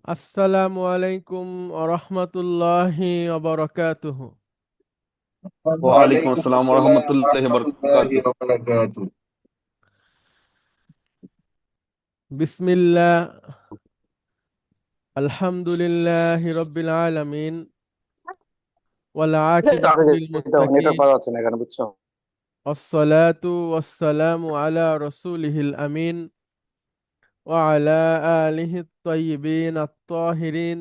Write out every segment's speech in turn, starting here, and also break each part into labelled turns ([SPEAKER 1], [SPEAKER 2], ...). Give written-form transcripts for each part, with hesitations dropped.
[SPEAKER 1] আসসালামু আলাইকুম রহমতুল্লাহি ওয়া
[SPEAKER 2] ওয়ালাইকুম
[SPEAKER 3] ওয়ালাইকুম
[SPEAKER 2] আসসালাম
[SPEAKER 3] আসসালাম
[SPEAKER 2] রহমতুল্লাহি
[SPEAKER 3] রহমতুল্লাহি
[SPEAKER 2] বারাকাতুহু।
[SPEAKER 3] ওয়া বারাকাতুহু।
[SPEAKER 1] বিসমিল্লাহ আলহামদুলিল্লাহি রাব্বিল আলামিন ওয়াল আকিবাতু লিল
[SPEAKER 2] নেটওয়ার্ক
[SPEAKER 1] মুত্তাকিন
[SPEAKER 2] পাওয়া যাচ্ছে না এখানে, বুঝছো?
[SPEAKER 1] ওয়াসসালাতু ওয়াসসালামু আলা রাসূলিহিল আমিন ওয়া আলা আলিহি আত-তাইয়িবিন আত-তাহিরিন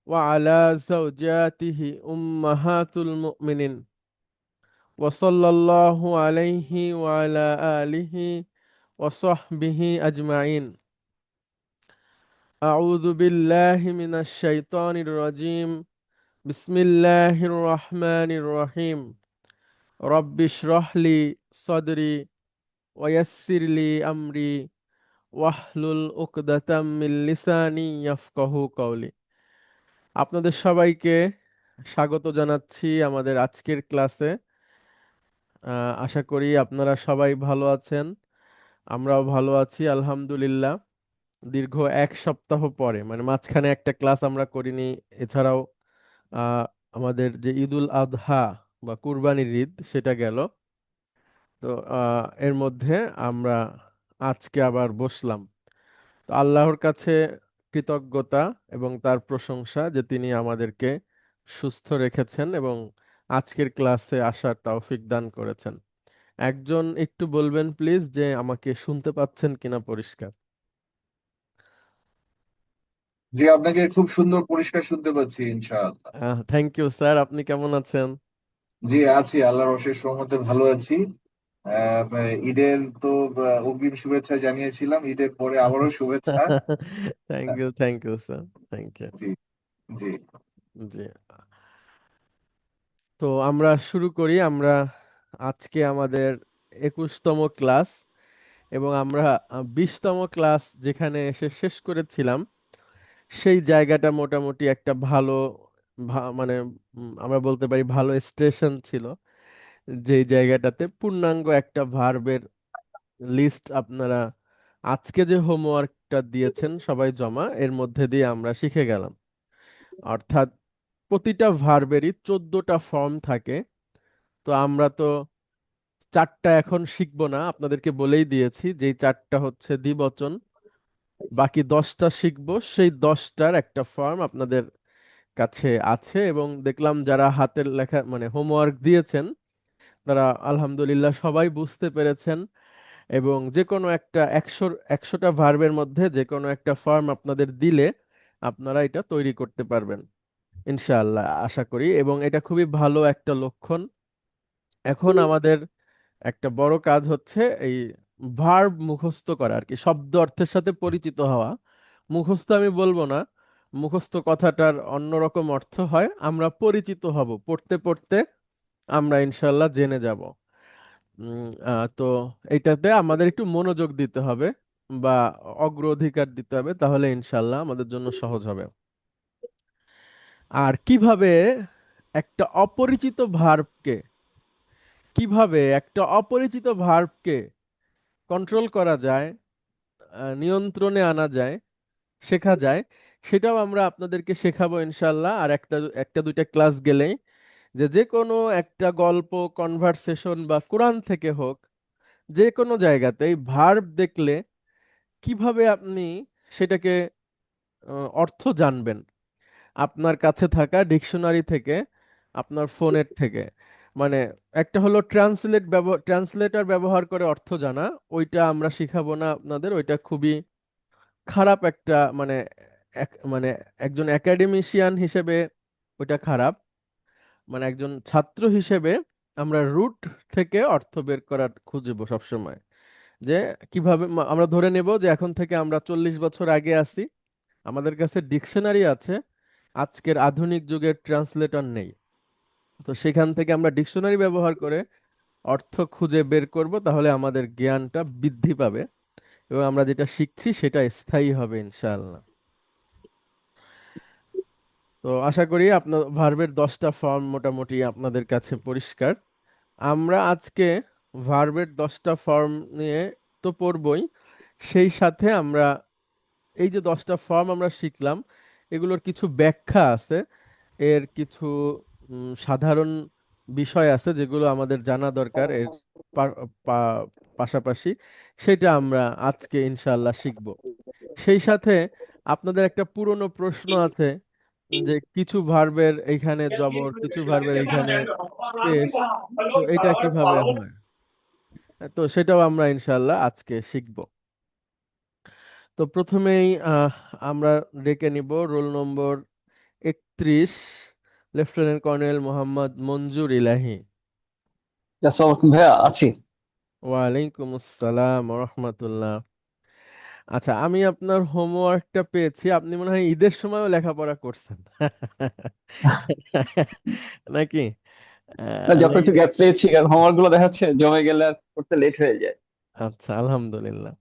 [SPEAKER 1] ওয়া আলা যাওজাতিহি উম্মাহাতুল মুমিনিন ওয়া সাল্লাল্লাহু আলাইহি ওয়া আলা আলিহি ওয়া সাহবিহি আজমাইন। أعوذ بالله من الشيطان الرجيم. بسم الله الرحمن الرحيم. رب اشرح لي صدري ويسر لي أمري واحلل عقدة من লিসানি ইয়াফকাহু কওলি। আপনাদের সবাইকে স্বাগত জানাচ্ছি আমাদের আজকের ক্লাসে। আশা করি আপনারা সবাই ভালো আছেন, আমরাও ভালো আছি আলহামদুলিল্লাহ। দীর্ঘ এক সপ্তাহ পরে, মানে মাঝখানে একটা ক্লাস আমরা করিনি। এছাড়াও আহ আমাদের যে ঈদুল আদহা বা কুরবানির ঈদ সেটা গেল। তো এর মধ্যে আমরা আজকে আবার বসলাম। তো আল্লাহর কাছে কৃতজ্ঞতা এবং তার প্রশংসা যে তিনি আমাদেরকে সুস্থ রেখেছেন এবং আজকের ক্লাসে আসার তৌফিক দান করেছেন। একজন একটু বলবেন প্লিজ যে আমাকে শুনতে পাচ্ছেন কিনা পরিষ্কার?
[SPEAKER 3] জি, আপনাকে খুব সুন্দর পরিষ্কার শুনতে পাচ্ছি ইনশাআল্লাহ।
[SPEAKER 1] থ্যাংক ইউ স্যার, আপনি কেমন আছেন?
[SPEAKER 3] জি, আছি, আল্লাহর অশেষ রহমতে ভালো আছি। ঈদের তো অগ্রিম শুভেচ্ছা জানিয়েছিলাম, ঈদের পরে আবারও শুভেচ্ছা।
[SPEAKER 1] Thank you sir, thank you.
[SPEAKER 3] জি, জি।
[SPEAKER 1] জি, তো আমরা শুরু করি। আমরা আজকে আমাদের 21তম ক্লাস এবং আমরা 20তম ক্লাস যেখানে এসে শেষ করেছিলাম সেই জায়গাটা মোটামুটি একটা ভালো মানে আমরা বলতে পারি ভালো স্টেশন ছিল। যেই জায়গাটাতে পূর্ণাঙ্গ একটা ভার্বের লিস্ট আপনারা আজকে যে হোমওয়ার্কটা দিয়েছেন সবাই জমা, এর মধ্যে দিয়ে আমরা শিখে গেলাম। অর্থাৎ প্রতিটা ভার্বেরই 14টা ফর্ম থাকে। তো আমরা তো চারটা এখন শিখবো না, আপনাদেরকে বলেই দিয়েছি যেই চারটা হচ্ছে দ্বিবচন। বাকি 10টা শিখবো, সেই 10টার একটা ফর্ম আপনাদের কাছে আছে এবং দেখলাম যারা হাতের লেখা মানে হোমওয়ার্ক দিয়েছেন তারা আলহামদুলিল্লাহ সবাই বুঝতে পেরেছেন এবং যে কোনো একটা 100টা ভার্বের মধ্যে যে কোনো একটা ফর্ম আপনাদের দিলে আপনারা এটা তৈরি করতে পারবেন ইনশাআল্লাহ, আশা করি। এবং এটা খুবই ভালো একটা লক্ষণ। এখন আমাদের একটা বড় কাজ হচ্ছে এই ভার্ব মুখস্থ করা আর কি, শব্দ অর্থের সাথে পরিচিত হওয়া। মুখস্থ আমি বলবো না, মুখস্থ কথাটার অন্যরকম অর্থ হয়। আমরা পরিচিত হব পড়তে পড়তে, আমরা ইনশাআল্লাহ জেনে যাব। তো এইটাতে আমাদের একটু মনোযোগ দিতে হবে বা অগ্রাধিকার দিতে হবে, তাহলে ইনশাআল্লাহ আমাদের জন্য সহজ হবে। আর কিভাবে একটা অপরিচিত ভার্বকে কন্ট্রোল করা যায়, নিয়ন্ত্রণে আনা যায়, শেখা যায়, সেটাও আমরা আপনাদেরকে শেখাবো ইনশাল্লাহ। আর একটা একটা দুইটা ক্লাস গেলেই যে যে কোনো একটা গল্প, কনভারসেশন বা কোরআন থেকে হোক, যে কোনো জায়গাতেই ভার্ব দেখলে কিভাবে আপনি সেটাকে অর্থ জানবেন আপনার কাছে থাকা ডিকশনারি থেকে, আপনার ফোনের থেকে। মানে একটা হলো ট্রান্সলেটর ব্যবহার করে অর্থ জানা, ওইটা আমরা শিখাবো না আপনাদের, ওইটা খুবই খারাপ একটা মানে মানে একজন একাডেমিশিয়ান হিসেবে ওইটা খারাপ। মানে একজন ছাত্র হিসেবে আমরা রুট থেকে অর্থ বের করার খুঁজবো সবসময়। যে কিভাবে আমরা ধরে নেব যে এখন থেকে আমরা 40 বছর আগে আছি, আমাদের কাছে ডিকশনারি আছে, আজকের আধুনিক যুগের ট্রান্সলেটর নেই। তো সেখান থেকে আমরা ডিকশনারি ব্যবহার করে অর্থ খুঁজে বের করব, তাহলে আমাদের জ্ঞানটা বৃদ্ধি পাবে এবং আমরা যেটা শিখছি সেটা স্থায়ী হবে ইনশাআল্লাহ। তো আশা করি আপনার ভার্বের 10টা ফর্ম মোটামুটি আপনাদের কাছে পরিষ্কার। আমরা আজকে ভার্বের 10টা ফর্ম নিয়ে তো পড়বই, সেই সাথে আমরা এই যে 10টা ফর্ম আমরা শিখলাম, এগুলোর কিছু ব্যাখ্যা আছে, এর কিছু সাধারণ বিষয় আছে যেগুলো আমাদের জানা দরকার এর পা- পা- পাশাপাশি, সেটা আমরা আজকে ইনশাআল্লাহ শিখব। সেই সাথে আপনাদের একটা পুরনো প্রশ্ন আছে যে কিছু ভার্বের এইখানে জবর, কিছু ভার্বের এইখানে পেশ, তো এটা কিভাবে হয়, তো সেটাও আমরা ইনশাআল্লাহ আজকে শিখব। তো প্রথমেই আমরা ডেকে নিব roll number 31, lieutenant colonel Mohammad Monjur Elahi.
[SPEAKER 4] আসসালামু আলাইকুম ভাইয়া, আছি।
[SPEAKER 1] ওয়ালাইকুম আসসালাম রহমতুল্লাহ। আচ্ছা, আমি আপনার হোমওয়ার্কটা পেয়েছি, আপনি মনে হয় ঈদের সময়ও লেখাপড়া করছেন নাকি?
[SPEAKER 4] না,
[SPEAKER 1] আমি,
[SPEAKER 4] যখন একটু গ্যাপ পেয়েছি, কারণ হোমওয়ার্ক গুলো দেখা যাচ্ছে জমে গেলে আর করতে লেট হয়ে যায়।
[SPEAKER 1] আচ্ছা আলহামদুলিল্লাহ।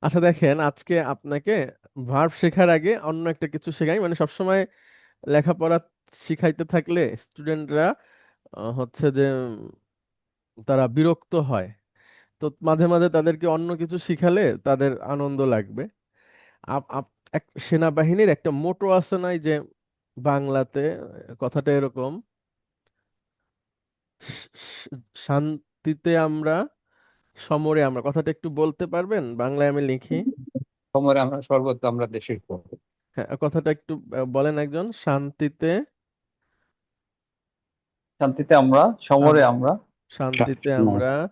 [SPEAKER 1] আচ্ছা দেখেন, আজকে আপনাকে ভার্ব শেখার আগে অন্য একটা কিছু শেখাই, মানে সবসময় লেখাপড়া শিখাইতে থাকলে স্টুডেন্টরা হচ্ছে যে তারা বিরক্ত হয়, তো মাঝে মাঝে তাদেরকে অন্য কিছু শিখালে তাদের আনন্দ লাগবে। আপ- আপ- এক সেনাবাহিনীর একটা মোটো আছে নাই যে বাংলাতে, কথাটা এরকম, শান্তিতে আমরা, সমরে আমরা, কথাটা একটু বলতে পারবেন বাংলায়? আমি লিখি।
[SPEAKER 4] সমরে আমরা সর্বত্র আমরা দেশের পর।
[SPEAKER 1] হ্যাঁ, কথাটা একটু বলেন একজন, শান্তিতে
[SPEAKER 4] শান্তিতে আমরা, সমরে
[SPEAKER 1] আম-
[SPEAKER 4] আমরা,
[SPEAKER 1] শান্তিতে
[SPEAKER 4] না,
[SPEAKER 1] আমরা,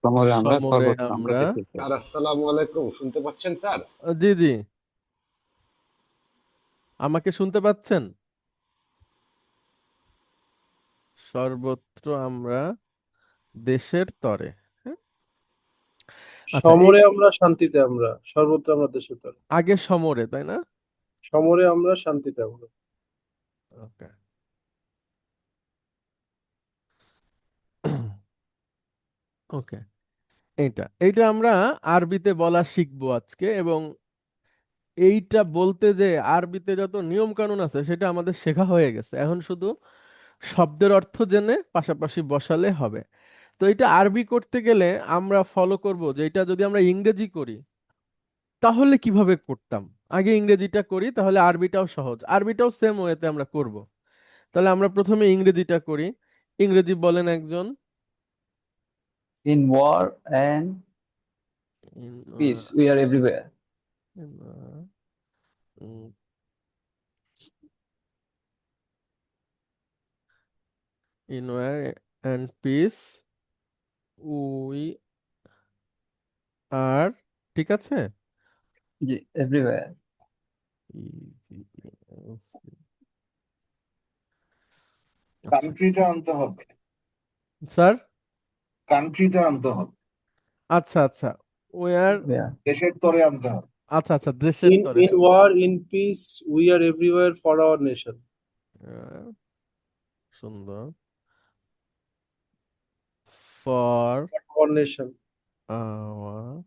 [SPEAKER 4] সমরে আমরা
[SPEAKER 1] সমরে
[SPEAKER 4] সর্বত্র আমরা
[SPEAKER 1] আমরা।
[SPEAKER 4] দেশের পর।
[SPEAKER 5] স্যার আসসালামু আলাইকুম, শুনতে পাচ্ছেন স্যার?
[SPEAKER 1] জি জি, আমাকে শুনতে পাচ্ছেন? সর্বত্র আমরা দেশের তরে। হ্যাঁ? আচ্ছা, এই
[SPEAKER 6] সমরে আমরা শান্তিতে আমরা সর্বত্র আমরা দেশে তরে।
[SPEAKER 1] আগে সমরে, তাই না?
[SPEAKER 6] সমরে আমরা শান্তিতে আমরা।
[SPEAKER 1] ওকে। ওকে, এইটা এইটা আমরা আরবিতে বলা শিখবো আজকে, এবং এইটা বলতে যে আরবিতে যত নিয়ম কানুন আছে সেটা আমাদের শেখা হয়ে গেছে, এখন শুধু শব্দের অর্থ জেনে পাশাপাশি বসালে হবে। তো এটা আরবি করতে গেলে আমরা ফলো করব যে এটা যদি আমরা ইংরেজি করি তাহলে কিভাবে করতাম, আগে ইংরেজিটা করি তাহলে আরবিটাও সহজ, আরবিটাও সেম ওয়েতে আমরা করব। তাহলে আমরা প্রথমে ইংরেজিটা করি। ইংরেজি বলেন একজন।
[SPEAKER 4] In war and peace we are everywhere. In war and peace we are, ঠিক আছে। জি, এভরিওয়্যার।
[SPEAKER 1] আচ্ছা
[SPEAKER 3] কান্ট্রিটা আনতে হবে,
[SPEAKER 1] স্যার,
[SPEAKER 3] কান্ট্রিটা আনতে হবে,
[SPEAKER 1] আচ্ছা আচ্ছা, ওয়ার,
[SPEAKER 3] দেশের তরে আনতে হবে।
[SPEAKER 1] আচ্ছা আচ্ছা, দেশের
[SPEAKER 6] ইন
[SPEAKER 1] তরে।
[SPEAKER 6] In war in peace we are everywhere for our nation.
[SPEAKER 1] সুন্দর। For
[SPEAKER 6] our nation.
[SPEAKER 1] আওয়ার,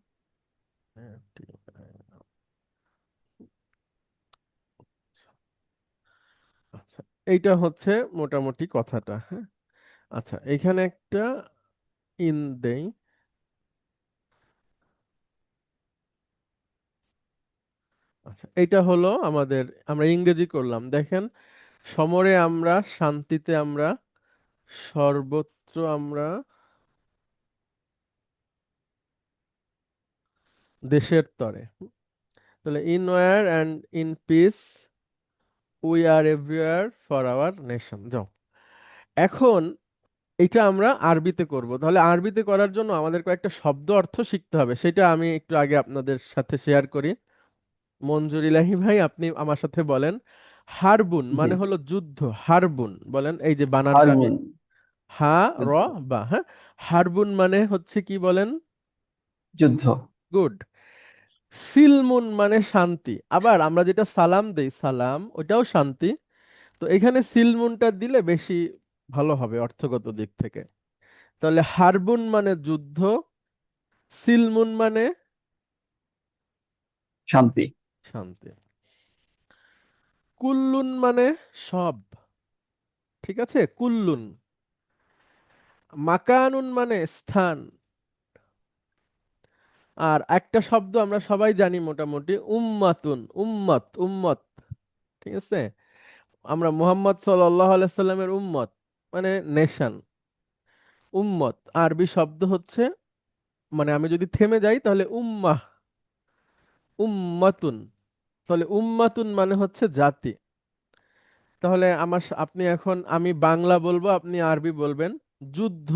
[SPEAKER 1] আচ্ছা, এইটা হচ্ছে মোটামুটি কথাটা, হ্যাঁ। আচ্ছা, এখানে একটা ইন দেই। আচ্ছা, এটা হলো আমাদের, আমরা ইংরেজি করলাম, দেখেন, সমরে আমরা, শান্তিতে আমরা, সর্বত্র আমরা, দেশের তরে। তাহলে in war and in peace we are everywhere for our nation, যাও। এখন এটা আমরা আরবিতে করব, তাহলে আরবিতে করার জন্য আমাদের কয়েকটা শব্দ অর্থ শিখতে হবে, সেটা আমি একটু আগে আপনাদের সাথে শেয়ার করি। মনজুর ইলাহি ভাই, আপনি আমার সাথে বলেন। হারবুন
[SPEAKER 4] জি,
[SPEAKER 1] মানে হলো যুদ্ধ, হারবুন বলেন, এই যে বানানটা আমি,
[SPEAKER 4] হারমোন,
[SPEAKER 1] হা র
[SPEAKER 4] যুদ্ধ,
[SPEAKER 1] বা, হ্যাঁ। হারবুন মানে হচ্ছে কি বলেন?
[SPEAKER 4] যুদ্ধ,
[SPEAKER 1] গুড। সিলমুন মানে শান্তি, আবার আমরা যেটা সালাম দেই, সালাম, ওটাও শান্তি। তো এখানে সিলমুনটা দিলে বেশি ভালো হবে অর্থগত দিক থেকে। তাহলে হারবুন মানে যুদ্ধ, সিলমুন মানে
[SPEAKER 4] শান্তি,
[SPEAKER 1] শান্তি, কুল্লুন মানে সব, ঠিক আছে, কুল্লুন। মাকানুন মানে স্থান, আর একটা শব্দ আমরা সবাই জানি মোটামুটি, উম্মাতুন, উম্মত, উম্মত, ঠিক আছে? আমরা মুহাম্মদ সাল্লাল্লাহু আলাইহি সাল্লামের উম্মত, মানে নেশন। উম্মত আরবি শব্দ হচ্ছে, মানে আমি যদি থেমে যাই তাহলে উম্মাহ, উম্মাতুন। তাহলে উম্মাতুন মানে হচ্ছে জাতি। তাহলে আপনি এখন, আমি বাংলা বলবো, আপনি আরবি বলবেন। যুদ্ধ,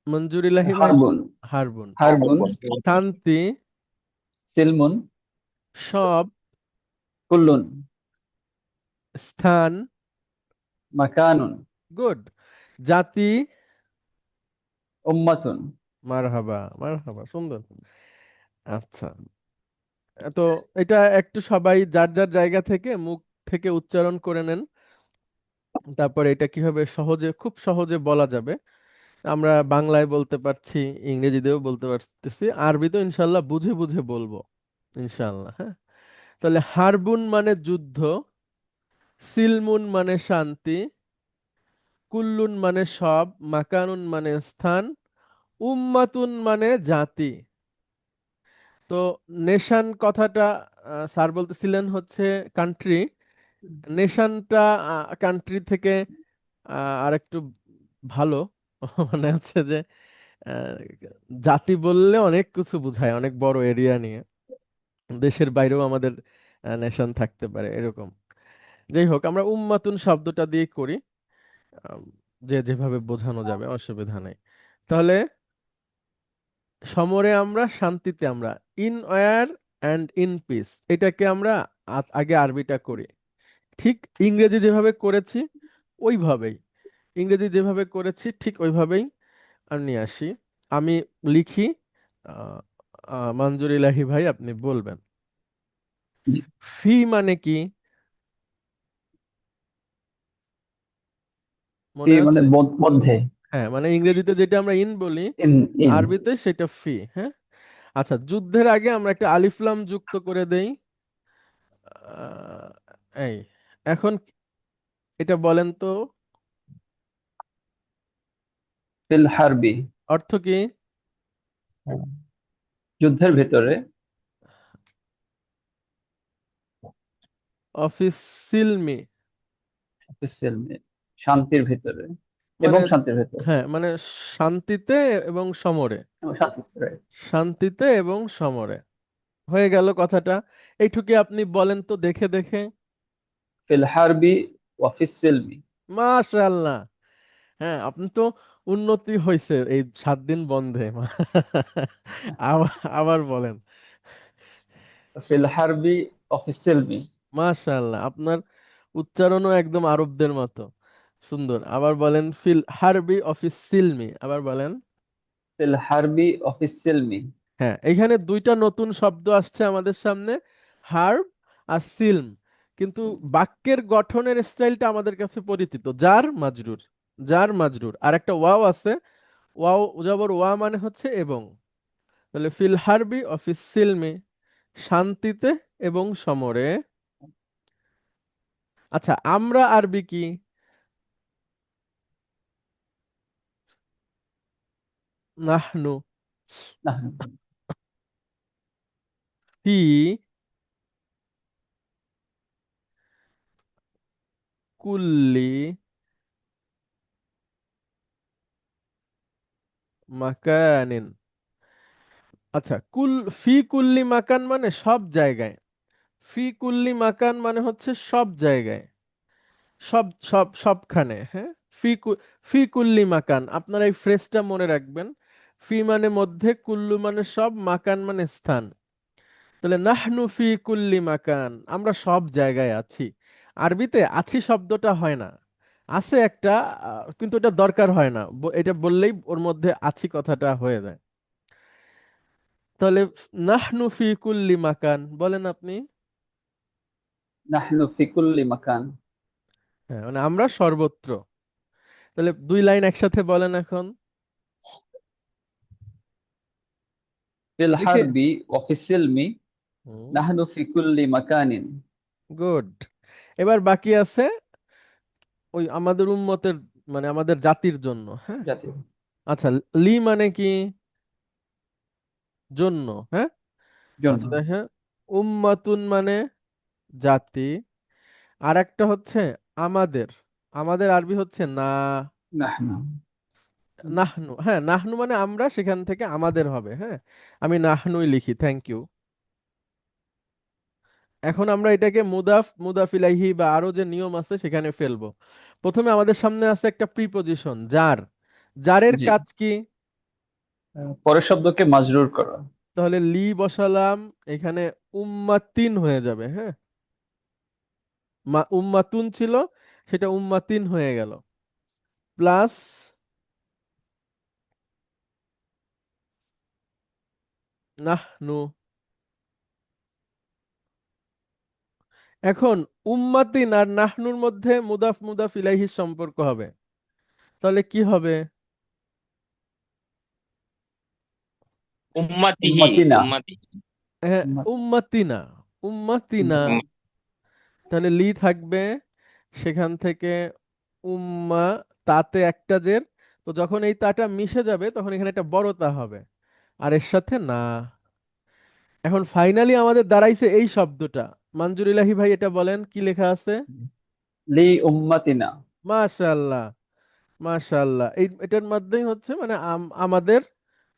[SPEAKER 1] মঞ্জুরিল্লাহি ভাই।
[SPEAKER 4] হারবুন।
[SPEAKER 1] হারবুন।
[SPEAKER 4] হারবুন।
[SPEAKER 1] শান্তি,
[SPEAKER 4] সিলমুন।
[SPEAKER 1] সব,
[SPEAKER 4] কুল্লুন।
[SPEAKER 1] স্থান,
[SPEAKER 4] মাকানুন।
[SPEAKER 1] গুড। জাতি,
[SPEAKER 4] উম্মাতুন।
[SPEAKER 1] মারহাবা, মারহাবা, সুন্দর। আচ্ছা, তো এটা একটু সবাই যার যার জায়গা থেকে মুখ থেকে উচ্চারণ করে নেন, তারপরে এটা কিভাবে সহজে, খুব সহজে বলা যাবে। আমরা বাংলায় বলতে পারছি, ইংরেজিতেও বলতে পারতেছি, আরবিতেও ইনশাল্লাহ বুঝে বুঝে বলবো ইনশাল্লাহ। হ্যাঁ, তাহলে হারবুন মানে যুদ্ধ, সিলমুন মানে শান্তি, কুল্লুন মানে সব, মাকানুন মানে স্থান, উম্মাতুন মানে জাতি। তো নেশান কথাটা, স্যার বলতেছিলেন হচ্ছে কান্ট্রি। নেশানটা কান্ট্রি থেকে আরেকটু ভালো। মানে হচ্ছে যে আহ, জাতি বললে অনেক কিছু বোঝায়, অনেক বড় এরিয়া নিয়ে। দেশের বাইরেও আমাদের নেশন থাকতে পারে এরকম। যাই হোক, আমরা উম্মাতুন শব্দটা দিয়ে করি, আম, যে যেভাবে বোঝানো যাবে, অসুবিধা নেই। তাহলে সমরে আমরা, শান্তিতে আমরা, in war and in peace, এটাকে আমরা আগে আরবিটা করি। ঠিক ইংরেজি যেভাবে করেছি ওইভাবেই, ইংরেজি যেভাবে করেছি ঠিক ওইভাবেই আমি নিয়ে আসি। আমি লিখি, আহ, মঞ্জুর ইলাহি ভাই আপনি বলবেন।
[SPEAKER 4] জি।
[SPEAKER 1] ফি মানে কি
[SPEAKER 4] ই
[SPEAKER 1] মনে
[SPEAKER 4] মানে
[SPEAKER 1] আছে?
[SPEAKER 4] মধ্যে।
[SPEAKER 1] হ্যাঁ, মানে ইংরেজিতে যেটা আমরা ইন বলি,
[SPEAKER 4] ইন। ইন।
[SPEAKER 1] আরবিতে সেটা ফি। হ্যাঁ, আচ্ছা, যুদ্ধের আগে আমরা একটা আলিফ লাম যুক্ত করে দেই। আহ, এই, এখন এটা বলেন তো,
[SPEAKER 4] ফিল হারবি।
[SPEAKER 1] অর্থ কি?
[SPEAKER 4] যুদ্ধের ভেতরে।
[SPEAKER 1] অফিস সিলমি,
[SPEAKER 4] সিলমে। শান্তির ভেতরে এবং
[SPEAKER 1] মানে,
[SPEAKER 4] শান্তির ভেতরে।
[SPEAKER 1] হ্যাঁ মানে শান্তিতে এবং সমরে,
[SPEAKER 4] এবং শান্তির ভেতরে।
[SPEAKER 1] শান্তিতে এবং সমরে। হয়ে গেল কথাটা। এইটুকু আপনি বলেন তো দেখে দেখে।
[SPEAKER 4] ফিল হারবি ওয়াফিস সিলমি।
[SPEAKER 1] মাশাআল্লাহ, হ্যাঁ আপনি তো, উন্নতি হয়েছে এই 7 দিন বন্ধে। আবার আবার বলেন।
[SPEAKER 4] ফিল হারবি ওয়াফিস সিলমি।
[SPEAKER 1] মাশাআল্লাহ, আপনার উচ্চারণও একদম আরবদের মতো সুন্দর। আবার বলেন, ফিল হারবি অফিস সিলমি, আবার বলেন।
[SPEAKER 4] ফিল হারবি ওয়াফিস সিলমি।
[SPEAKER 1] হ্যাঁ, এখানে 2টা নতুন শব্দ আসছে আমাদের সামনে, হার্ব আর সিলম। কিন্তু বাক্যের গঠনের স্টাইলটা আমাদের কাছে পরিচিত, জার মাজরুর, জার মাজরুর, আর একটা ওয়াও আছে, ওয়াও জবর ওয়া মানে হচ্ছে এবং। তাহলে ফিল হারবি অফিস সিলমি, শান্তিতে এবং সমরে। আচ্ছা, আমরা আরবি কি? নাহনু
[SPEAKER 4] নাহনু
[SPEAKER 1] ফি কুল্লি মাকানিন। আচ্ছা, ফি কুল্লি মাকান মানে সব জায়গায়। ফি কুল্লি মাকান মানে হচ্ছে সব জায়গায়, সব সব সবখানে। হ্যাঁ, ফি ফি কুল্লি মাকান, আপনারা এই ফ্রেজটা মনে রাখবেন। ফি মানে মধ্যে, কুল্লু মানে সব, মাকান মানে স্থান। তাহলে নাহনু ফি কুল্লি মাকান, আমরা সব জায়গায় আছি। আরবিতে আছি শব্দটা হয় না, আছে একটা, কিন্তু এটা দরকার হয় না, এটা বললেই ওর মধ্যে আছি কথাটা হয়ে যায়। তাহলে নাহনু ফি কুল্লি মাকান বলেন আপনি।
[SPEAKER 4] নাহনু ফি কুল্লি মাকান।
[SPEAKER 1] হ্যাঁ, মানে আমরা সর্বত্র। তাহলে 2 লাইন একসাথে বলেন এখন,
[SPEAKER 4] ফিল
[SPEAKER 1] লিখে।
[SPEAKER 4] হারবি ওয়াফিস সিলমি। নাহনু ফি কুল্লি মাকানিন।
[SPEAKER 1] গুড। এবার বাকি আছে ওই আমাদের উম্মতের মানে আমাদের জাতির জন্য, হ্যাঁ।
[SPEAKER 4] জাতীয়
[SPEAKER 1] আচ্ছা, লি মানে কি? জন্য, হ্যাঁ।
[SPEAKER 4] জন্য।
[SPEAKER 1] আচ্ছা দেখেন, উম্মাতুন মানে জাতি। আর একটা হচ্ছে আমাদের। আমাদের আরবি হচ্ছে না,
[SPEAKER 4] নাহনু।
[SPEAKER 1] নাহনু। হ্যাঁ, নাহনু মানে আমরা, সেখান থেকে আমাদের হবে, হ্যাঁ। আমি নাহনুই লিখি, থ্যাংক ইউ। এখন আমরা এটাকে মুদাফ, মুদাফ ইলাইহি বা আরো যে নিয়ম আছে সেখানে ফেলবো। প্রথমে আমাদের সামনে আছে একটা প্রিপজিশন যার। যারের
[SPEAKER 4] জি।
[SPEAKER 1] কাজ কি?
[SPEAKER 4] পরের শব্দকে মাজরুর করা।
[SPEAKER 1] তাহলে লি বসালাম, এখানে উম্মাতিন হয়ে যাবে, হ্যাঁ। উম্মাতুন ছিল, সেটা উম্মাতিন হয়ে গেল। প্লাস নাহনু। এখন উম্মাতিন আর নাহনুর মধ্যে মুদাফ মুদাফ ইলাইহির সম্পর্ক হবে, তাহলে কি হবে?
[SPEAKER 5] উম্মাতিহি
[SPEAKER 4] উম্মাতিনা।
[SPEAKER 5] উম্মাতিহি
[SPEAKER 1] হ্যাঁ,
[SPEAKER 4] উম্মাত-
[SPEAKER 1] উম্মাতিনা। উম্মাতিনা।
[SPEAKER 4] উম্মাতিনা।
[SPEAKER 1] তাহলে লি থাকবে, সেখান থেকে উম্মা, তাতে একটা জের। তো যখন এই তাটা মিশে যাবে তখন এখানে একটা বড় তা হবে, আর এর সাথে না। এখন ফাইনালি আমাদের দাঁড়াইছে এই শব্দটা। মানজুর ইলাহি ভাই, এটা বলেন কি লেখা আছে?
[SPEAKER 4] লি উম্মাতিনা।
[SPEAKER 1] মাশাআল্লাহ, মাশাআল্লাহ। এটার মধ্যেই হচ্ছে মানে আমাদের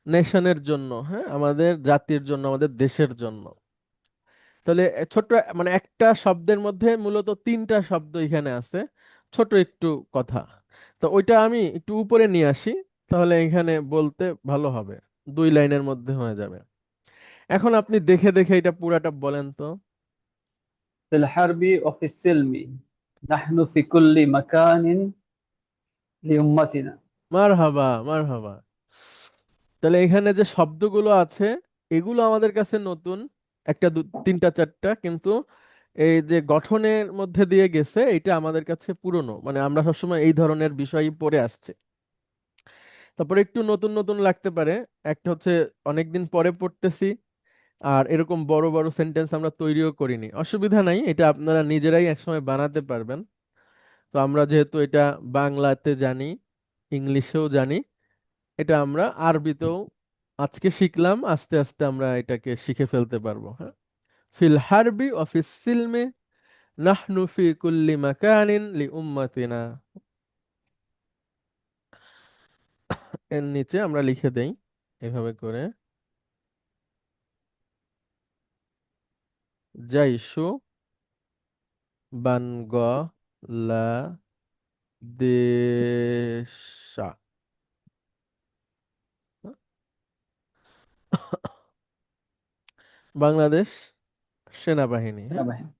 [SPEAKER 1] নেশনের জন্য, হ্যাঁ, আমাদের জাতির জন্য, আমাদের দেশের জন্য। তাহলে ছোট্ট মানে একটা শব্দের মধ্যে মূলত তিনটা শব্দ এখানে আছে। ছোট একটু কথা। তো ওইটা আমি একটু উপরে নিয়ে আসি, তাহলে এখানে বলতে ভালো হবে। 2 লাইনের মধ্যে হয়ে যাবে। এখন আপনি দেখে দেখে এটা পুরাটা বলেন তো।
[SPEAKER 4] ফিল হারবি ওয়া ফিস সিলমি নাহনু ফি কুল্লি মাকানিন লি উম্মাতিনা।
[SPEAKER 1] মারহাবা, মারহাবা। তাহলে এখানে যে শব্দগুলো আছে এগুলো আমাদের কাছে নতুন, একটা তিনটা চারটা, কিন্তু এই যে গঠনের মধ্যে দিয়ে গেছে এটা আমাদের কাছে পুরনো, মানে আমরা সবসময় এই ধরনের বিষয়ই পড়ে আসছে। তারপরে একটু নতুন নতুন লাগতে পারে। একটা হচ্ছে অনেকদিন পরে পড়তেছি, আর এরকম বড় বড় সেন্টেন্স আমরা তৈরিও করিনি। অসুবিধা নাই, এটা আপনারা নিজেরাই একসময় বানাতে পারবেন। তো আমরা যেহেতু এটা বাংলাতে জানি, ইংলিশেও জানি, এটা আমরা আরবিতেও আজকে শিখলাম, আস্তে আস্তে আমরা এটাকে শিখে ফেলতে পারবো, হ্যাঁ। ফিল হারবি ওয়া ফিস সিলমি নাহনু ফি কুল্লি মাকানিন লি উম্মাতিনা। এর নিচে আমরা লিখে দেই এভাবে করে, জাইশু বাংলাদেশা। বাংলাদেশ সেনাবাহিনী, হ্যাঁ।
[SPEAKER 4] সেনাবাহিনী।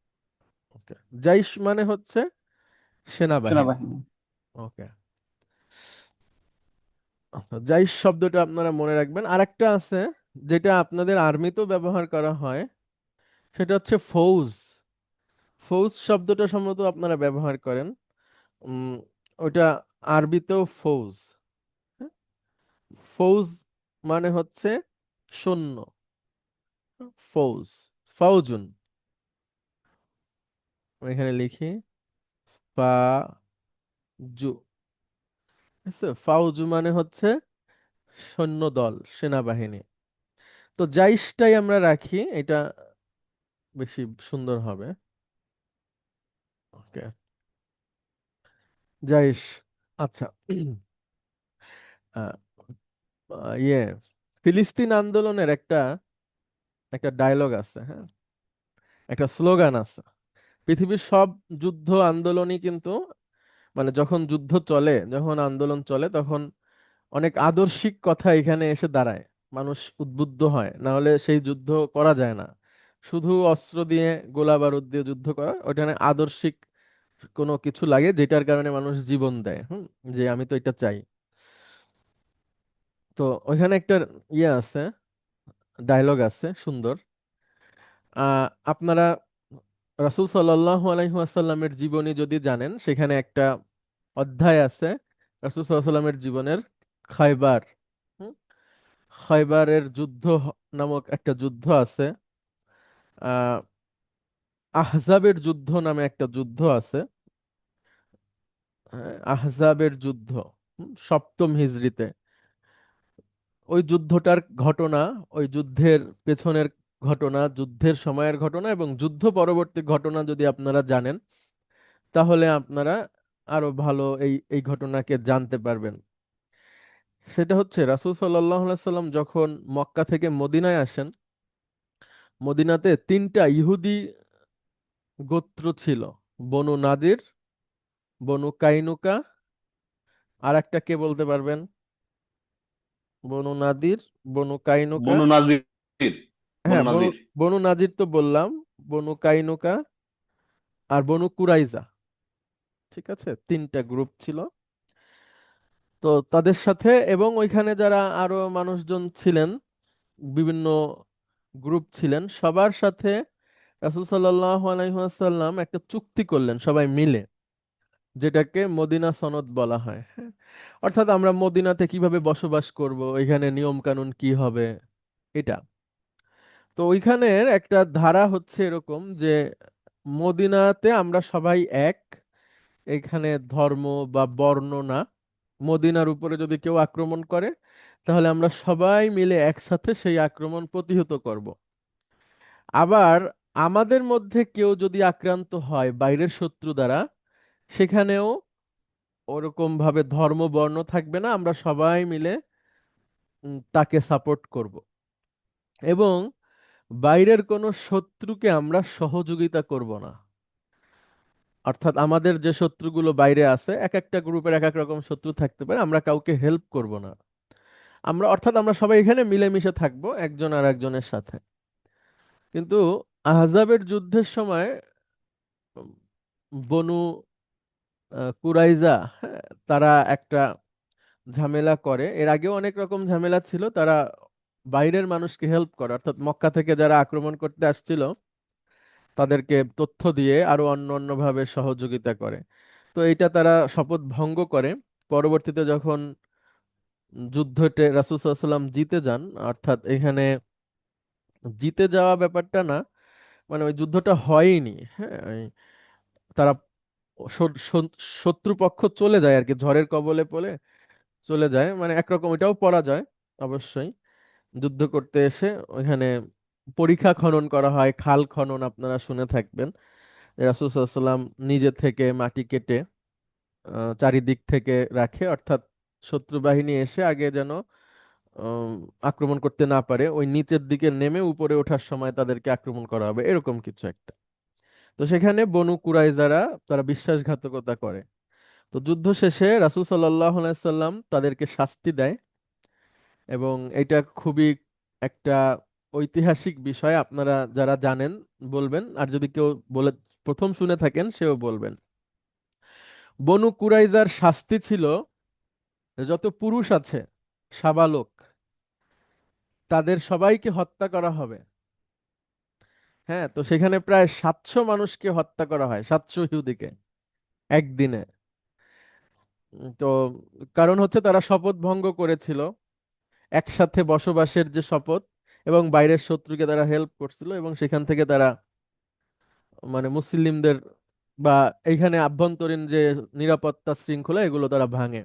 [SPEAKER 1] ওকে। জাইশ মানে হচ্ছে সেনাবাহিনী।
[SPEAKER 4] সেনাবাহিনী।
[SPEAKER 1] ওকে। জাইশ শব্দটা আপনারা মনে রাখবেন। আরেকটা আছে যেটা আপনাদের আর্মিতেও ব্যবহার করা হয়, সেটা হচ্ছে ফৌজ। ফৌজ শব্দটা সম্ভবত আপনারা ব্যবহার করেন। উম ওটা আরবিতেও ফৌজ, হ্যাঁ? ফৌজ মানে হচ্ছে সৈন্য। ফৌজ, ফাউজুন। আমি এখানে লিখি ফা জু। ঠিক আছে? ফাউজু মানে হচ্ছে সৈন্য দল, সেনাবাহিনী। তো জাইশটাই আমরা রাখি, এটা বেশি সুন্দর হবে। ওকে, জাইশ। আচ্ছা। আহ, ইয়ে, ফিলিস্তিন আন্দোলনের একটা একটা ডায়লগ আছে, হ্যাঁ, একটা স্লোগান আছে। পৃথিবীর সব যুদ্ধ আন্দোলনই কিন্তু মানে যখন যুদ্ধ চলে, যখন আন্দোলন চলে, তখন অনেক আদর্শিক কথা এখানে এসে দাঁড়ায়। মানুষ উদ্বুদ্ধ হয়, না হলে সেই যুদ্ধ করা যায় না। শুধু অস্ত্র দিয়ে, গোলা বারুদ দিয়ে যুদ্ধ করা, ওখানে আদর্শিক কোনো কিছু লাগে যেটার কারণে মানুষ জীবন দেয়, যে আমি তো এটা চাই। তো ওইখানে একটা ইয়ে আছে, ডায়লগ আছে সুন্দর। আপনারা রাসূল সাল্লাল্লাহু আলাইহি ওয়াসাল্লামের জীবনী যদি জানেন, সেখানে একটা অধ্যায় আছে রাসূল সাল্লাল্লাহু আলাইহি ওয়াসাল্লামের জীবনের, খায়বার। হুম? খায়বারের যুদ্ধ নামক একটা যুদ্ধ আছে। আহ আহজাবের যুদ্ধ নামে একটা যুদ্ধ আছে। আহজাবের যুদ্ধ, সপ্তম হিজরিতে। ওই যুদ্ধটার ঘটনা, ওই যুদ্ধের পেছনের ঘটনা, যুদ্ধের সময়ের ঘটনা এবং যুদ্ধ পরবর্তী ঘটনা যদি আপনারা জানেন, তাহলে আপনারা আরো ভালো এই এই ঘটনাকে জানতে পারবেন। সেটা হচ্ছে রাসূল সাল্লাল্লাহু আলাইহি সাল্লাম যখন মক্কা থেকে মদিনায় আসেন, মদিনাতে তিনটা ইহুদি গোত্র ছিল: বনু নাদির, বনু কাইনুকা, আর একটা কে বলতে পারবেন? বনু নাদির, বনু কাইনুকা।
[SPEAKER 5] বনু নাজির। বনু
[SPEAKER 1] হ্যাঁ, বনু
[SPEAKER 5] নাজির।
[SPEAKER 1] বনু নাজির তো বললাম, বনু কাইনুকা আর বনু কুরাইজা। ঠিক আছে, তিনটা গ্রুপ ছিল। তো তাদের সাথে এবং ওইখানে যারা আরো মানুষজন ছিলেন, বিভিন্ন গ্রুপ ছিলেন, সবার সাথে রাসূল সাল্লাল্লাহু আলাইহি ওয়াসাল্লাম একটা চুক্তি করলেন সবাই মিলে, যেটাকে মদিনা সনদ বলা হয়। হ্যাঁ, অর্থাৎ আমরা মদিনাতে কিভাবে বসবাস করব, এখানে নিয়ম কানুন কি হবে, এটা। তো ওইখানের একটা ধারা হচ্ছে এরকম যে মদিনাতে আমরা সবাই এক, এখানে ধর্ম বা বর্ণ না। মদিনার উপরে যদি কেউ আক্রমণ করে, তাহলে আমরা সবাই মিলে একসাথে সেই আক্রমণ প্রতিহত করব। আবার আমাদের মধ্যে কেউ যদি আক্রান্ত হয় বাইরের শত্রু দ্বারা, সেখানেও ওরকম ভাবে ধর্ম বর্ণ থাকবে না, আমরা সবাই মিলে তাকে সাপোর্ট করব। এবং বাইরের কোনো শত্রুকে আমরা সহযোগিতা করব না। অর্থাৎ আমাদের যে শত্রুগুলো বাইরে আছে, এক একটা গ্রুপের এক এক রকম শত্রু থাকতে পারে, আমরা কাউকে হেল্প করব না। অর্থাৎ আমরা সবাই এখানে মিলেমিশে থাকবো একজন আর একজনের সাথে। কিন্তু আহজাবের যুদ্ধের সময় উম, বনু কুরাইজা, হ্যাঁ, তারা একটা ঝামেলা করে। এর আগেও অনেক রকম ঝামেলা ছিল। তারা বাইরের মানুষকে হেল্প করে, অর্থাৎ মক্কা থেকে যারা আক্রমণ করতে আসছিল তাদেরকে তথ্য দিয়ে আরো অন্য অন্য ভাবে সহযোগিতা করে। তো এটা তারা শপথ ভঙ্গ করে। পরবর্তীতে যখন যুদ্ধতে রাসূল সাল্লাল্লাহু আলাইহি ওয়াসাল্লাম জিতে যান, অর্থাৎ এখানে জিতে যাওয়া ব্যাপারটা না, মানে ওই যুদ্ধটা হয়নি। হ্যাঁ, তারা শত্রুপক্ষ চলে যায় আর কি, ঝড়ের কবলে পড়ে চলে যায়, মানে একরকম ওইটাও পরাজয় অবশ্যই। যুদ্ধ করতে এসে ওইখানে পরিখা খনন করা হয়, খাল খনন আপনারা শুনে থাকবেন। রাসূল সাল্লাল্লাহু আলাইহি ওয়াসাল্লাম নিজে থেকে মাটি কেটে চারিদিক থেকে রাখে, অর্থাৎ শত্রু বাহিনী এসে আগে যেন আম, আক্রমণ করতে না পারে, ওই নিচের দিকে নেমে উপরে ওঠার সময় তাদেরকে আক্রমণ করা হবে, এরকম কিছু একটা। তো সেখানে বনু কুরাইজারা তারা বিশ্বাসঘাতকতা করে। তো যুদ্ধ শেষে রাসূল সাল্লাল্লাহু আলাইহি সাল্লাম তাদেরকে শাস্তি দেয়, এবং এটা খুবই একটা ঐতিহাসিক বিষয়। আপনারা যারা জানেন বলবেন, আর যদি কেউ বলে প্রথম শুনে থাকেন সেও বলবেন। বনু কুরাইজার শাস্তি ছিল যে যত পুরুষ আছে সাবালক, তাদের সবাইকে হত্যা করা হবে। হ্যাঁ, তো সেখানে প্রায় 700 মানুষকে হত্যা করা হয়, 700 ইহুদিকে একদিনে। তো কারণ হচ্ছে তারা শপথ ভঙ্গ করেছিল, একসাথে বসবাসের যে শপথ, এবং বাইরের শত্রুকে তারা হেল্প করছিল, এবং সেখান থেকে তারা মানে মুসলিমদের বা এইখানে আভ্যন্তরীণ যে নিরাপত্তা শৃঙ্খলা, এগুলো তারা ভাঙে।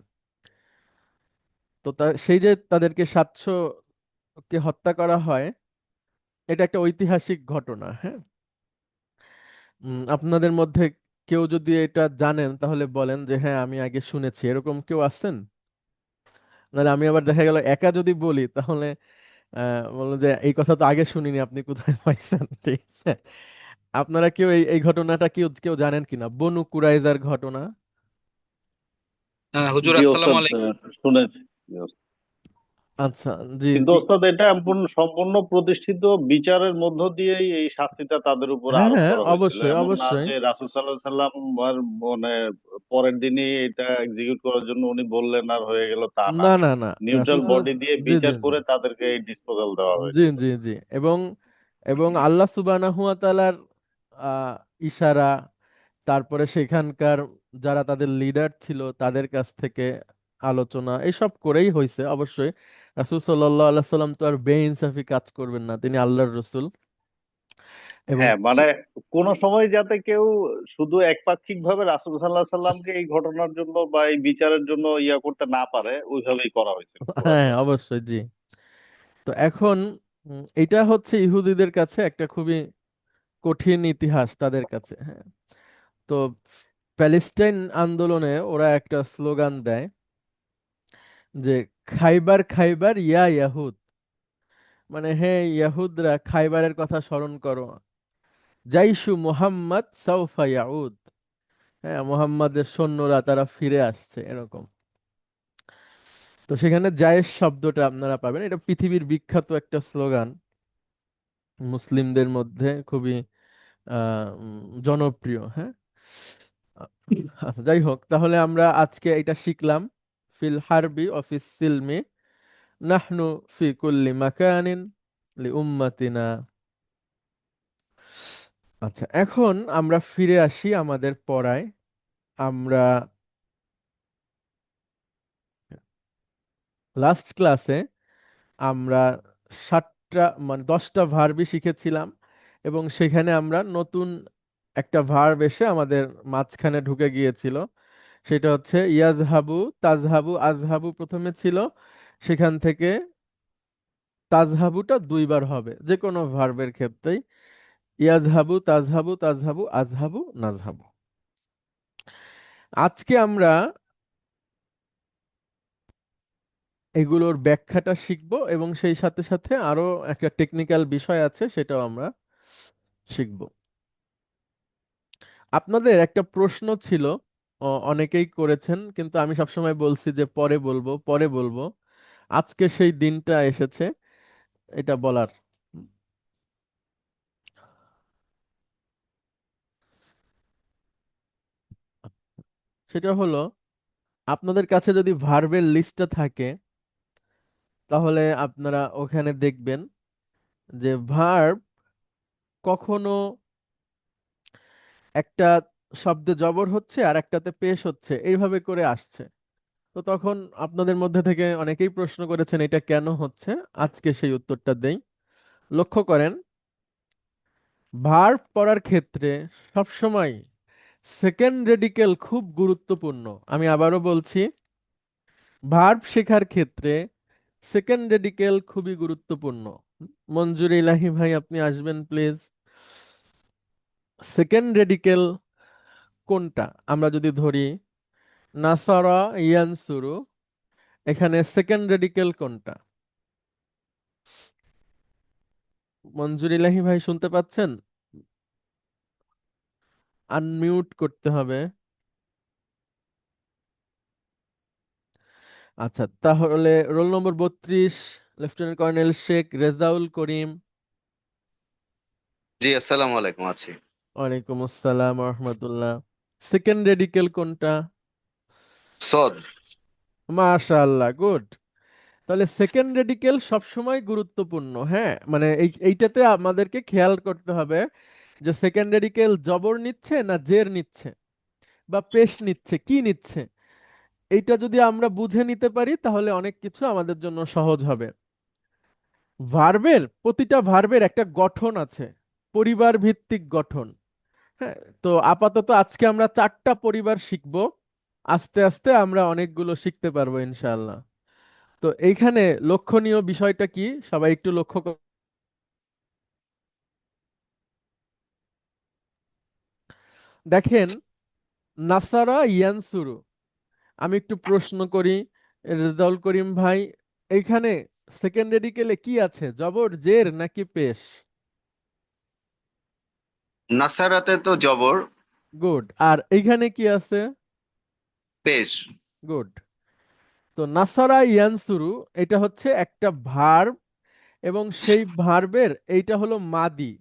[SPEAKER 1] তো সেই যে তাদেরকে 700 কে হত্যা করা হয়, এটা একটা ঐতিহাসিক ঘটনা। হ্যাঁ, আপনাদের মধ্যে কেউ যদি এটা জানেন তাহলে বলেন যে হ্যাঁ আমি আগে শুনেছি, এরকম কেউ আছেন? নাহলে আমি আবার দেখা গেল একা যদি বলি তাহলে বললো যে এই কথা তো আগে শুনিনি, আপনি কোথায় পাইছেন? ঠিক আছে, আপনারা কেউ এই ঘটনাটা কেউ কেউ জানেন কিনা, বনু কুরাইজার ঘটনা?
[SPEAKER 2] হ্যাঁ হুজুর,
[SPEAKER 5] জি
[SPEAKER 2] আসসালামু
[SPEAKER 5] ওস্তাদ,
[SPEAKER 2] আলাইকুম।
[SPEAKER 5] শুনেছি। জি ওস্তাদ।
[SPEAKER 1] আচ্ছা, জি
[SPEAKER 5] কিন্তু
[SPEAKER 1] কি?
[SPEAKER 5] ওস্তাদ, এটা সম্পূর্ণ প্রতিষ্ঠিত বিচারের মধ্য দিয়েই এই শাস্তিটা তাদের উপর
[SPEAKER 1] হ্যাঁ,
[SPEAKER 5] আরোপ
[SPEAKER 1] হ্যাঁ,
[SPEAKER 5] করা হয়েছিল।
[SPEAKER 1] অবশ্যই
[SPEAKER 5] এমন না
[SPEAKER 1] অবশ্যই।
[SPEAKER 5] যে রাসূল সাল্লাল্লাহু আলাইহি সাল্লাম মানে পরের দিনই এটা এক্সিকিউট করার জন্য উনি বললেন আর হয়ে গেল, তা না।
[SPEAKER 1] না, না, না, রাসূল
[SPEAKER 5] নিউট্রাল বডি দিয়ে
[SPEAKER 1] জি জি
[SPEAKER 5] বিচার
[SPEAKER 1] জি
[SPEAKER 5] করে তাদেরকে এই ডিসপোজাল দেওয়া
[SPEAKER 1] জি
[SPEAKER 5] হয়েছিল।
[SPEAKER 1] জি জি এবং এবং আল্লাহ সুবহানাহু ওয়া তাআলার ইশারা, তারপরে সেখানকার যারা তাদের লিডার ছিল তাদের কাছ থেকে আলোচনা, এসব করেই হয়েছে অবশ্যই। রাসূল সাল্লাল্লাহু আলাইহি সাল্লাম তো আর বেইনসাফি কাজ করবেন না, তিনি আল্লাহর রসূল। এবং
[SPEAKER 5] হ্যাঁ, মানে কোন সময় যাতে কেউ শুধু একপাক্ষিক ভাবে রাসূল সাল্লাল্লাহু আলাইহি সাল্লামকে এই ঘটনার জন্য বা এই বিচারের জন্য ইয়া করতে না পারে, ওইভাবেই করা হয়েছে
[SPEAKER 1] হ্যাঁ,
[SPEAKER 5] কোরআনে।
[SPEAKER 1] অবশ্যই, জি। তো এখন এটা হচ্ছে ইহুদিদের কাছে একটা খুবই কঠিন ইতিহাস তাদের কাছে, হ্যাঁ। তো প্যালেস্টাইন আন্দোলনে ওরা একটা স্লোগান দেয় যে খাইবার খাইবার ইয়া ইয়াহুদ, মানে হে ইয়াহুদরা, খাইবারের কথা স্মরণ করো। জাইশু মুহাম্মদ সাউফা ইয়াউদ, হ্যাঁ, মুহাম্মাদের সৈন্যরা তারা ফিরে আসছে, এরকম। তো সেখানে জায়েশ শব্দটা আপনারা পাবেন, এটা পৃথিবীর বিখ্যাত একটা স্লোগান, মুসলিমদের মধ্যে খুবই জনপ্রিয়, হ্যাঁ। যাই হোক, তাহলে আমরা আজকে এটা শিখলাম, ফিল হারবি অফিস সিলমি নাহনু ফি কুল্লি মাকানিন লি উম্মাতিনা। আচ্ছা, এখন আমরা ফিরে আসি আমাদের পড়ায়। আমরা লাস্ট ক্লাসে আমরা 7টা মানে 10টা ভার্বই শিখেছিলাম, এবং সেখানে আমরা নতুন একটা ভার্ব এসে আমাদের মাঝখানে ঢুকে গিয়েছিল। সেটা হচ্ছে ইয়াজহাবু, তাজহাবু, আজহাবু প্রথমে ছিল, সেখান থেকে তাজহাবুটা 2বার হবে যে কোনো ভার্বের ক্ষেত্রেই। ইয়াজহাবু, তাজহাবু, তাজহাবু, আজহাবু, নাজহাবু। আজকে আমরা এগুলোর ব্যাখ্যাটা শিখব, এবং সেই সাথে সাথে আরো একটা টেকনিক্যাল বিষয় আছে, সেটাও আমরা শিখব। আপনাদের একটা প্রশ্ন ছিল, অনেকেই করেছেন, কিন্তু আমি সবসময় বলছি যে পরে বলবো, পরে বলবো। আজকে সেই দিনটা এসেছে এটা বলার। সেটা হলো, আপনাদের কাছে যদি ভার্বের লিস্টটা থাকে, তাহলে আপনারা ওখানে দেখবেন যে ভার্ব কখনো একটা শব্দে জবর হচ্ছে আর একটাতে পেশ হচ্ছে, এইভাবে করে আসছে। তো তখন আপনাদের মধ্যে থেকে অনেকেই প্রশ্ন করেছেন এটা কেন হচ্ছে, আজকে সেই উত্তরটা দেই। লক্ষ্য করেন, ভার্ব পড়ার ক্ষেত্রে সবসময় সেকেন্ড রেডিকেল খুব গুরুত্বপূর্ণ। আমি আবারও বলছি, ভার্ব শেখার ক্ষেত্রে সেকেন্ড রেডিকেল খুবই গুরুত্বপূর্ণ। মঞ্জুর ইলাহি ভাই, আপনি আসবেন প্লিজ। সেকেন্ড রেডিকেল কোনটা? আমরা যদি ধরি নাসারা ইয়ানসুরু, এখানে সেকেন্ড রেডিকেল কোনটা? মঞ্জুর ইলাহি ভাই, শুনতে পাচ্ছেন? আনমিউট করতে হবে। আচ্ছা, তাহলে roll number 32, lieutenant colonel Sheikh Rezaul Karim.
[SPEAKER 7] জি, আসসালামু আলাইকুম। আছি।
[SPEAKER 1] ওয়ালাইকুম আসসালাম রহমতুল্লাহ। সেকেন্ড রেডিকেল কোনটা?
[SPEAKER 7] সদ।
[SPEAKER 1] মাশাআল্লাহ, গুড। তাহলে সেকেন্ড রেডিকেল সবসময় গুরুত্বপূর্ণ, হ্যাঁ, মানে এইটাতে আমাদেরকে খেয়াল করতে হবে যে সেকেন্ড রেডিকেল জবর নিচ্ছে না জের নিচ্ছে বা পেশ নিচ্ছে, কি নিচ্ছে। এইটা যদি আমরা বুঝে নিতে পারি, তাহলে অনেক কিছু আমাদের জন্য সহজ হবে। ভার্বের, প্রতিটা ভার্বের একটা গঠন আছে, পরিবার ভিত্তিক গঠন, হ্যাঁ। তো আপাতত আজকে আমরা 4টা পরিবার শিখব, আস্তে আস্তে আমরা অনেকগুলো শিখতে পারবো ইনশাআল্লাহ। তো এইখানে লক্ষণীয় বিষয়টা কি, সবাই একটু লক্ষ্য দেখেন, নাসারা ইয়ানসুরু। আমি একটু প্রশ্ন করি, রেজাউল করিম ভাই, এইখানে সেকেন্ড রেডিকেলে কি আছে, জবর, জের নাকি পেশ?
[SPEAKER 7] নাসারাতে তো জবর,
[SPEAKER 1] গুড। আর এইখানে কি আছে?
[SPEAKER 7] পেশ।
[SPEAKER 1] গুড। তো নাসারা ইয়ানসুরু, এটা হচ্ছে একটা ভার্ব, এবং সেই ভার্বের এইটা হলো মাদি।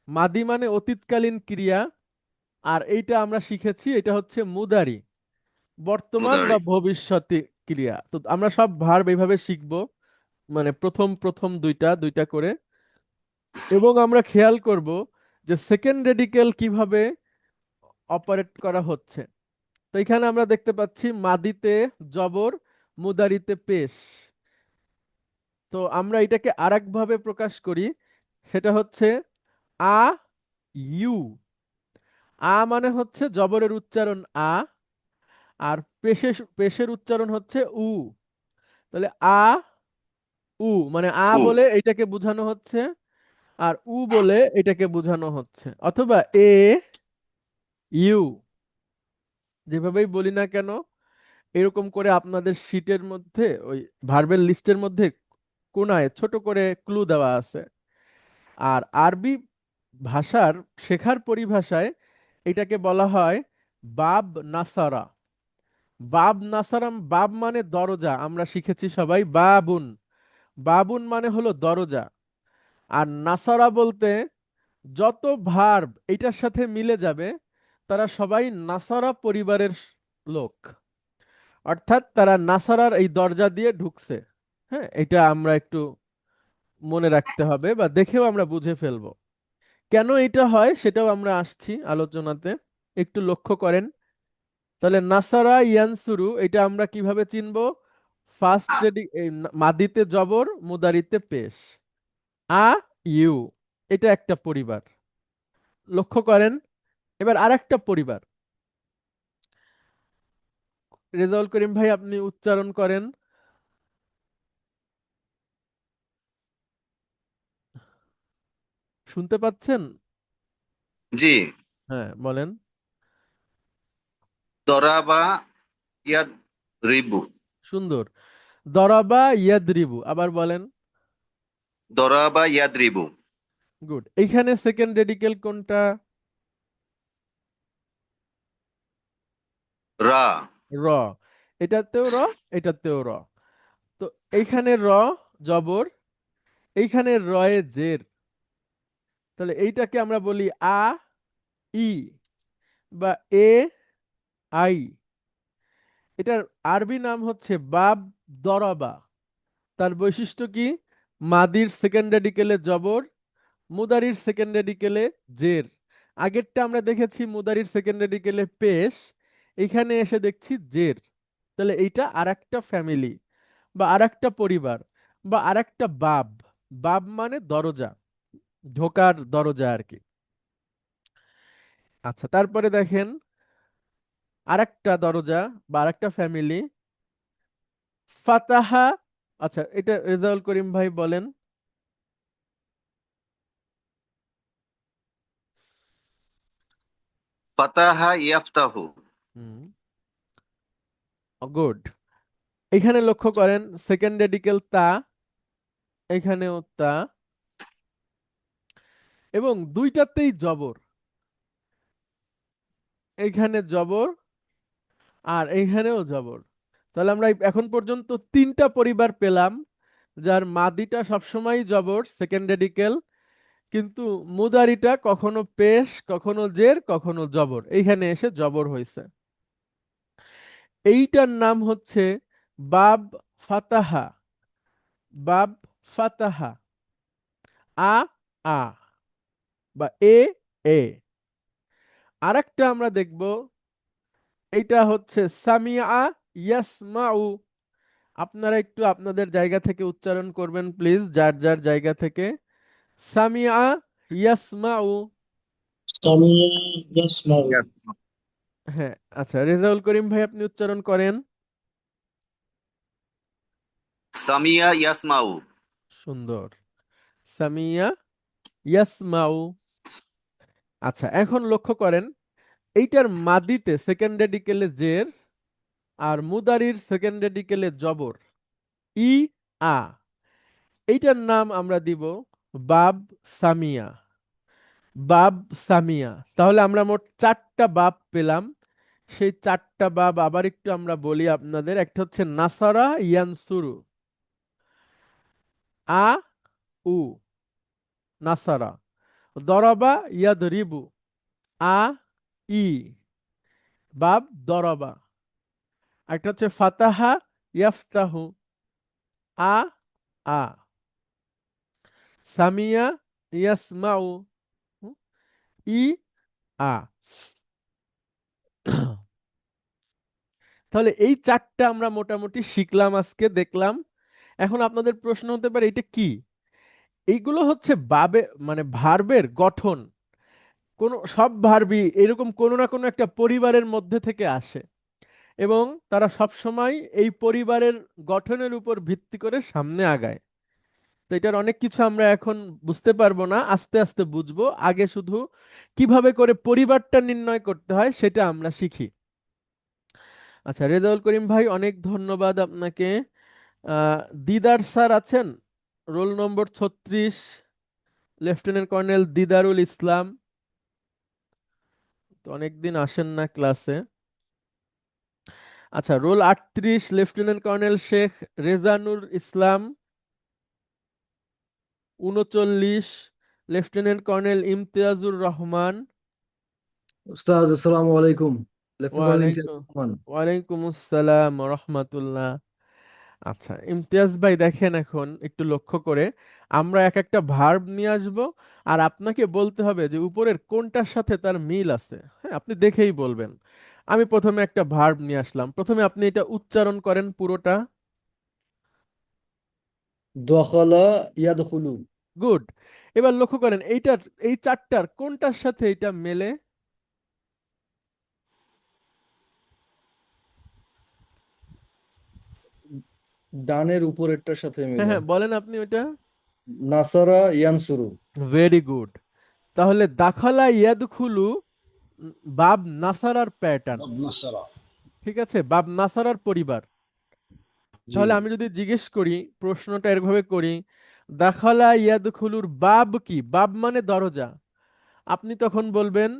[SPEAKER 1] মাদি মানে অতীতকালীন ক্রিয়া। আর এইটা আমরা শিখেছি, এটা হচ্ছে মুদারি, বর্তমান বা
[SPEAKER 7] মুদারি।
[SPEAKER 1] ভবিষ্যতে ক্রিয়া। তো আমরা সব ভার্ব এইভাবে শিখবো, মানে প্রথম প্রথম দুইটা দুইটা করে, এবং আমরা খেয়াল করব যে সেকেন্ড রেডিকেল কিভাবে অপারেট করা হচ্ছে। তো এখানে আমরা দেখতে পাচ্ছি মাদিতে জবর, মুদারিতে পেশ। তো আমরা এটাকে আরেক ভাবে প্রকাশ করি, সেটা হচ্ছে আ ইউ। আ মানে হচ্ছে জবরের উচ্চারণ আ, আর পেশের উচ্চারণ হচ্ছে উ। তাহলে আ উ মানে আ
[SPEAKER 7] উ
[SPEAKER 1] বলে এটাকে বোঝানো হচ্ছে, আর উ বলে এটাকে বোঝানো হচ্ছে, অথবা এ ইউ, যেভাবেই বলি না কেন এরকম করে আপনাদের শীটের মধ্যে ওই ভার্বের লিস্টের মধ্যে কোনায় ছোট করে ক্লু দেওয়া আছে। আর আরবি ভাষার শেখার পরিভাষায় এটাকে বলা হয় বাব নাসারা। বাব নাসারাম, বাব মানে দরজা, আমরা শিখেছি সবাই বাবুন। বাবুন মানে হলো দরজা। আর নাসারা বলতে যত ভার্ব এটার সাথে মিলে যাবে তারা সবাই নাসারা পরিবারের লোক, অর্থাৎ তারা নাসারার এই দরজা দিয়ে ঢুকছে। হ্যাঁ, এটা আমরা একটু মনে রাখতে হবে বা দেখেও আমরা বুঝে ফেলবো। কেন এটা হয় সেটাও আমরা আসছি আলোচনাতে, একটু লক্ষ্য করেন। তাহলে নাসারা ইয়ানসুরু এটা আমরা কিভাবে চিনবো? ফার্স্ট মাদিতে জবর, মুদারিতে পেশ। আ ইউ, এটা একটা পরিবার, লক্ষ্য করেন। এবার আরেকটা পরিবার, রেজাউল করিম ভাই আপনি উচ্চারণ করেন। শুনতে পাচ্ছেন?
[SPEAKER 7] জি।
[SPEAKER 1] হ্যাঁ বলেন।
[SPEAKER 7] দরাবা ইয়াদ রিবু।
[SPEAKER 1] সুন্দর। দরাবা ইয়াদরিবু, আবার বলেন।
[SPEAKER 7] দরাবা ইয়াদ রিবু।
[SPEAKER 1] গুড। এইখানে সেকেন্ড রেডিকেল কোনটা?
[SPEAKER 7] রা।
[SPEAKER 1] র। এটাতেও র, এটাতেও র। তো এইখানে র জবর, এইখানে রয়ে জের। তাহলে এইটাকে আমরা বলি আ ই বা এ আই। এটার আরবি নাম হচ্ছে বাব দরাবা। তার বৈশিষ্ট্য কি? মাদির সেকেন্ড রেডিকেলে জবর, মুদারির সেকেন্ড রেডিকেলে জের। আগেরটা আমরা দেখেছি মুদারির সেকেন্ড রেডিকেলে পেশ, এখানে এসে দেখছি জের। তাহলে এইটা আরেকটা ফ্যামিলি বা আরেকটা পরিবার বা আরেকটা বাব। বাব মানে দরজা, ঢোকার দরজা আর কি। আচ্ছা, তারপরে দেখেন আরেকটা দরজা বা আরেকটা ফ্যামিলি, ফাতাহা। আচ্ছা, এটা রেজাউল করিম ভাই বলেন।
[SPEAKER 7] ফাতাহা ইয়াফতাহু।
[SPEAKER 1] হুম, গুড। এখানে লক্ষ্য করেন সেকেন্ড রেডিকেল তা, এখানেও তা, এবং দুইটাতেই জবর। এইখানে জবর আর এইখানেও জবর। তাহলে আমরা এখন পর্যন্ত তিনটা পরিবার পেলাম যার মাদিটা সবসময় জবর সেকেন্ড রেডিকেল, কিন্তু মুদারিটা কখনো পেশ, কখনো জের, কখনো জবর, এইখানে এসে জবর হয়েছে। এইটার নাম হচ্ছে বাব ফাতাহা। বাব ফাতাহা। আ আ বা এ এ। আরেকটা আমরা দেখব, এইটা হচ্ছে সামিয়া ইয়াসমাউ। আপনারা একটু আপনাদের জায়গা থেকে উচ্চারণ করবেন প্লিজ, যার যার জায়গা থেকে। সামিয়া ইয়াসমাউ। হ্যাঁ, আচ্ছা রেজাউল করিম ভাই আপনি উচ্চারণ করেন।
[SPEAKER 7] সামিয়া ইয়াসমাউ।
[SPEAKER 1] সুন্দর। সামিয়া ইয়াসমাউ। আচ্ছা, এখন লক্ষ্য করেন এইটার মাদিতে সেকেন্ড রেডিকেলে জের আর মুদারির সেকেন্ড রেডিকেলে জবর, ই আ। এইটার নাম আমরা দিব বাব সামিয়া। বাব সামিয়া। তাহলে আমরা মোট চারটা বাব পেলাম। সেই চারটা বাব আবার একটু আমরা বলি আপনাদের। একটা হচ্ছে নাসারা ইয়ানসুরু, আ উ নাসারা। দরাবা ইয়াদরিবু, আ ই বাব দরাবা। একটা হচ্ছে ফাতাহা ইয়াফতাহু, আ আ। সামিয়া ইয়াসমাউ, ই আ। তাহলে এই চারটা আমরা মোটামুটি শিখলাম আজকে, দেখলাম। এখন আপনাদের প্রশ্ন হতে পারে এটা কি? এইগুলো হচ্ছে বাবে মানে ভার্বের গঠন। সব ভার্বই এরকম কোনো না কোনো একটা পরিবারের মধ্যে থেকে আসে এবং তারা সব সময় এই পরিবারের গঠনের উপর ভিত্তি করে সামনে আগায়। তো এটার অনেক কিছু আমরা এখন বুঝতে পারবো না, আস্তে আস্তে বুঝবো। আগে শুধু কিভাবে করে পরিবারটা নির্ণয় করতে হয় সেটা আমরা শিখি। আচ্ছা, রেজাউল করিম ভাই, অনেক ধন্যবাদ আপনাকে। দিদার স্যার আছেন? Roll number 36, lieutenant colonel Didarul Islam. তো অনেকদিন আসেন না ক্লাসে। আচ্ছা, roll 38, lieutenant colonel Sheikh Rezanur Islam. 39, lieutenant colonel Imtiazur Rahman.
[SPEAKER 8] উস্তাদ আসসালামু আলাইকুম। লেফটেন্যান্ট কর্নেল ইমতিয়াজ
[SPEAKER 1] ওয়ালাইকুম
[SPEAKER 8] রহমান।
[SPEAKER 1] ওয়ালাইকুম আসসালাম রহমাতুল্লাহ। আচ্ছা ইমতিয়াজ ভাই, দেখেন এখন একটু লক্ষ্য করে আমরা এক একটা ভার্ব নিয়ে আসব, আর আপনাকে বলতে হবে যে উপরের কোনটার সাথে তার মিল আছে। হ্যাঁ, আপনি দেখেই বলবেন। আমি প্রথমে একটা ভার্ব নিয়ে আসলাম, প্রথমে আপনি এটা উচ্চারণ করেন পুরোটা।
[SPEAKER 8] দখালা ইয়াদখুলু।
[SPEAKER 1] গুড। এবার লক্ষ্য করেন এই চারটার কোনটার সাথে এটা মেলে।
[SPEAKER 8] ডানের উপরেরটার সাথে
[SPEAKER 1] হ্যাঁ
[SPEAKER 8] মিলে।
[SPEAKER 1] হ্যাঁ, বলেন আপনি ওটা।
[SPEAKER 8] নাসারা ইয়ানসুরু।
[SPEAKER 1] Very good. তাহলে দাখালা ইয়াদখুলু, বাব নাসারার প্যাটার্ন। ঠিক আছে, বাব নাসারার পরিবার।
[SPEAKER 8] জি।
[SPEAKER 1] তাহলে আমি যদি জিজ্ঞেস করি, প্রশ্নটা এরভাবে করি, দাখালা ইয়াদখুলুর বাব কি? বাব মানে দরজা। আপনি তখন বলবেন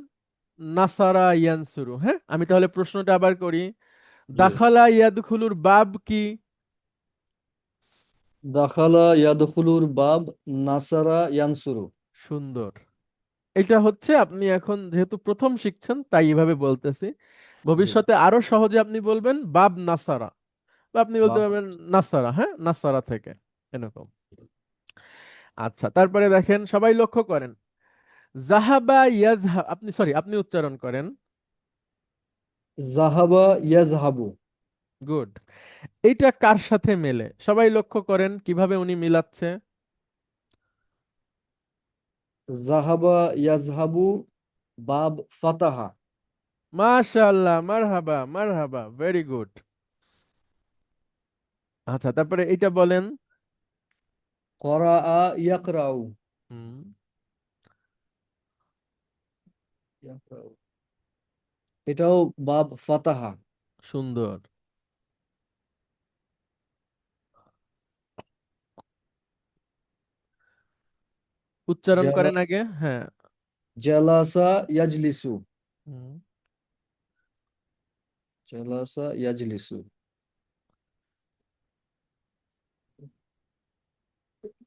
[SPEAKER 1] নাসারা ইয়ানসুরু। হ্যাঁ, আমি তাহলে প্রশ্নটা আবার করি,
[SPEAKER 8] জি।
[SPEAKER 1] দাখালা ইয়াদখুলুর বাব কি?
[SPEAKER 8] দাখালা ইয়াদখুলুর বাব নাসারা ইয়ানসুরু।
[SPEAKER 1] সুন্দর। এটা হচ্ছে, আপনি এখন যেহেতু প্রথম শিখছেন তাই এভাবে বলতেছি।
[SPEAKER 8] জি।
[SPEAKER 1] ভবিষ্যতে আরো সহজে আপনি বলবেন বাব নাসারা, বা আপনি বলতে
[SPEAKER 8] বাব।
[SPEAKER 1] পারবেন নাসারা। হ্যাঁ, নাসারা থেকে এরকম। আচ্ছা, তারপরে দেখেন, সবাই লক্ষ্য করেন, জাহাবা ইয়াজহা, আপনি উচ্চারণ করেন।
[SPEAKER 8] জাহাবা ইয়াজহাবু।
[SPEAKER 1] গুড। এইটা কার সাথে মেলে? সবাই লক্ষ্য করেন কিভাবে উনি মিলাচ্ছে।
[SPEAKER 8] জাহাবা ইয়াজহাবু বাব ফাতাহা।
[SPEAKER 1] মাশাআল্লাহ, মারহাবা মারহাবা, ভেরি গুড। আচ্ছা, তারপরে এটা বলেন।
[SPEAKER 8] করাআ ইয়াকরাউ।
[SPEAKER 1] হুম,
[SPEAKER 8] ইয়াকরাউ। এটাও বাব ফাতাহা।
[SPEAKER 1] সুন্দর। উচ্চারণ
[SPEAKER 8] জেলা
[SPEAKER 1] করেন আগে। হ্যাঁ।
[SPEAKER 8] জেলাসা ইয়াজলিসু।
[SPEAKER 1] হুম,
[SPEAKER 8] জেলাসা ইয়াজলিসু।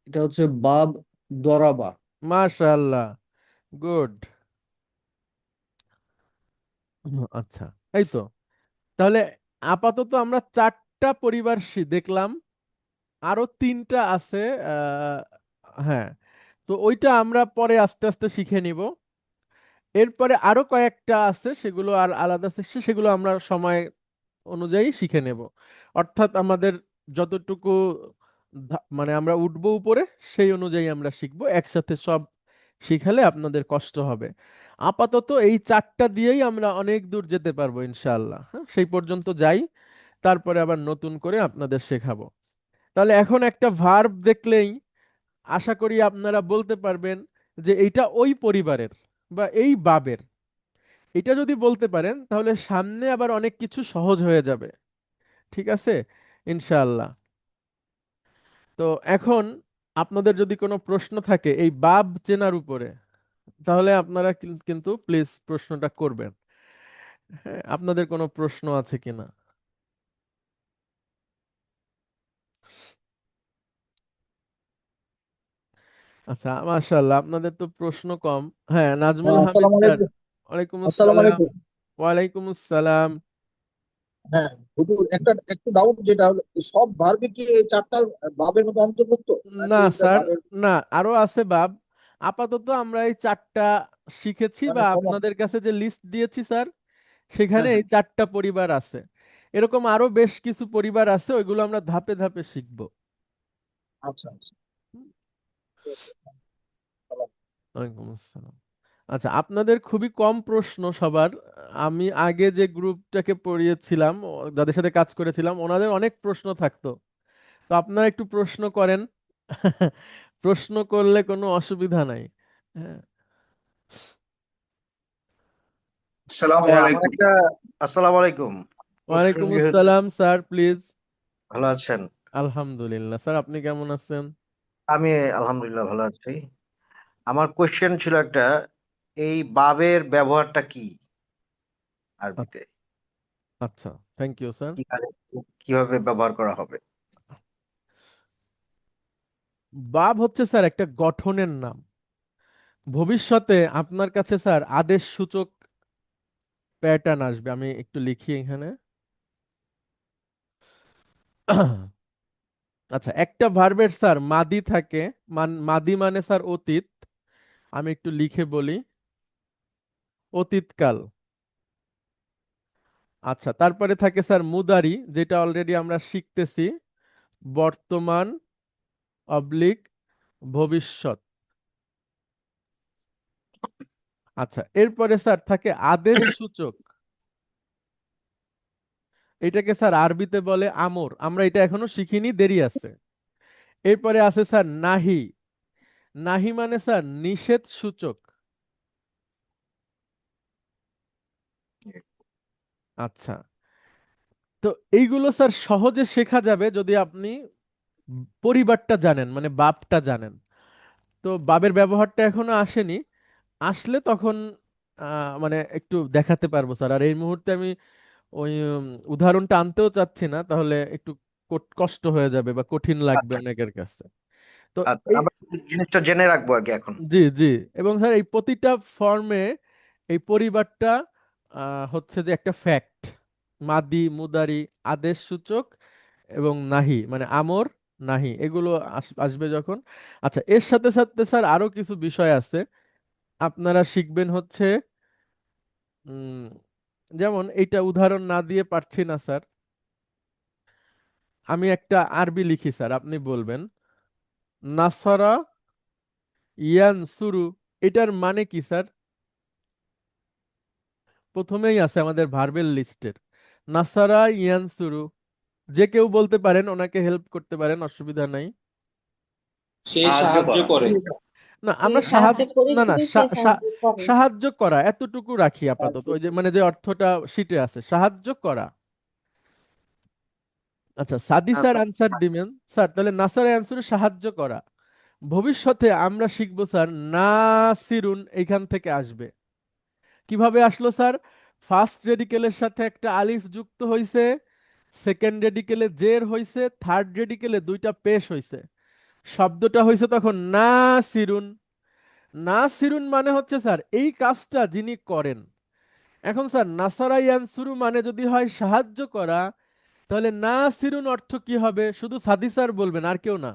[SPEAKER 8] এটা হচ্ছে বাব দরাবা।
[SPEAKER 1] মাশাআল্লাহ, গুড। আচ্ছা, এই তো। তাহলে আপাতত আমরা 4টা পরিবার দেখলাম, আরো 3টা আছে। আহ, হ্যাঁ, তো ওইটা আমরা পরে আস্তে আস্তে শিখে নিব। এরপরে আরো কয়েকটা আছে, সেগুলো আর আলাদা সেকশন, সেগুলো আমরা সময় অনুযায়ী শিখে নেব। অর্থাৎ আমাদের যতটুকু মানে আমরা উঠবো উপরে, সেই অনুযায়ী আমরা শিখবো। একসাথে সব শিখালে আপনাদের কষ্ট হবে। আপাতত এই 4টা দিয়েই আমরা অনেক দূর যেতে পারবো ইনশাআল্লাহ। হ্যাঁ, সেই পর্যন্ত যাই, তারপরে আবার নতুন করে আপনাদের শেখাবো। তাহলে এখন একটা ভার্ব দেখলেই আশা করি আপনারা বলতে পারবেন যে এইটা ওই পরিবারের বা এই বাবের। এটা যদি বলতে পারেন তাহলে সামনে আবার অনেক কিছু সহজ হয়ে যাবে। ঠিক আছে, ইনশাআল্লাহ। তো এখন আপনাদের যদি কোনো প্রশ্ন থাকে এই বাব চেনার উপরে, তাহলে আপনারা কিন্তু প্লিজ প্রশ্নটা করবেন। হ্যাঁ, আপনাদের কোনো প্রশ্ন আছে কিনা? আচ্ছা, মাশাআল্লাহ, আপনাদের তো প্রশ্ন কম। হ্যাঁ, নাজমুল
[SPEAKER 2] হ্যাঁ,
[SPEAKER 1] হামিদ
[SPEAKER 2] আসসালামু
[SPEAKER 1] স্যার।
[SPEAKER 2] আলাইকুম।
[SPEAKER 1] ওয়ালাইকুম
[SPEAKER 2] আসসালামু
[SPEAKER 1] আসসালাম।
[SPEAKER 2] আলাইকুম।
[SPEAKER 1] ওয়ালাইকুম আসসালাম।
[SPEAKER 2] হ্যাঁ, হুজুর, একটু ডাউট, যেটা হলো সব ভার্বই কি এই চারটার ভাবের মধ্যে অন্তর্ভুক্ত,
[SPEAKER 1] না
[SPEAKER 2] নাকি এটা
[SPEAKER 1] স্যার,
[SPEAKER 2] ভাবের
[SPEAKER 1] না, আরো আছে বাব। আপাতত আমরা এই 4টা শিখেছি,
[SPEAKER 2] মানে
[SPEAKER 1] বা
[SPEAKER 2] কমন?
[SPEAKER 1] আপনাদের কাছে যে লিস্ট দিয়েছি স্যার, সেখানে
[SPEAKER 2] হ্যাঁ,
[SPEAKER 1] এই
[SPEAKER 2] হ্যাঁ।
[SPEAKER 1] 4টা পরিবার আছে। এরকম আরো বেশ কিছু পরিবার আছে, ওইগুলো আমরা ধাপে ধাপে শিখবো।
[SPEAKER 2] আচ্ছা আচ্ছা, ঠিক আছে। সালাম।
[SPEAKER 1] ওয়ালাইকুম আসসালাম। আচ্ছা, আপনাদের খুবই কম প্রশ্ন সবার। আমি আগে যে গ্রুপটাকে পড়িয়েছিলাম, যাদের সাথে কাজ করেছিলাম, ওনাদের অনেক প্রশ্ন থাকতো। তো আপনারা একটু প্রশ্ন করেন। প্রশ্ন করলে কোনো অসুবিধা নাই। হ্যাঁ।
[SPEAKER 9] আসসালামু
[SPEAKER 10] আমার
[SPEAKER 9] আলাইকুম।
[SPEAKER 10] একটা আসসালামু আলাইকুম। প্রশ্ন
[SPEAKER 1] ওয়ালাইকুম
[SPEAKER 10] যেহেতু
[SPEAKER 1] আসসালাম স্যার, প্লিজ।
[SPEAKER 10] ভালো আছেন?
[SPEAKER 1] আলহামদুলিল্লাহ স্যার, আপনি কেমন আছেন?
[SPEAKER 10] আমি আলহামদুলিল্লাহ ভালো আছি। আমার কোয়েশ্চেন ছিল একটা, এই বাবের ব্যবহারটা কি আরবিতে?
[SPEAKER 1] আচ্ছা, থ্যাংক ইউ স্যার।
[SPEAKER 10] কিভাবে কিভাবে ব্যবহার করা হবে?
[SPEAKER 1] বাব হচ্ছে স্যার একটা গঠনের নাম। ভবিষ্যতে আপনার কাছে স্যার আদেশ সূচক প্যাটার্ন আসবে। আমি একটু লিখি এখানে। আচ্ছা, একটা ভার্বের স্যার মাদি থাকে। মাদি মানে স্যার অতীত। আমি একটু লিখে বলি, অতীতকাল। আচ্ছা, তারপরে থাকে স্যার মুদারি, যেটা অলরেডি আমরা শিখতেছি, বর্তমান অবলিক ভবিষ্যৎ। আচ্ছা, এরপরে স্যার থাকে আদেশ সূচক। এটাকে স্যার আরবিতে বলে আমর। আমরা এটা এখনো শিখিনি, দেরি আছে। এরপরে আছে স্যার নাহি। নাহি মানে স্যার নিষেধ সূচক। আচ্ছা, তো এইগুলো স্যার সহজে শেখা যাবে যদি আপনি পরিবারটা জানেন, মানে বাপটা জানেন। তো বাবের ব্যবহারটা এখনো আসেনি, আসলে তখন মানে একটু দেখাতে পারবো স্যার। আর এই মুহূর্তে আমি ওই উদাহরণটা আনতেও চাচ্ছি না, তাহলে একটু কষ্ট হয়ে যাবে বা কঠিন লাগবে
[SPEAKER 10] আচ্ছা
[SPEAKER 1] অনেকের কাছে। তো
[SPEAKER 10] আচ্ছা,
[SPEAKER 1] এই,
[SPEAKER 10] আমরা জিনিসটা জেনে রাখবো আর কি এখন।
[SPEAKER 1] জি জি, এবং স্যার এই প্রতিটা ফর্মে এই পরিবারটা হচ্ছে যে একটা ফ্যাক্ট। মাদি, মুদারি, আদেশ সূচক এবং নাহি মানে আমর, নাহি, এগুলো আসবে যখন। আচ্ছা, এর সাথে সাথে স্যার আরো কিছু বিষয় আছে আপনারা শিখবেন হচ্ছে, উম, যেমন এইটা উদাহরণ না দিয়ে পারছি না স্যার। আমি একটা আরবি লিখি স্যার, আপনি বলবেন নাসারা ইয়ানসুরু, এটার মানে কি স্যার? প্রথমেই আছে আমাদের ভার্বের লিস্টের, নাসারা ইয়ানসুরু। যে কেউ বলতে পারেন, ওনাকে হেল্প করতে পারেন, অসুবিধা নাই।
[SPEAKER 9] সে সাহায্য করে।
[SPEAKER 1] না,
[SPEAKER 11] যে
[SPEAKER 1] আমরা
[SPEAKER 11] সাহায্য
[SPEAKER 1] না না,
[SPEAKER 11] করেছিল সে সাহায্য করে।
[SPEAKER 1] সাহায্য করা এতটুকু রাখি আপাতত, ওই যে মানে যে অর্থটা শীটে আছে, সাহায্য করা। আচ্ছা, সাদি স্যার আনসার দিবেন স্যার, তাহলে নাসার অ্যান্সারে সাহায্য করা। ভবিষ্যতে আমরা শিখবো স্যার নাসিরুন এইখান থেকে আসবে। কিভাবে আসলো স্যার? ফার্স্ট রেডিকেলের সাথে একটা আলিফ যুক্ত হইছে, সেকেন্ড রেডিকেলে জের হইছে, থার্ড রেডিকেলে দুইটা পেশ হইছে, শব্দটা হইছে তখন নাসিরুন। নাসিরুন মানে হচ্ছে স্যার এই কাজটা যিনি করেন। এখন স্যার নাসারা ইয়ানসুরু মানে যদি হয় সাহায্য করা, তাহলে নাসিরুন অর্থ কি হবে? শুধু সাদি স্যার বলবেন, আর কেউ না।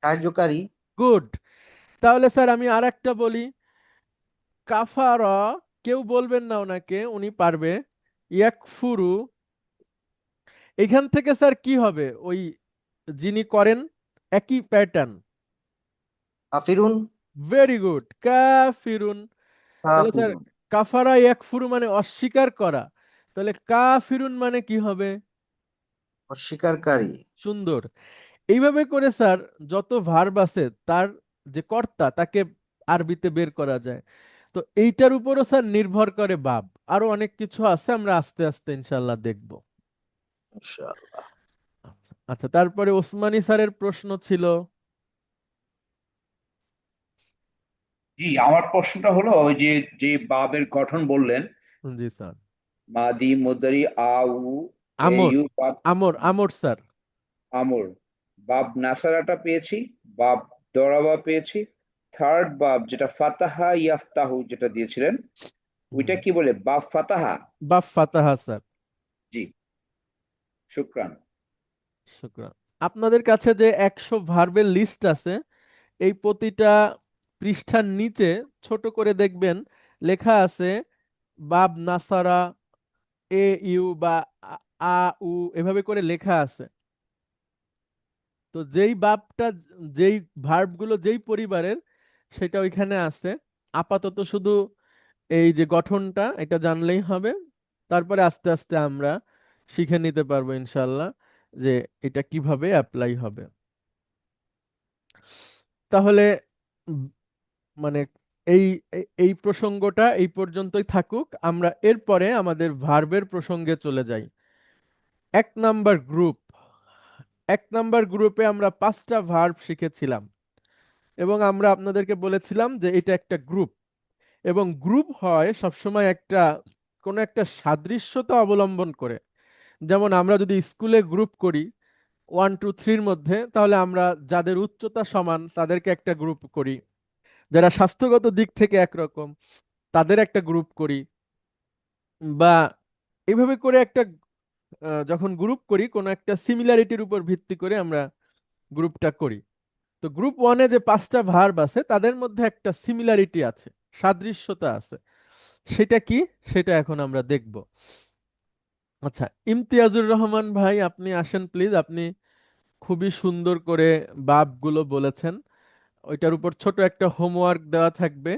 [SPEAKER 10] সাহায্যকারী।
[SPEAKER 1] গুড। তাহলে স্যার আমি আর একটা বলি, কাফারা, কেউ বলবেন না ওনাকে, উনি পারবে। ইয়াকফুরু, এখান থেকে স্যার কি হবে? ওই যিনি করেন, একই pattern.
[SPEAKER 10] Kafirun.
[SPEAKER 1] Very good, Kafirun. তাহলে স্যার
[SPEAKER 10] কাফিরুন
[SPEAKER 1] কাফারা ইয়াকফুরু মানে অস্বীকার করা, তাহলে কাফিরুন মানে কি হবে?
[SPEAKER 10] অস্বীকারী।
[SPEAKER 1] সুন্দর। এইভাবে করে স্যার যত ভার্ব আছে তার যে কর্তা, তাকে আরবিতে বের করা যায়। তো এইটার উপরও স্যার নির্ভর করে বাব। আরো অনেক কিছু আছে, আমরা আস্তে আস্তে ইনশাল্লাহ দেখব।
[SPEAKER 10] ইনশাআল্লাহ।
[SPEAKER 1] আচ্ছা, তারপরে ওসমানী স্যারের প্রশ্ন ছিল।
[SPEAKER 9] জি, আমার প্রশ্নটা হলো ওই যে যে বাবের গঠন বললেন,
[SPEAKER 1] জি স্যার।
[SPEAKER 9] মাদি, মুদারি, আউ,
[SPEAKER 1] আমর,
[SPEAKER 9] ইউ, বাব,
[SPEAKER 1] আমর স্যার।
[SPEAKER 9] আমর। বাব নাসারাটা পেয়েছি, বাব দরাবা পেয়েছি, থার্ড বাব যেটা ফাতাহা ইয়াফতাহু যেটা দিয়েছিলেন, ওইটা কি বলে? বাব ফাতাহা।
[SPEAKER 1] বাপ ফাতাহা স্যার।
[SPEAKER 9] জি, শুক্রান।
[SPEAKER 1] শুকরান। আপনাদের কাছে যে 100 ভার্বের লিস্ট আছে, এই প্রতিটা পৃষ্ঠার নিচে ছোট করে দেখবেন লেখা আছে বাব নাসারা, এ ইউ বা আ উ, এভাবে করে লেখা আছে। তো যেই বাবটা, যেই ভার্বগুলো যেই পরিবারের, সেটা ওইখানে আছে। আপাতত শুধু এই যে গঠনটা এটা জানলেই হবে, তারপরে আস্তে আস্তে আমরা শিখে নিতে পারবো ইনশাল্লাহ যে এটা কিভাবে অ্যাপ্লাই হবে। তাহলে উম, মানে এই এই প্রসঙ্গটা এই পর্যন্তই থাকুক, আমরা এরপরে আমাদের ভার্বের প্রসঙ্গে চলে যাই। 1 নাম্বার গ্রুপ। 1 নাম্বার গ্রুপে আমরা 5টা ভার্ব শিখেছিলাম এবং আমরা আপনাদেরকে বলেছিলাম যে এটা একটা গ্রুপ, এবং গ্রুপ হয় সবসময় একটা কোনো একটা সাদৃশ্যতা অবলম্বন করে। যেমন আমরা যদি স্কুলে গ্রুপ করি 1 2 3-র মধ্যে, তাহলে আমরা যাদের উচ্চতা সমান তাদেরকে একটা গ্রুপ করি, যারা স্বাস্থ্যগত দিক থেকে একরকম তাদের একটা গ্রুপ করি, বা এইভাবে করে একটা যখন গ্রুপ করি কোনো একটা সিমিলারিটির উপর ভিত্তি করে আমরা গ্রুপটা করি। তো গ্রুপ 1-এ যে 5টা ভার্ব আছে তাদের মধ্যে একটা সিমিলারিটি আছে, সাদৃশ্যতা আছে। সেটা কি, সেটা এখন আমরা দেখব। আচ্ছা, ইমতিয়াজুর রহমান ভাই আপনি আসেন প্লিজ। আপনি খুবই সুন্দর করে বাবগুলো বলেছেন, ওইটার উপর ছোট একটা হোমওয়ার্ক দেওয়া থাকবে,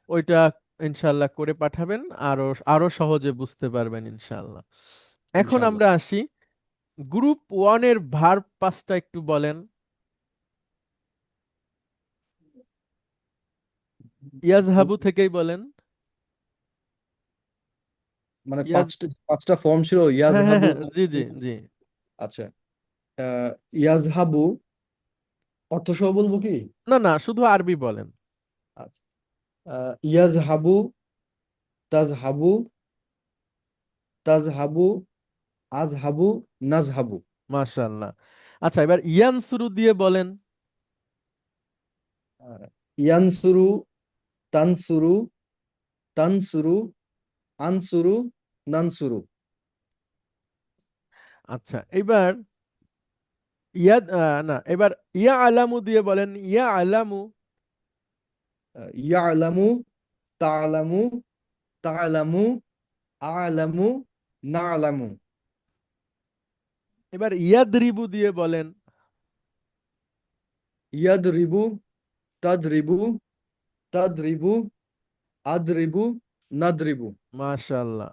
[SPEAKER 1] ওইটা ইনশাল্লাহ করে পাঠাবেন, আরো আরো সহজে বুঝতে পারবেন ইনশাল্লাহ। এখন
[SPEAKER 8] ইনশাআল্লাহ।
[SPEAKER 1] আমরা আসি, গ্রুপ 1-এর ভার্ব 5টা একটু বলেন। ইয়াজহাবু থেকেই বলেন।
[SPEAKER 8] মানে
[SPEAKER 1] ইয়াজ
[SPEAKER 8] পাঁচটা ফর্ম ছিল,
[SPEAKER 1] হ্যাঁ হ্যাঁ
[SPEAKER 8] ইয়াজহাবু।
[SPEAKER 1] হ্যাঁ, জি জি জি।
[SPEAKER 8] আচ্ছা, ইয়াজহাবু অর্থ সহ বলবো কি?
[SPEAKER 1] না না, শুধু আরবি বলেন।
[SPEAKER 8] আচ্ছা, ইয়াজহাবু, তাজহাবু, তাজহাবু, আজহাবু, নাজহাবু।
[SPEAKER 1] মাশাআল্লাহ। আচ্ছা, এবার ইয়ানসুরু দিয়ে বলেন।
[SPEAKER 8] ইয়ানসুরু, তানসুরু, তানসুরু, আনসুরু, নানসুরু।
[SPEAKER 1] আচ্ছা, এবার ইয়াদ না, এবার ইয়া আলামু দিয়ে বলেন। ইয়া আলামু।
[SPEAKER 8] ইয়ালামু, তালামু, তালামু, আলামু, নালামু।
[SPEAKER 1] এবার ইয়াদরিবু দিয়ে বলেন।
[SPEAKER 8] ইয়াদরিবু, তাদরিবু, তাদরিবু, আদরিবু, নাদরিবু।
[SPEAKER 1] মাশাআল্লাহ।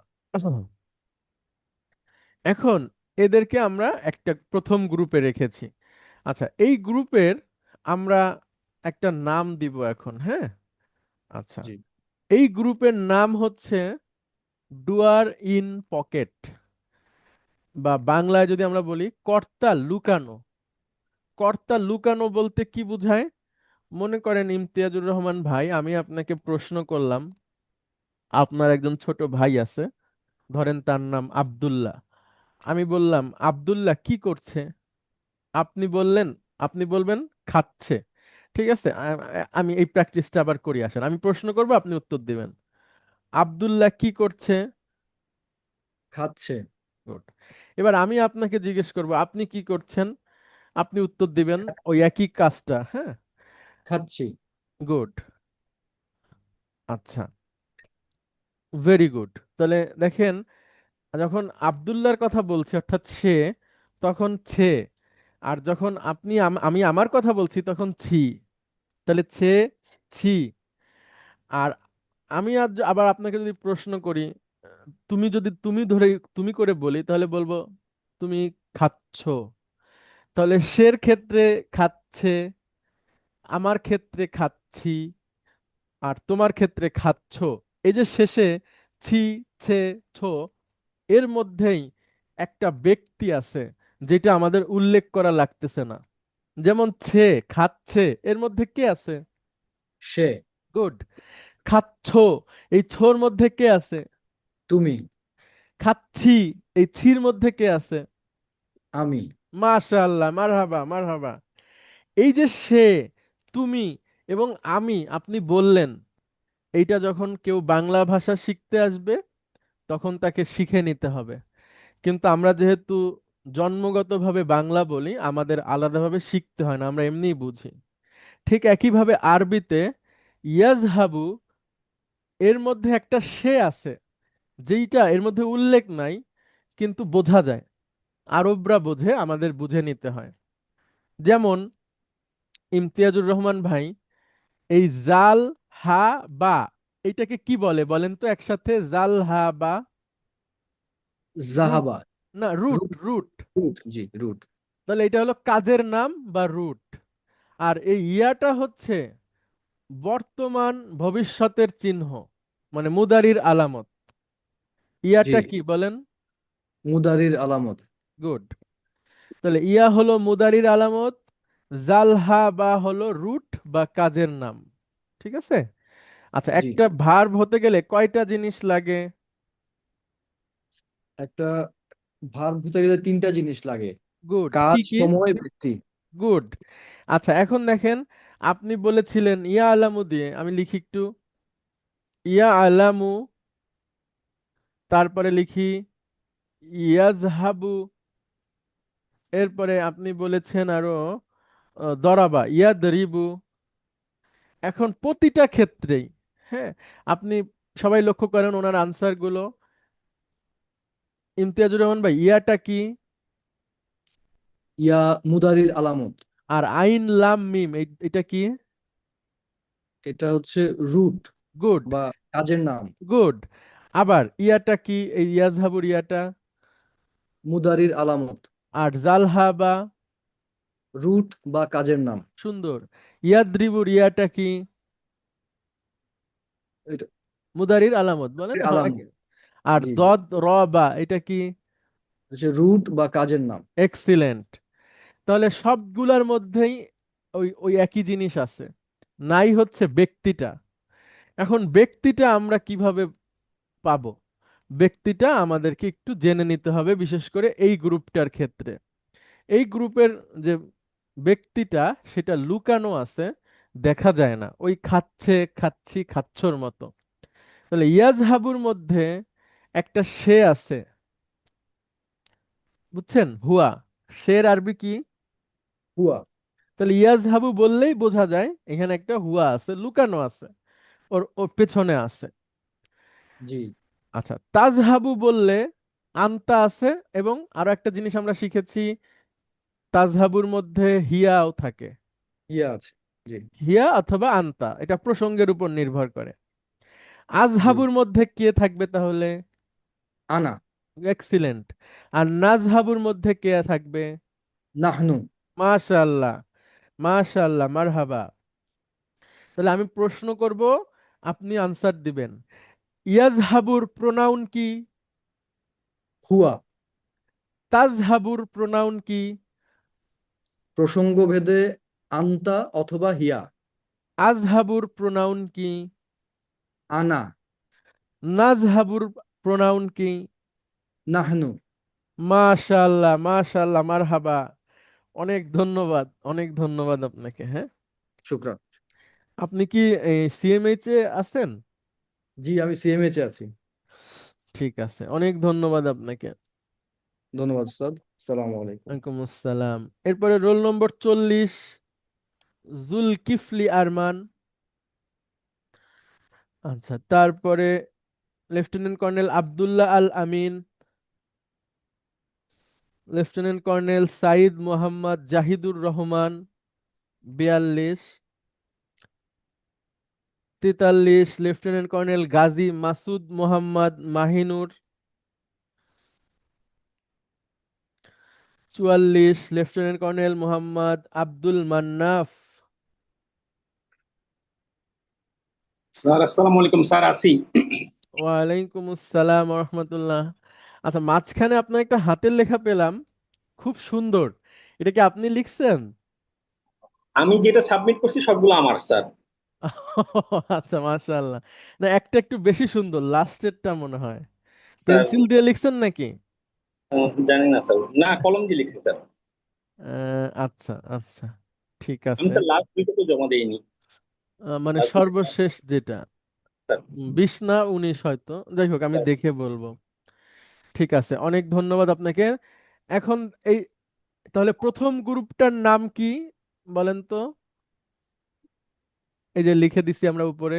[SPEAKER 1] এখন এদেরকে আমরা একটা প্রথম গ্রুপে রেখেছি। আচ্ছা, এই গ্রুপের আমরা একটা নাম দিব এখন, হ্যাঁ? আচ্ছা,
[SPEAKER 8] জি।
[SPEAKER 1] এই গ্রুপের নাম হচ্ছে ডুয়ার ইন পকেট, বা বাংলায় যদি আমরা বলি কর্তা লুকানো। কর্তা লুকানো বলতে কি বোঝায়? মনে করেন ইমতিয়াজুর রহমান ভাই, আমি আপনাকে প্রশ্ন করলাম, আপনার একজন ছোট ভাই আছে, ধরেন তার নাম আব্দুল্লাহ। আমি বললাম আব্দুল্লাহ কি করছে? আপনি বললেন, আপনি বলবেন খাচ্ছে। ঠিক আছে, আমি এই প্র্যাকটিসটা আবার করি, আসেন আমি প্রশ্ন করব, আপনি উত্তর দিবেন। আব্দুল্লাহ কি করছে?
[SPEAKER 8] খাচ্ছে।
[SPEAKER 1] গুড। এবার আমি আপনাকে জিজ্ঞেস করব আপনি কি করছেন? আপনি উত্তর দিবেন ওই একই কাজটা, হ্যাঁ?
[SPEAKER 8] খাচ্ছি।
[SPEAKER 1] গুড। আচ্ছা, ভেরি গুড। তাহলে দেখেন, যখন আব্দুল্লাহর কথা বলছি অর্থাৎ সে, তখন ছে, আর যখন আপনি আমি আমার কথা বলছি তখন ছি। তাহলে ছে, ছি। আর আমি আজ আবার আপনাকে যদি প্রশ্ন করি, তুমি যদি তুমি ধরে তুমি করে বলি, তাহলে বলবো তুমি খাচ্ছ। তাহলে সের ক্ষেত্রে খাচ্ছে, আমার ক্ষেত্রে খাচ্ছি, আর তোমার ক্ষেত্রে খাচ্ছ। এই যে শেষে ছি, ছে, ছো, এর মধ্যেই একটা ব্যক্তি আছে যেটা আমাদের উল্লেখ করা লাগতেছে না। যেমন ছে, খাচ্ছে, এর মধ্যে কে আছে?
[SPEAKER 8] সে।
[SPEAKER 1] গুড। খাচ্ছ, এই ছোর মধ্যে কে আছে?
[SPEAKER 8] তুমি।
[SPEAKER 1] খাচ্ছি, এই ছির মধ্যে কে আছে?
[SPEAKER 8] আমি।
[SPEAKER 1] মাশাআল্লাহ, মারহাবা মারহাবা। এই যে সে, তুমি এবং আমি, আপনি বললেন, এইটা যখন কেউ বাংলা ভাষা শিখতে আসবে তখন তাকে শিখে নিতে হবে। কিন্তু আমরা যেহেতু জন্মগতভাবে বাংলা বলি, আমাদের আলাদাভাবে শিখতে হয় না, আমরা এমনিই বুঝি। ঠিক একইভাবে আরবিতে ইয়াজহাবু, এর মধ্যে একটা সে আছে যেইটা এর মধ্যে উল্লেখ নাই, কিন্তু বোঝা যায়। আরবরা বোঝে, আমাদের বুঝে নিতে হয়। যেমন ইমতিয়াজুর রহমান ভাই, এই জাল হা বা এটাকে কি বলে বলেন তো একসাথে? জাল হা বা রুট,
[SPEAKER 8] জাহাবা।
[SPEAKER 1] না রুট,
[SPEAKER 8] রুট।
[SPEAKER 1] রুট।
[SPEAKER 8] রুট, জি রুট।
[SPEAKER 1] তাহলে এটা হলো কাজের নাম বা রুট। আর এই ইয়াটা হচ্ছে বর্তমান ভবিষ্যতের চিহ্ন, মানে মুদারির আলামত।
[SPEAKER 8] জি,
[SPEAKER 1] ইয়াটা কি বলেন?
[SPEAKER 8] মুদারির আলামত।
[SPEAKER 1] গুড। তাহলে ইয়া হলো মুদারির আলামত, জালহা বা হলো রুট বা কাজের নাম। ঠিক আছে। আচ্ছা,
[SPEAKER 8] জি,
[SPEAKER 1] একটা ভার্ব হতে গেলে কয়টা জিনিস লাগে?
[SPEAKER 8] একটা ভার্ব হতে গেলে তিনটা জিনিস লাগে:
[SPEAKER 1] গুড।
[SPEAKER 8] কাজ,
[SPEAKER 1] কি কি?
[SPEAKER 8] সময়, ব্যক্তি।
[SPEAKER 1] গুড। আচ্ছা, এখন দেখেন, আপনি বলেছিলেন ইয়া আলামু দিয়ে, আমি লিখি একটু। ইয়া আলামু, তারপরে লিখি ইয়াজহাবু, এরপরে আপনি বলেছেন আরো দরাবা, ইয়াদরিবু। এখন প্রতিটা ক্ষেত্রেই, হ্যাঁ, আপনি সবাই লক্ষ্য করেন ওনার আনসার গুলো। ইমতিয়াজুর রহমান ভাই, ইয়াটা কি?
[SPEAKER 8] ইয়া মুদারির আলামত।
[SPEAKER 1] আর আইন লাম মিম এটা কি?
[SPEAKER 8] এটা হচ্ছে রুট
[SPEAKER 1] গুড,
[SPEAKER 8] বা কাজের নাম।
[SPEAKER 1] গুড। আবার ইয়াটা কি? এই ইয়াজহাবুর ইয়াটা?
[SPEAKER 8] মুদারির আলামত।
[SPEAKER 1] আর জালহা বা?
[SPEAKER 8] রুট বা কাজের নাম।
[SPEAKER 1] সুন্দর। ইয়াদ্রিবুর ইয়াটা কি?
[SPEAKER 8] এটা
[SPEAKER 1] মুদারির আলামত বলেন, হ্যাঁ,
[SPEAKER 8] আলামত।
[SPEAKER 1] আর
[SPEAKER 8] জি, জি,
[SPEAKER 1] দদ র বা এটা কি?
[SPEAKER 8] হচ্ছে রুট বা কাজের নাম।
[SPEAKER 1] এক্সিলেন্ট। তাহলে সবগুলার মধ্যেই ওই ওই একই জিনিস আছে, নাই হচ্ছে ব্যক্তিটা। এখন ব্যক্তিটা আমরা কিভাবে পাবো? ব্যক্তিটা আমাদেরকে একটু জেনে নিতে হবে, বিশেষ করে এই গ্রুপটার ক্ষেত্রে। এই গ্রুপের যে ব্যক্তিটা, সেটা লুকানো আছে, দেখা যায় না, ওই খাচ্ছে, খাচ্ছি, খাচ্ছর মতো। তাহলে ইয়াজহাবুর মধ্যে একটা সে আছে, বুঝছেন? হুয়া। শের আরবি কি?
[SPEAKER 8] হুয়া।
[SPEAKER 1] তাহলে ইয়াজহাবু বললেই বোঝা যায় এখানে একটা হুয়া আছে, লুকানো আছে, ওর ওর পেছনে আছে।
[SPEAKER 8] জি,
[SPEAKER 1] আচ্ছা, তাজহাবু বললে আনতা আছে, এবং আরো একটা জিনিস আমরা শিখেছি, তাজহাবুর মধ্যে হিয়াও থাকে।
[SPEAKER 8] ইয়া আছে। জি,
[SPEAKER 1] হিয়া অথবা আনতা, এটা প্রসঙ্গের উপর নির্ভর করে।
[SPEAKER 8] জি।
[SPEAKER 1] আজহাবুর মধ্যে কে থাকবে তাহলে?
[SPEAKER 8] আনা।
[SPEAKER 1] এক্সিলেন্ট। আর নাজহাবুর মধ্যে কে থাকবে?
[SPEAKER 8] নাহনু।
[SPEAKER 1] মাশাআল্লাহ, মাশাআল্লাহ, মারহাবা। তাহলে আমি প্রশ্ন করব, আপনি আনসার দিবেন। ইয়াজহাবুর প্রোনাউন কি?
[SPEAKER 8] হুয়া।
[SPEAKER 1] তাজহাবুর প্রোনাউন কি?
[SPEAKER 8] প্রসঙ্গ ভেদে আন্তা অথবা হিয়া।
[SPEAKER 1] আজহাবুর প্রোনাউন কি?
[SPEAKER 8] আনা।
[SPEAKER 1] নাজহাবুর প্রোনাউন কি?
[SPEAKER 8] নাহনু।
[SPEAKER 1] মাশাআল্লাহ, মাশাআল্লাহ, মারহাবা। অনেক ধন্যবাদ, অনেক ধন্যবাদ আপনাকে। হ্যাঁ,
[SPEAKER 8] শুকরান।
[SPEAKER 1] আপনি কি সিএমএইচ এ আছেন?
[SPEAKER 8] জি, আমি সিএমএইচ এ আছি।
[SPEAKER 1] ঠিক আছে, অনেক ধন্যবাদ আপনাকে।
[SPEAKER 8] ধন্যবাদ উস্তাদ। আসসালামু আলাইকুম।
[SPEAKER 1] ওয়ালাইকুম আসসালাম। এরপরে রোল নম্বর 40, জুলকিফলি আরমান। আচ্ছা, তারপরে lieutenant colonel Abdullah Al Amin, lieutenant colonel Sayeed Mohammad Zahidur Rahman 42, 43 lieutenant colonel Gazi Masud Mohammad Mahinur, 44 lieutenant colonel Mohammad Abdul Mannaf.
[SPEAKER 11] Sir আসসালামু আলাইকুম স্যার, আছি।
[SPEAKER 1] ওয়ালাইকুম আসসালাম রহমতুল্লাহ। আচ্ছা, মাঝখানে আপনার একটা হাতের লেখা পেলাম, খুব সুন্দর। এটা কি আপনি লিখছেন?
[SPEAKER 11] আমি যেটা সাবমিট করছি সবগুলো আমার স্যার।
[SPEAKER 1] আচ্ছা, মাশাআল্লাহ। না, একটা একটু বেশি সুন্দর, লাস্টেরটা মনে হয়।
[SPEAKER 11] স্যার
[SPEAKER 1] পেন্সিল দিয়ে লিখছেন নাকি?
[SPEAKER 11] জানি না স্যার, না কলম দিয়ে লিখছি স্যার।
[SPEAKER 1] আচ্ছা, আচ্ছা, ঠিক
[SPEAKER 11] আমি
[SPEAKER 1] আছে।
[SPEAKER 11] স্যার লাস্ট উইকে তো জমা দেইনি।
[SPEAKER 1] মানে
[SPEAKER 11] লাস্ট উইকে
[SPEAKER 1] সর্বশেষ যেটা
[SPEAKER 11] স্যার।
[SPEAKER 1] 20 না 19 হয়তো, যাই হোক, আমি
[SPEAKER 11] স্যার,
[SPEAKER 1] দেখে বলবো। ঠিক আছে, অনেক ধন্যবাদ আপনাকে। এখন এই, তাহলে প্রথম গ্রুপটার নাম কি বলেন তো? এই যে লিখে দিছি আমরা উপরে।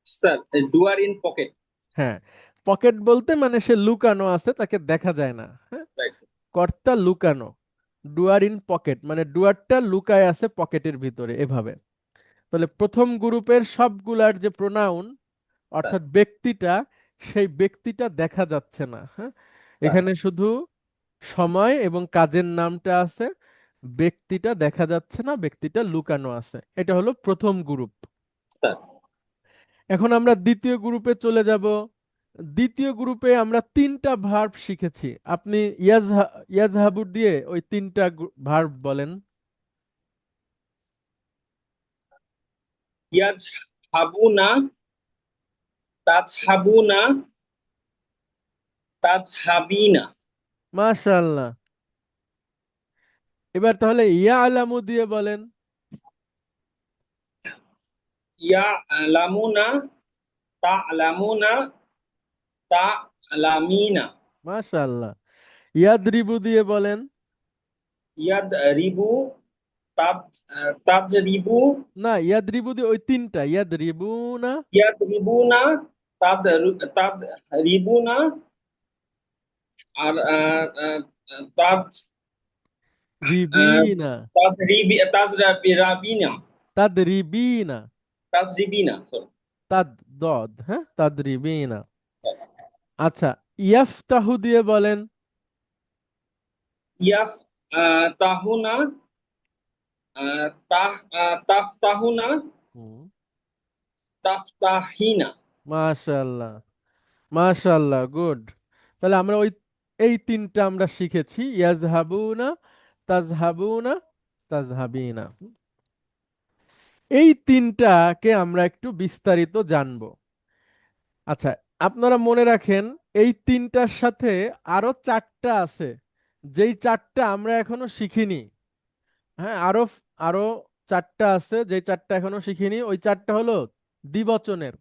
[SPEAKER 11] Sir drawer in pocket.
[SPEAKER 1] হ্যাঁ, পকেট বলতে মানে সে লুকানো আছে, তাকে দেখা যায় না। হ্যাঁ,
[SPEAKER 11] রাইট স্যার।
[SPEAKER 1] কর্তা লুকানো। ডুয়ার ইন পকেট মানে ডুয়ারটা লুকায় আছে পকেটের ভিতরে, এভাবে। তো তাহলে প্রথম গ্রুপের সবগুলার যে প্রোনাউন অর্থাৎ ব্যক্তিটা, সেই ব্যক্তিটা দেখা যাচ্ছে না। হ্যাঁ, এখানে শুধু সময় এবং কাজের নামটা আছে, ব্যক্তিটা দেখা যাচ্ছে না, ব্যক্তিটা লুকানো আছে। এটা হলো প্রথম গ্রুপ।
[SPEAKER 11] স্যার
[SPEAKER 1] এখন আমরা দ্বিতীয় গ্রুপে চলে যাব। দ্বিতীয় গ্রুপে আমরা 3টা ভার্ব শিখেছি। আপনি ইয়াজহাবু দিয়ে ওই 3টা ভার্ব বলেন।
[SPEAKER 11] ইয়াজহাবুনা, তাজহাবুনা, তাজহাবিনা।
[SPEAKER 1] মাশাআল্লাহ। এবার তাহলে ইয়া আলামু দিয়ে বলেন।
[SPEAKER 11] ইয়ালামুনা, তা'লামুনা, তা'লামিনা।
[SPEAKER 1] মাশাআল্লাহ। ইয়াদরিবু দিয়ে বলেন।
[SPEAKER 11] ইয়াদরিবু, তাজরিবু,
[SPEAKER 1] না, ইয়াদরিবু দিয়ে ওই 3টা, ইয়াদরিবু না,
[SPEAKER 11] ইয়াদরিবুনা, তাদরিবুনা, আর তাজ
[SPEAKER 1] রিবিনা,
[SPEAKER 11] তাজরাবিনা,
[SPEAKER 1] তাদরিবিনা,
[SPEAKER 11] তাজরিবিনা, সরি।
[SPEAKER 1] তাদ দদ, হ্যাঁ, তাদরিবিনা। আচ্ছা, ইয়াফতাহু দিয়ে বলেন।
[SPEAKER 11] তাহুনা, তাফতাহুনা, তাফতাহিনা।
[SPEAKER 1] মাশাআল্লাহ, মাশাআল্লাহ, গুড। তাহলে আমরা এই 3টা আমরা শিখেছি, ইয়াজহাবুনা, তাজহাবুনা, তাজহাবিনা। এই 3টাকে আমরা একটু বিস্তারিত জানবো। আচ্ছা, আপনারা মনে রাখেন এই 3টার সাথে আরো 4টা আছে, যেই 4টা আমরা এখনো শিখিনি। হ্যাঁ, আরো আরো 4টা আছে, যেই 4টা এখনো শিখিনি। ওই 4টা হলো দ্বিবচনের।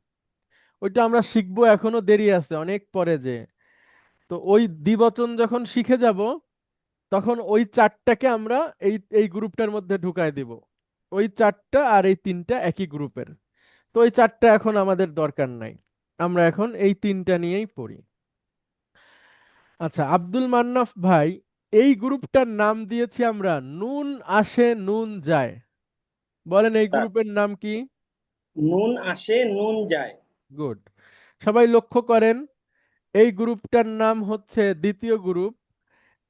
[SPEAKER 1] ওইটা আমরা শিখবো, এখনো দেরি আছে, অনেক পরে যে। তো ওই দ্বিবচন যখন শিখে যাব, তখন ওই 4টাকে আমরা এই গ্রুপটার মধ্যে ঢুকায় দিব। ওই 4টা আর এই 3টা একই গ্রুপের। তো ওই 4টা এখন আমাদের দরকার নাই, আমরা এখন এই 3টা নিয়েই পড়ি। আচ্ছা, আব্দুল মান্নাফ ভাই, এই গ্রুপটার নাম দিয়েছি আমরা নুন আসে নুন যায়। বলেন এই
[SPEAKER 11] স্যার,
[SPEAKER 1] গ্রুপের নাম কি?
[SPEAKER 11] নুন আসে নুন যায়।
[SPEAKER 1] গুড। সবাই লক্ষ্য করেন, এই গ্রুপটার নাম হচ্ছে দ্বিতীয় গ্রুপ।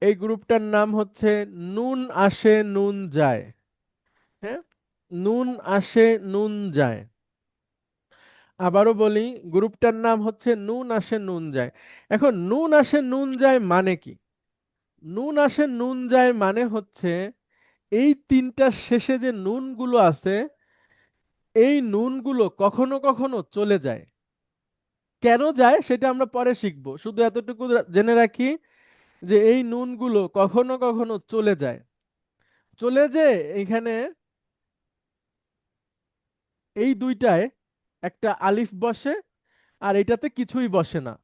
[SPEAKER 1] এই গ্রুপটার নাম হচ্ছে নুন আসে নুন যায়। হ্যাঁ, নুন আসে নুন যায়। আবারও বলি, গ্রুপটার নাম হচ্ছে নুন আসে নুন যায়। এখন নুন আসে নুন যায় মানে কি? নুন আসে নুন যায় মানে হচ্ছে এই 3টার শেষে যে নুনগুলো আছে, এই নুনগুলো কখনো কখনো চলে যায়। কেন যায় সেটা আমরা পরে শিখবো, শুধু এতটুকু জেনে রাখি যে এই নুনগুলো কখনো কখনো চলে যায়। চলে যে এখানে এই 2টায় একটা আলিফ বসে, আর এটাতে কিছুই বসে না।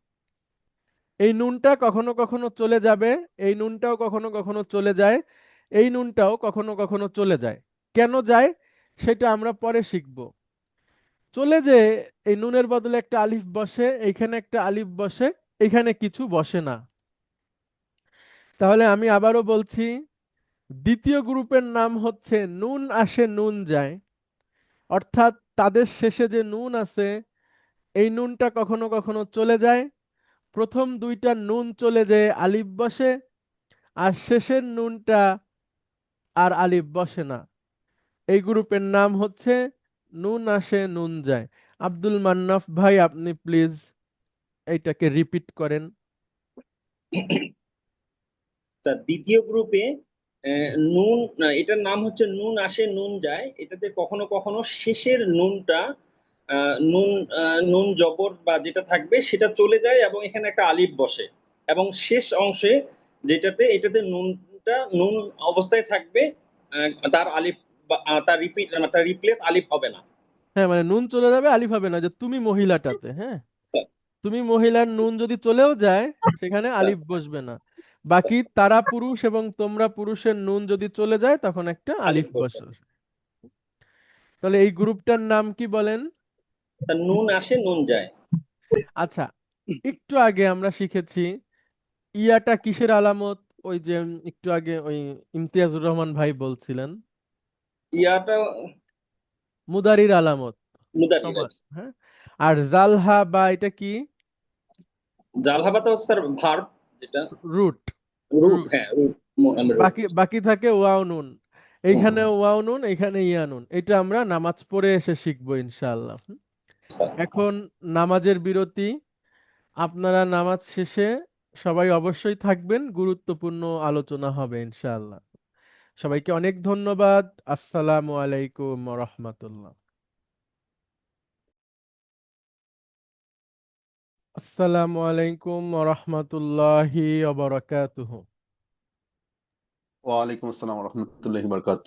[SPEAKER 1] এই নুনটা কখনো কখনো চলে যাবে, এই নুনটাও কখনো কখনো চলে যায়, এই নুনটাও কখনো কখনো চলে যায়। কেন যায় সেটা আমরা পরে শিখব। চলে যে এই নুনের বদলে একটা আলিফ বসে, এইখানে একটা আলিফ বসে, এখানে কিছু বসে না। তাহলে আমি আবারও বলছি, দ্বিতীয় গ্রুপের নাম হচ্ছে নুন আসে নুন যায়। অর্থাৎ তাদের শেষে যে নুন আছে, এই নুনটা কখনো কখনো চলে যায়। প্রথম 2টা নুন চলে যায়, আলিফ বসে, আর শেষের নুনটা আর আলিফ বসে না। এই গ্রুপের নাম হচ্ছে নুন আসে নুন যায়। আব্দুল মান্নাফ ভাই, আপনি প্লিজ এইটাকে রিপিট করেন।
[SPEAKER 11] তা দ্বিতীয় গ্রুপে নুন, এটার নাম হচ্ছে নুন আসে নুন যায়। এটাতে কখনো কখনো শেষের নুনটা নুন নুন জবর বা যেটা থাকবে সেটা চলে যায় এবং এখানে একটা আলিফ বসে, এবং শেষ অংশে এটাতে নুনটা নুন অবস্থায় থাকবে। তার আলিফ তার রিপ্লেস আলিফ হবে না।
[SPEAKER 1] হ্যাঁ, মানে নুন চলে যাবে, আলিফ হবে না। যে তুমি মহিলাটাতে, হ্যাঁ, তুমি মহিলার নুন যদি চলেও যায়, সেখানে আলিফ বসবে না। বাকি তারা পুরুষ এবং তোমরা পুরুষের নুন যদি চলে যায়, তখন একটা আলিফ বসে। তাহলে এই গ্রুপটার নাম কি বলেন?
[SPEAKER 11] তা নুন আসে নুন যায়।
[SPEAKER 1] আচ্ছা, একটু আগে আমরা শিখেছি ইয়াটা কিসের আলামত? ওই যে একটু আগে ওই ইমতিয়াজুর রহমান ভাই বলছিলেন।
[SPEAKER 11] ইয়াটা
[SPEAKER 1] মুদারির আলামত
[SPEAKER 11] মুদারির,
[SPEAKER 1] সমান, হ্যাঁ। আর জালহা বা এটা কি?
[SPEAKER 11] জালহাবা তো হচ্ছে স্যার ভার্ব, যেটা
[SPEAKER 1] রুট।
[SPEAKER 11] রুট, হ্যাঁ রুট,
[SPEAKER 1] বাকি বাকি থাকে ওয়াও নুন। এইখানে ওয়াও নুন, এইখানে ইয়া নুন। এটা আমরা নামাজ পড়ে এসে শিখবো ইনশাআল্লাহ। এখন নামাজের বিরতি। আপনারা নামাজ শেষে সবাই অবশ্যই থাকবেন, গুরুত্বপূর্ণ আলোচনা হবে ইনশাআল্লাহ। সবাইকে অনেক ধন্যবাদ। আসসালামু আলাইকুম ওয়া রাহমাতুল্লাহ। আসসালামু আলাইকুম ওয়া রাহমাতুল্লাহি ওয়া বারাকাতুহু।
[SPEAKER 12] ওয়ালাইকুম আসসালাম রহমতুল্লাহি বারকাত।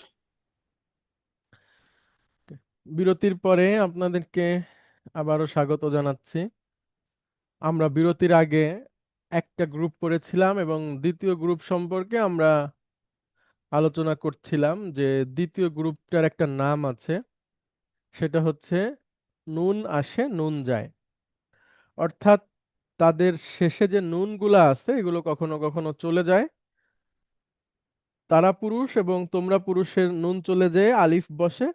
[SPEAKER 1] বিরতির পরে আপনাদেরকে আবারও স্বাগত জানাচ্ছি। আমরা বিরতির আগে একটা গ্রুপ পড়েছিলাম এবং দ্বিতীয় গ্রুপ সম্পর্কে আমরা আলোচনা করছিলাম যে দ্বিতীয় গ্রুপটার একটা নাম আছে, সেটা হচ্ছে নুন আসে নুন যায়। অর্থাৎ তাদের শেষে যে নুনগুলা আছে এগুলো কখনো কখনো চলে যায়। তারা পুরুষ এবং তোমরা পুরুষের নুন চলে যায়, আলিফ বসে।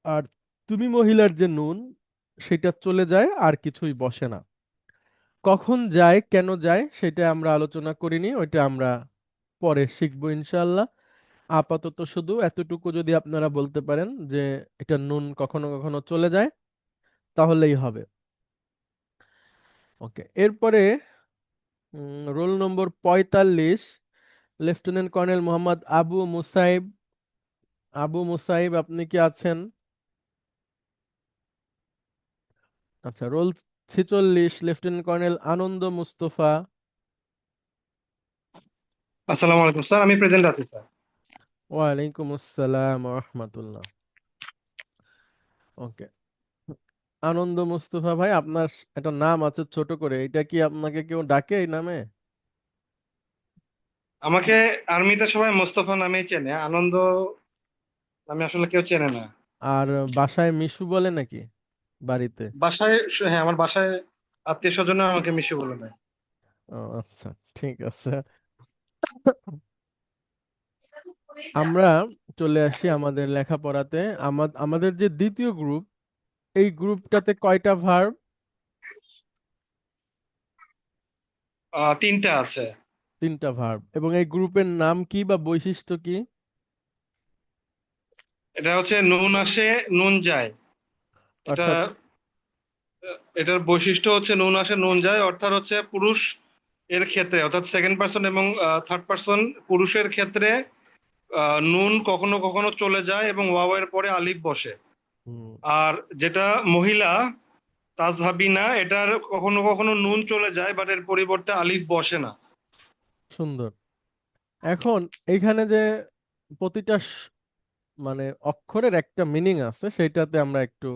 [SPEAKER 1] আর তুমি মহিলার যে নুন সেটা চলে যায়, আর কিছুই বসে না। কখন যায়, কেন যায় সেটা আমরা আলোচনা করিনি, ওইটা আমরা পরে শিখবো ইনশাআল্লাহ। আপাতত শুধু এতটুকু যদি আপনারা বলতে পারেন যে এটা নুন কখনো কখনো চলে যায়, তাহলেই হবে। ওকে, এরপরে roll number 45, lieutenant colonel Mohammad Abu Musaib. Abu Musaib, আপনি কি আছেন? আচ্ছা, roll 46, lieutenant colonel Anand Mustafa.
[SPEAKER 13] আসসালামু আলাইকুম স্যার, আমি প্রেজেন্ট আছি স্যার।
[SPEAKER 1] ওয়ালাইকুম আসসালাম ওয়া রাহমাতুল্লাহ। ওকে, আনন্দ মুস্তফা ভাই, আপনার একটা নাম আছে ছোট করে, এটা কি আপনাকে কেউ ডাকে এই নামে?
[SPEAKER 13] আমাকে আর্মিতে সবাই মোস্তফা নামেই চেনে, আনন্দ নামে আসলে কেউ চেনে না।
[SPEAKER 1] আর বাসায় মিশু বলে নাকি বাড়িতে?
[SPEAKER 13] বাসায়, হ্যাঁ আমার বাসায় আত্মীয় স্বজন আমাকে মিশু বলে দেয়।
[SPEAKER 1] ও আচ্ছা, ঠিক আছে। আমরা চলে আসি আমাদের লেখাপড়াতে। আমাদের যে দ্বিতীয় গ্রুপ, এই গ্রুপটাতে কয়টা ভার্ব?
[SPEAKER 13] 3টা আছে।
[SPEAKER 1] 3টা ভার্ব। এবং এই গ্রুপের নাম কি বা বৈশিষ্ট্য কি?
[SPEAKER 13] এটা হচ্ছে নুন আসে নুন যায়। এটা
[SPEAKER 1] অর্থাৎ
[SPEAKER 13] এটার বৈশিষ্ট্য হচ্ছে নুন আসে নুন যায়, অর্থাৎ হচ্ছে পুরুষ এর ক্ষেত্রে, অর্থাৎ সেকেন্ড পার্সন এবং থার্ড পার্সন পুরুষের ক্ষেত্রে নুন কখনো কখনো চলে যায় এবং ওয়াও এর পরে আলিফ বসে। আর যেটা মহিলা তাজহাবিনা, এটার কখনো কখনো নুন চলে যায় বাট এর পরিবর্তে আলিফ বসে না।
[SPEAKER 1] সুন্দর। এখন এইখানে যে প্রতিটা মানে অক্ষরের একটা মিনিং আছে, সেটাতে আমরা একটু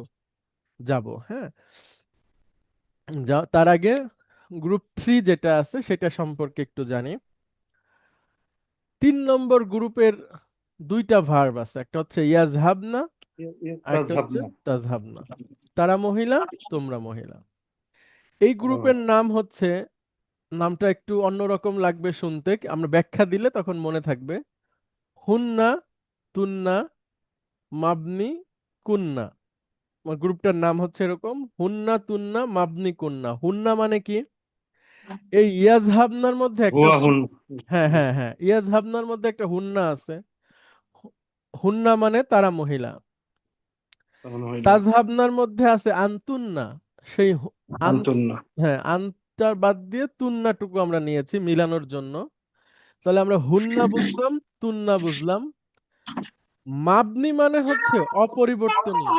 [SPEAKER 1] যাব। হ্যাঁ, তার আগে গ্রুপ 3 যেটা আছে সেটা সম্পর্কে একটু জানি। 3 নম্বর গ্রুপের 2টা ভার্ব আছে, একটা হচ্ছে ইয়াজহাবনা, আর একটা হচ্ছে তাজহাবনা। তারা মহিলা, তোমরা মহিলা। এই গ্রুপের নাম হচ্ছে, নামটা একটু অন্যরকম লাগবে শুনতে, আমরা ব্যাখ্যা দিলে তখন মনে থাকবে। হুন্না, তুন্না, মাবনি, কুন্না। গ্রুপটার নাম হচ্ছে এরকম, হুন্না, তুন্না, মাবনি, কুন্না। হুন্না মানে কি? এই ইয়াজহাবনার মধ্যে একটা হ্যাঁ হ্যাঁ হ্যাঁ, ইয়াজহাবনার মধ্যে একটা হুন্না আছে। হুন্না মানে তারা মহিলা। তাজহাবনার মধ্যে আছে আনতুন্না। সেই
[SPEAKER 13] আনতুন্না,
[SPEAKER 1] হ্যাঁ, আনটার বাদ দিয়ে তুন্নাটুকু আমরা নিয়েছি মিলানোর জন্য। তাহলে আমরা হুন্না বুঝলাম, তুন্না বুঝলাম। মাবনি মানে হচ্ছে অপরিবর্তনীয়।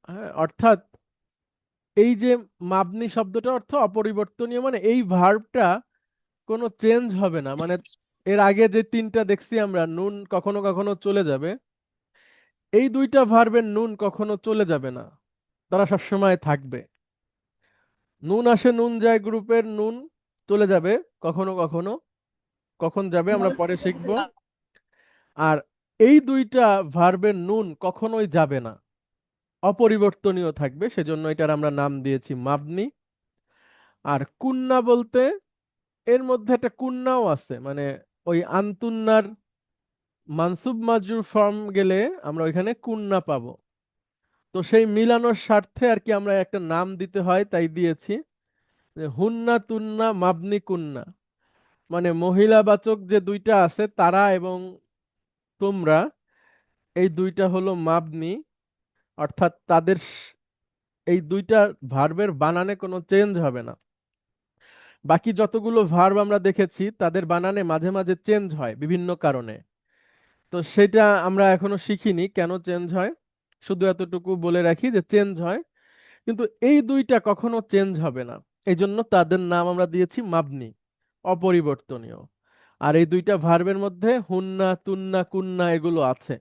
[SPEAKER 1] হ্যাঁ, অর্থাৎ এই যে মাবনি শব্দটা অর্থ অপরিবর্তনীয়, মানে এই ভার্বটা কোনো চেঞ্জ হবে না। মানে এর আগে যে 3টা দেখছি আমরা, নুন কখনো কখনো চলে যাবে, এই 2টা ভার্বের নুন কখনো চলে যাবে না, তারা সবসময় থাকবে। নুন আসে নুন যায় গ্রুপের নুন চলে যাবে কখনো কখনো, কখন যাবে আমরা পরে শিখব। আর এই 2টা ভার্বের নুন কখনোই যাবে না, অপরিবর্তনীয় থাকবে, সেজন্য এটার আমরা নাম দিয়েছি মাবনি। আর কুন্না বলতে এর মধ্যে একটা কুন্নাও আছে, মানে ওই আনতুন্নার মানসুব মাজরুর ফর্ম গেলে আমরা ওইখানে কুন্না পাবো। তো সেই মিলানোর স্বার্থে আর কি আমরা একটা নাম দিতে হয়, তাই দিয়েছি যে হুন্না তুন্না মাবনি কুন্না, মানে মহিলাবাচক যে দুইটা আছে তারা এবং তোমরা, এই দুইটা হলো মাবনি, অর্থাৎ তাদের এই দুইটা ভার্বের বানানে কোনো চেঞ্জ হবে না। বাকি যতগুলো ভার্ব আমরা দেখেছি তাদের বানানে মাঝে মাঝে চেঞ্জ হয় বিভিন্ন কারণে, তো সেটা আমরা এখনো শিখিনি কেন চেঞ্জ হয়। শুধু এতটুকু বলে রাখি যে চেঞ্জ হয়, কিন্তু এই দুইটা কখনো চেঞ্জ হবে না, এই জন্য তাদের নাম আমরা দিয়েছি মাবনি, অপরিবর্তনীয়। আর এই দুইটা ভার্বের মধ্যে হুন্না তুন্না কুন্না এগুলো আছে,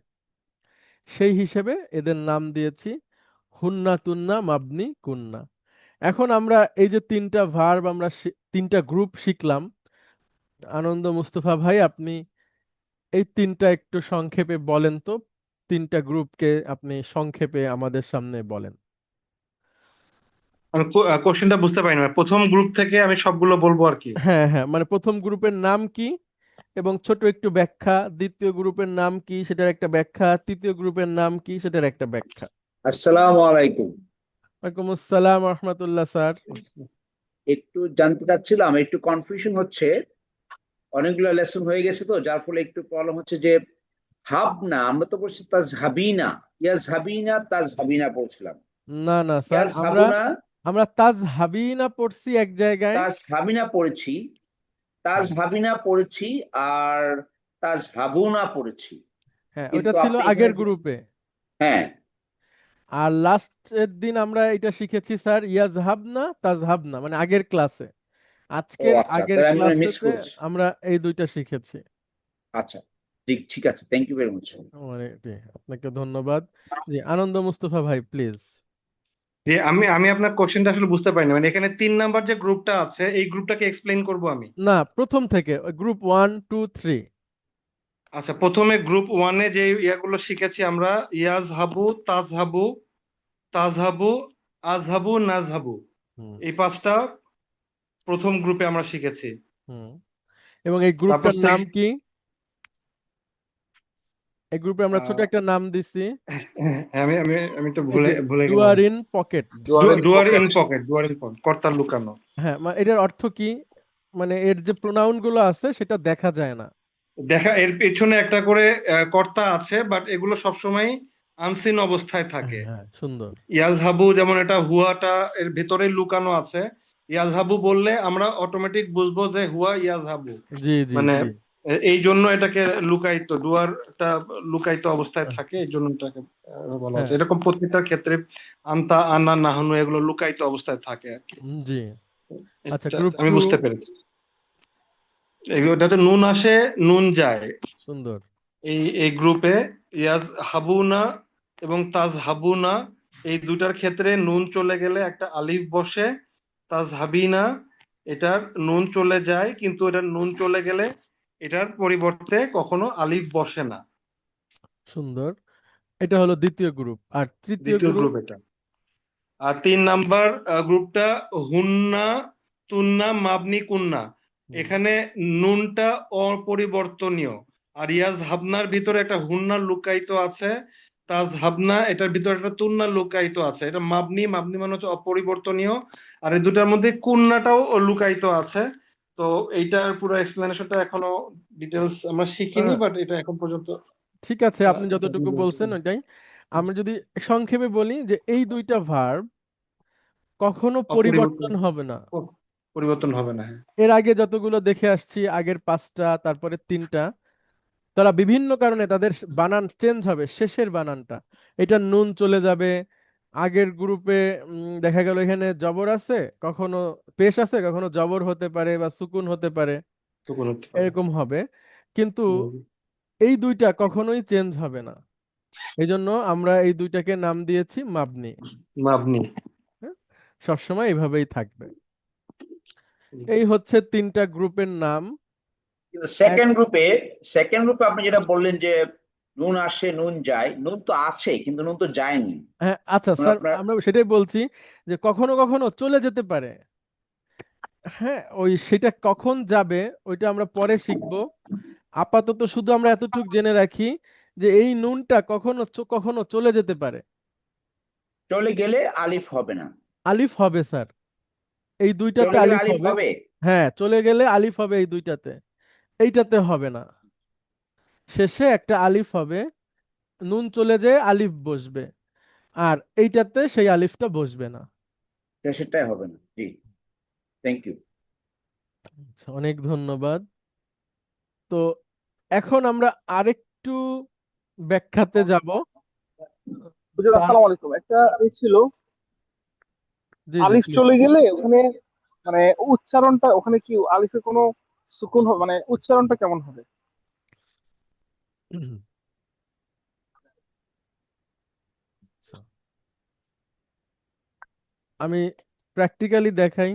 [SPEAKER 1] সেই হিসেবে এদের নাম দিয়েছি হুন্না তুন্না মাবনি কুন্না। এখন আমরা এই যে তিনটা ভার্ব আমরা তিনটা গ্রুপ শিখলাম, আনন্দ মুস্তফা ভাই আপনি এই তিনটা একটু সংক্ষেপে বলেন তো, তিনটা গ্রুপকে আপনি সংক্ষেপে আমাদের সামনে বলেন।
[SPEAKER 13] আমি কোশ্চেনটা বুঝতে পারিনি, মানে প্রথম গ্রুপ থেকে আমি সবগুলো বলবো আর কি।
[SPEAKER 1] হ্যাঁ হ্যাঁ, মানে প্রথম গ্রুপের নাম কি এবং ছোট একটু ব্যাখ্যা, দ্বিতীয় গ্রুপের নাম কি সেটার একটা ব্যাখ্যা, তৃতীয় গ্রুপের নাম কি সেটার একটা ব্যাখ্যা।
[SPEAKER 9] আসসালামু আলাইকুম।
[SPEAKER 1] ওয়ালাইকুম আসসালাম রহমতুল্লাহ স্যার।
[SPEAKER 9] একটু জানতে চাচ্ছিলাম, একটু কনফিউশন হচ্ছে, অনেকগুলো লেসন হয়ে গেছে তো যার ফলে একটু প্রবলেম হচ্ছে যে হাবনা আমরা তো পড়ছি তাজহাবিনা, ইয়াজহাবিনা তাজহাবিনা পড়ছিলাম।
[SPEAKER 1] না না স্যার, আমরা
[SPEAKER 9] ইয়াজহাবুনা
[SPEAKER 1] আমরা তাজহাবিনা পড়ছি এক জায়গায়,
[SPEAKER 9] তাজহাবিনা পড়েছি,
[SPEAKER 1] হ্যাঁ
[SPEAKER 9] তাজহাবিনা পড়েছি, আর তাজহাবুনা পড়েছি।
[SPEAKER 1] হ্যাঁ, ওইটা
[SPEAKER 9] কিন্তু
[SPEAKER 1] ছিল
[SPEAKER 9] আপনি
[SPEAKER 1] আগের
[SPEAKER 9] এখানে
[SPEAKER 1] গ্রুপে।
[SPEAKER 9] হ্যাঁ
[SPEAKER 1] আর লাস্টের দিন আমরা এটা শিখেছি স্যার ইয়াজহাবনা তাজহাবনা, মানে আগের ক্লাসে।
[SPEAKER 9] ও
[SPEAKER 1] আজকের
[SPEAKER 9] আচ্ছা,
[SPEAKER 1] আগের
[SPEAKER 9] তাহলে আমি মিস
[SPEAKER 1] ক্লাসেতে
[SPEAKER 9] করেছি।
[SPEAKER 1] আমরা এই দুইটা শিখেছি।
[SPEAKER 9] আচ্ছা ঠিক আছে, থ্যাংক ইউ ভেরি মাচ।
[SPEAKER 1] জি, আপনাকে ধন্যবাদ। জি, আনন্দ মুস্তফা ভাই প্লিজ।
[SPEAKER 13] যে আমি আপনার কোশ্চেনটা আসলে বুঝতে পারিনি, মানে এখানে 3 নাম্বার যে গ্রুপটা আছে এই গ্রুপটাকে এক্সপ্লেইন করব আমি।
[SPEAKER 1] না, প্রথম থেকে গ্রুপ 1 2 3।
[SPEAKER 13] আচ্ছা, প্রথমে গ্রুপ 1-এ যে ইয়াগুলো শিখেছি আমরা, ইয়াজহাবু তাজহাবু তাজহাবু আজহাবু নাজহাবু,
[SPEAKER 1] হুম
[SPEAKER 13] এই 5টা প্রথম গ্রুপে আমরা শিখেছি।
[SPEAKER 1] হুম। এবং এই
[SPEAKER 13] তারপর
[SPEAKER 1] গ্রুপটার নাম কি? এই গ্রুপে আমরা ছোট একটা নাম দিছি,
[SPEAKER 13] আমি আমি আমি তো
[SPEAKER 1] এই যে
[SPEAKER 13] ভুলে গেলাম।
[SPEAKER 1] ডুয়ার ইন পকেট।
[SPEAKER 13] ডুয়ার ইন পকেট, কর্তার লুকানো।
[SPEAKER 1] হ্যাঁ, মানে এটার অর্থ কি? মানে এর যে প্রোনাউন গুলো আছে সেটা দেখা যায় না।
[SPEAKER 13] এর পেছনে একটা করে কর্তা আছে, বাট এগুলো সবসময় আনসিন অবস্থায় থাকে।
[SPEAKER 1] হ্যাঁ, সুন্দর।
[SPEAKER 13] ইয়াজহাবু যেমন এটা হুয়াটা এর ভেতরে লুকানো আছে, ইয়াজহাবু বললে আমরা অটোমেটিক বুঝবো যে হুয়া ইয়াজহাবু,
[SPEAKER 1] জি জি
[SPEAKER 13] মানে
[SPEAKER 1] জি।
[SPEAKER 13] এই জন্য এটাকে লুকায়িত, ডুয়ারটা লুকায়িত অবস্থায় থাকে, এই জন্য এটাকে বলা হচ্ছে।
[SPEAKER 1] হ্যাঁ
[SPEAKER 13] এরকম প্রত্যেকটার ক্ষেত্রে আনতা আনা নাহানু এগুলো লুকায়িত অবস্থায় থাকে আর কি।
[SPEAKER 1] জি। আচ্ছা,
[SPEAKER 13] এটা
[SPEAKER 1] গ্রুপ
[SPEAKER 13] আমি
[SPEAKER 1] 2।
[SPEAKER 13] বুঝতে পেরেছি। এটাতে নুন আসে নুন যায়,
[SPEAKER 1] সুন্দর।
[SPEAKER 13] এই গ্রুপে ইয়াজ হাবুনা এবং তাজ হাবুনা এই দুটার ক্ষেত্রে নুন চলে গেলে একটা আলিফ বসে, তাজ হাবিনা এটার নুন চলে যায়, কিন্তু এটার নুন চলে গেলে এটার পরিবর্তে কখনো আলিফ বসে না।
[SPEAKER 1] সুন্দর। এটা হলো দ্বিতীয় গ্রুপ। আর তৃতীয়
[SPEAKER 13] দ্বিতীয়
[SPEAKER 1] গ্রুপ?
[SPEAKER 13] গ্রুপ এটা। আর 3 নাম্বার গ্রুপটা হুন্না তুন্না মাবনি কুন্না, এখানে নুনটা অপরিবর্তনীয়, আর ইয়াজ হাবনার ভিতরে একটা হুন্না লুকায়িত আছে, তাজ হাবনা এটার ভিতরে একটা তুন্না লুকায়িত আছে। এটা মাবনি মানে হচ্ছে অপরিবর্তনীয়, আর এই দুটার মধ্যে কুন্নাটাও লুকায়িত আছে। তো এইটার পুরো এক্সপ্লেনেশনটা এখনো ডিটেলস আমরা শিখিনি, বাট এটা এখন পর্যন্ত
[SPEAKER 1] ঠিক আছে, আপনি যতটুকু বলছেন ওইটাই। আমরা যদি সংক্ষেপে বলি যে এই দুইটা ভার্ব কখনো পরিবর্তন হবে না।
[SPEAKER 13] পরিবর্তন হবে না।
[SPEAKER 1] এর আগে যতগুলো দেখে আসছি, আগের 5টা তারপরে 3টা, তারা বিভিন্ন কারণে তাদের বানান চেঞ্জ হবে, শেষের বানানটা। এটা নুন চলে যাবে। আগের গ্রুপে দেখা গেল এখানে জবর আছে, কখনো পেশ আছে, কখনো জবর হতে পারে বা সুকুন হতে পারে, এরকম হবে। কিন্তু এই দুইটা কখনোই চেঞ্জ হবে না, এই জন্য আমরা এই দুইটাকে নাম দিয়েছি মাবনি। হ্যাঁ, সবসময় এইভাবেই থাকবে। এই হচ্ছে 3টা গ্রুপের নাম।
[SPEAKER 9] সেকেন্ড গ্রুপে আপনি যেটা বললেন যে নুন আসে নুন যায়, নুন তো আছে কিন্তু নুন তো যায়নি।
[SPEAKER 1] হ্যাঁ আচ্ছা স্যার, আমরা সেটাই বলছি যে কখনো কখনো চলে যেতে পারে। হ্যাঁ, ওই সেটা কখন যাবে ওইটা আমরা পরে শিখবো। আপাতত শুধু আমরা এতটুকু জেনে রাখি যে এই নুনটা কখনো কখনো চলে যেতে পারে।
[SPEAKER 9] চলে গেলে আলিফ হবে না।
[SPEAKER 1] আলিফ হবে স্যার, এই দুইটাতে
[SPEAKER 9] চলে গেলে
[SPEAKER 1] আলিফ
[SPEAKER 9] আলিফ
[SPEAKER 1] হবে।
[SPEAKER 9] হবে।
[SPEAKER 1] হ্যাঁ, চলে গেলে আলিফ হবে এই দুইটাতে, এইটাতে হবে না। শেষে একটা আলিফ হবে, নুন চলে যেয়ে আলিফ বসবে, আর এইটাতে সেই আলিফটা বসবে না।
[SPEAKER 9] সেটাই হবে না। জি, থ্যাংক ইউ।
[SPEAKER 1] আচ্ছা, অনেক ধন্যবাদ। তো এখন আমরা আরেকটু ব্যাখ্যাতে যাব।
[SPEAKER 14] হুজুর
[SPEAKER 1] তার
[SPEAKER 14] আসসালামু আলাইকুম। একটা ছিল
[SPEAKER 1] জি জি
[SPEAKER 14] আলিফ
[SPEAKER 1] প্লিজ।
[SPEAKER 14] চলে গেলে ওখানে মানে উচ্চারণটা ওখানে কি আলিফের কোনো সুকুন হবে, মানে উচ্চারণটা কেমন হবে?
[SPEAKER 1] আচ্ছা, আমি প্র্যাকটিক্যালি দেখাই।